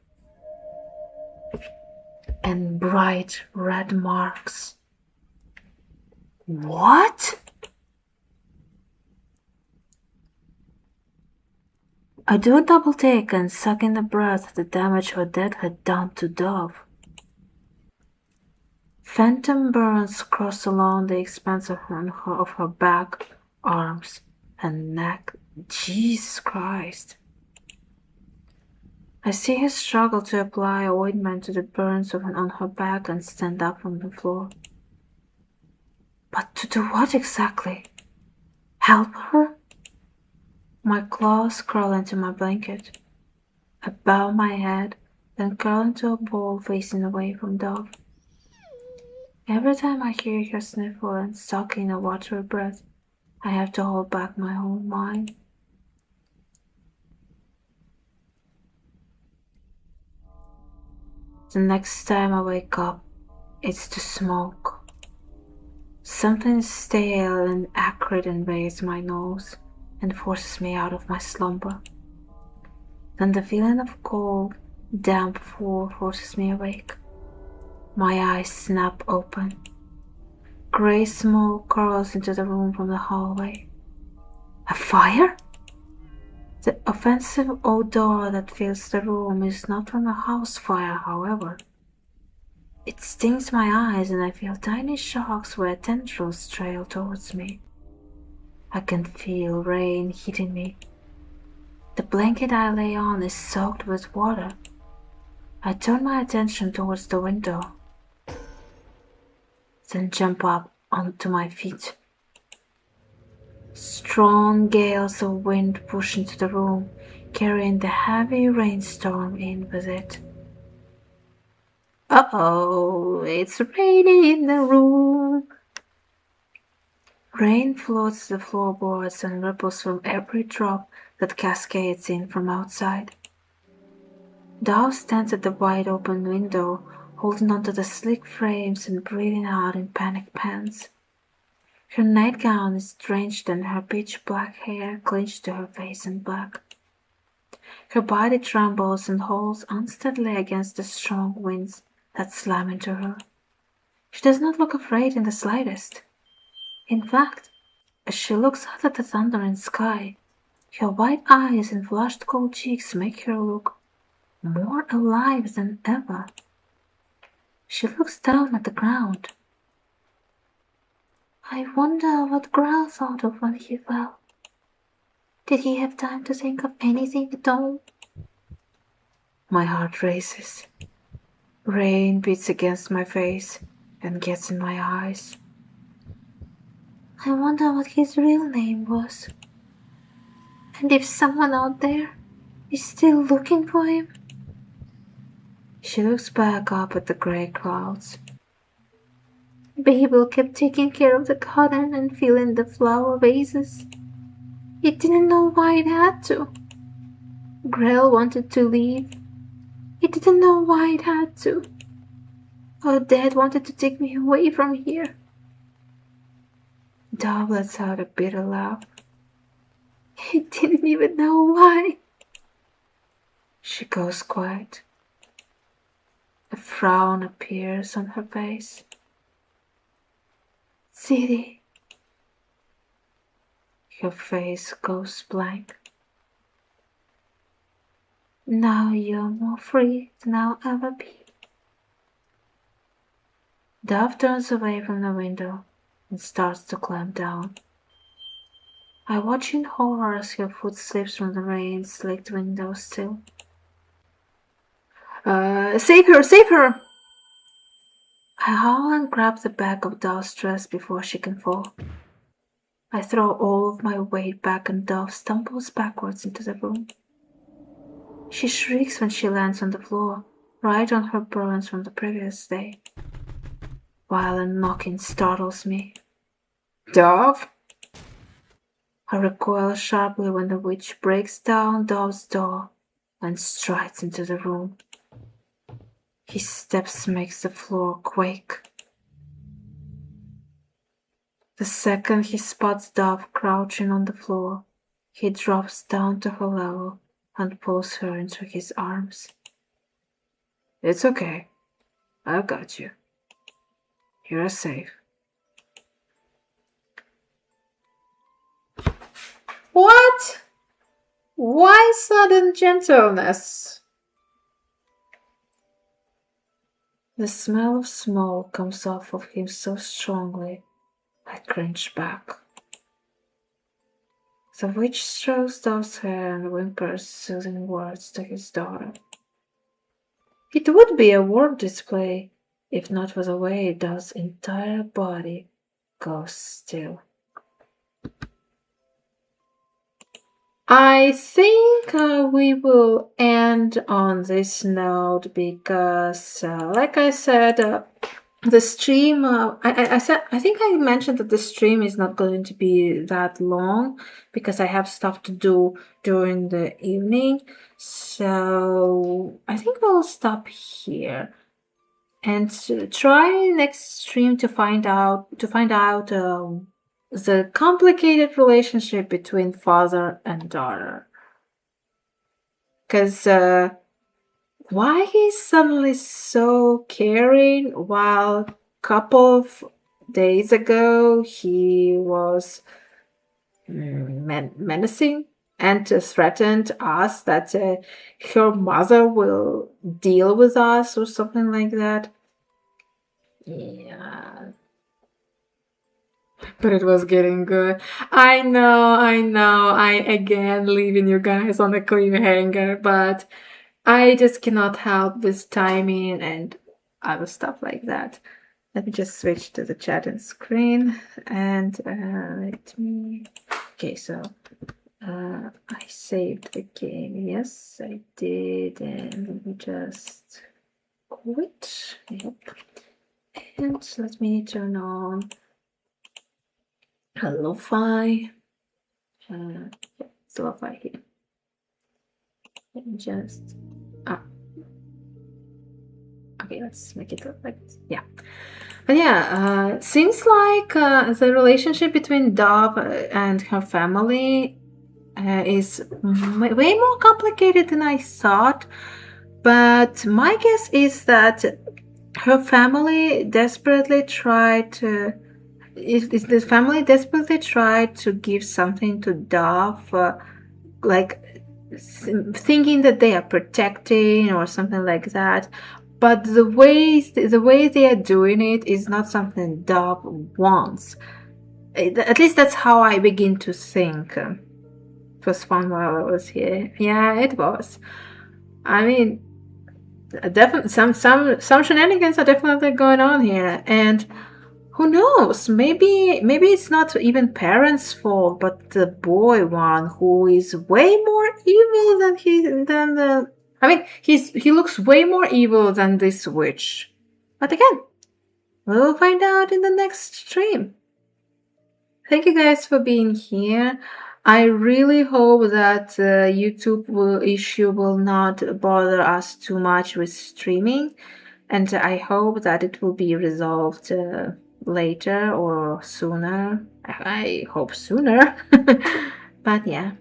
and bright red marks. What? I do a double take and suck in the breath the damage her death had done to Dove. Phantom burns cross along the expanse of her back, arms, and neck. Jesus Christ. I see her struggle to apply ointment to the burns on her back and stand up from the floor. But to do what exactly? Help her? My claws crawl into my blanket. I bow my head, then curl into a ball facing away from Dove. Every time I hear her sniffle and suck in a watery breath, I have to hold back my whole mind. The next time I wake up, it's to smoke. Something stale and acrid invades my nose and forces me out of my slumber. Then the feeling of cold, damp floor forces me awake. My eyes snap open. Gray smoke curls into the room from the hallway. A fire? The offensive odor that fills the room is not from a house fire, however. It stings my eyes and I feel tiny shocks where tendrils trail towards me. I can feel rain hitting me. The blanket I lay on is soaked with water. I turn my attention towards the window, then jump up onto my feet. Strong gales of wind push into the room, carrying the heavy rainstorm in with it. Uh-oh, it's raining in the room. Rain floats the floorboards and ripples from every drop that cascades in from outside. Dove stands at the wide-open window, holding onto the sleek frames and breathing out in panic pants. Her nightgown is drenched and her pitch-black hair clinched to her face in black. Her body trembles and holds unsteadily against the strong winds that slam into her. She does not look afraid in the slightest. In fact, as she looks out at the thundering sky, her white eyes and flushed cold cheeks make her look more alive than ever. She looks down at the ground. I wonder what Growl thought of when he fell. Did he have time to think of anything at all? My heart races. Rain beats against my face and gets in my eyes. I wonder what his real name was. And if someone out there is still looking for him. She looks back up at the grey clouds. Babel kept taking care of the garden and filling the flower vases. It didn't know why it had to. Grell wanted to leave. It didn't know why it had to. Our dad wanted to take me away from here. Dove lets out a bitter laugh. He didn't even know why. She goes quiet. A frown appears on her face. City. Her face goes blank. Now you're more free than I'll ever be. Dove turns away from the window and starts to climb down. I watch in horror as her foot slips from the rain-slicked windowsill. Save her! Save her! I howl and grab the back of Dove's dress before she can fall. I throw all of my weight back and Dove stumbles backwards into the room. She shrieks when she lands on the floor, right on her burns from the previous day. Violent knocking startles me. Dove? I recoil sharply when the witch breaks down Dove's door and strides into the room. His steps makes the floor quake. The second he spots Dove crouching on the floor, he drops down to her level and pulls her into his arms. It's okay. I've got you. You're safe. What? Why sudden gentleness? The smell of smoke comes off of him so strongly, I cringe back. The witch strokes Dove's hair and whimpers soothing words to his daughter. It would be a warm display, if not for the way Dove's entire body goes still. I think we will end on this note because, like I said, the stream. I think I mentioned that the stream is not going to be that long because I have stuff to do during the evening. So I think we'll stop here. and try next stream to find out the complicated relationship between father and daughter. Because why he's suddenly so caring while couple of days ago he was menacing and threatened us that her mother will deal with us or something like that. Yeah. But it was getting good. I know. I again leaving you guys on a cliffhanger, but I just cannot help with timing and other stuff like that. Let me just switch to the chat and screen and let me. Okay, so I saved the game. Yes, I did, and let me just quit. Yep. And let me turn on lo-fi. It's lo-fi here. Let me just okay, let's make it look like this. Yeah. But yeah, seems like the relationship between Dove and her family is way more complicated than I thought. But my guess is that her family desperately tried to. If the family desperately tried to give something to Dove, like thinking that they are protecting or something like that, but the way they are doing it is not something Dove wants. At least that's how I begin to think. It was fun while I was here. Yeah, it was. I mean, definitely some shenanigans are definitely going on here, and who knows? Maybe it's not even parents' fault, but the boy one who is way more evil than the. I mean, he looks way more evil than this witch. But again, we'll find out in the next stream. Thank you guys for being here. I really hope that the YouTube issue will not bother us too much with streaming, and I hope that it will be resolved later or sooner. I hope sooner. But yeah.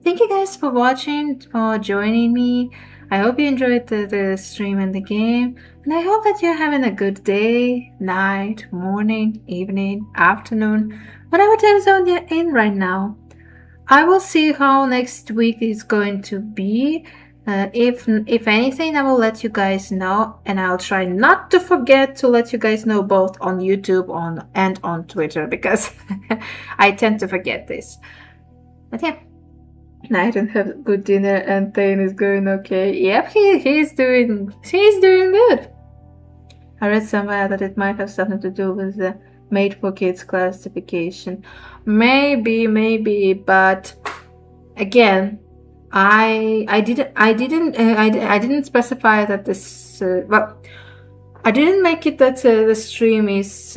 Thank you guys for watching, for joining me. I hope you enjoyed the stream and the game. And I hope that you're having a good day, night, morning, evening, afternoon, whatever time zone you're in right now. I will see how next week is going to be. If anything, I will let you guys know, and I'll try not to forget to let you guys know both on YouTube and on Twitter, because I tend to forget this. But yeah, night and have good dinner, and Thane is going okay. Yep, he's doing good. I read somewhere that it might have something to do with the Made for Kids classification. Maybe, but again, I didn't specify that this. Well, I didn't make it that the stream is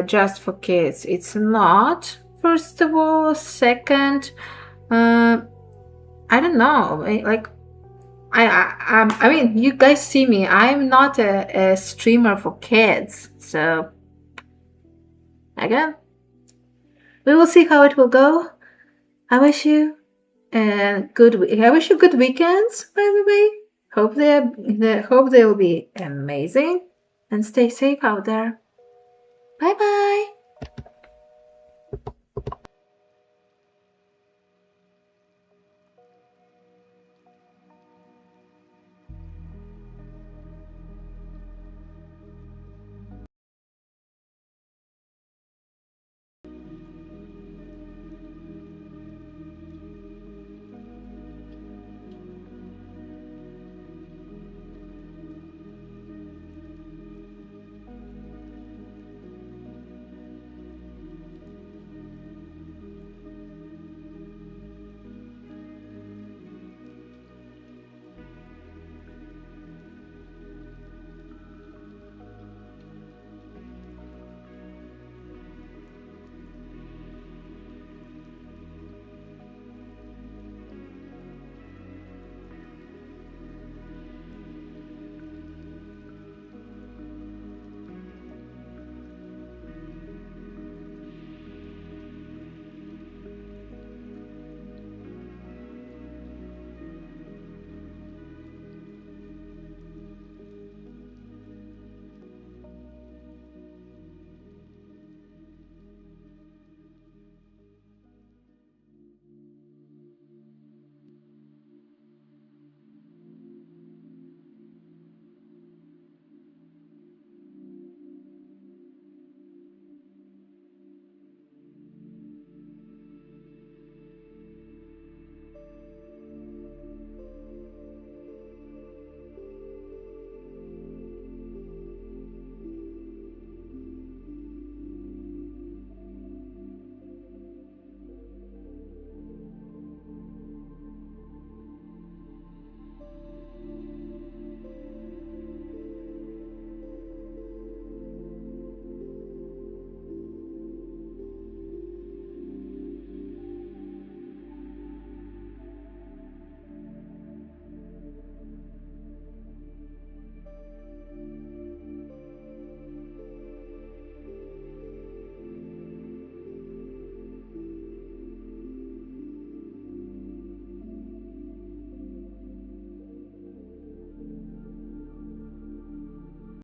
just for kids. It's not. First of all, second, I don't know. Like, I mean, you guys see me. I'm not a streamer for kids, so again, we will see how it will go. I wish you good weekends, by the way. Hope they'll be amazing, and stay safe out there. Bye bye.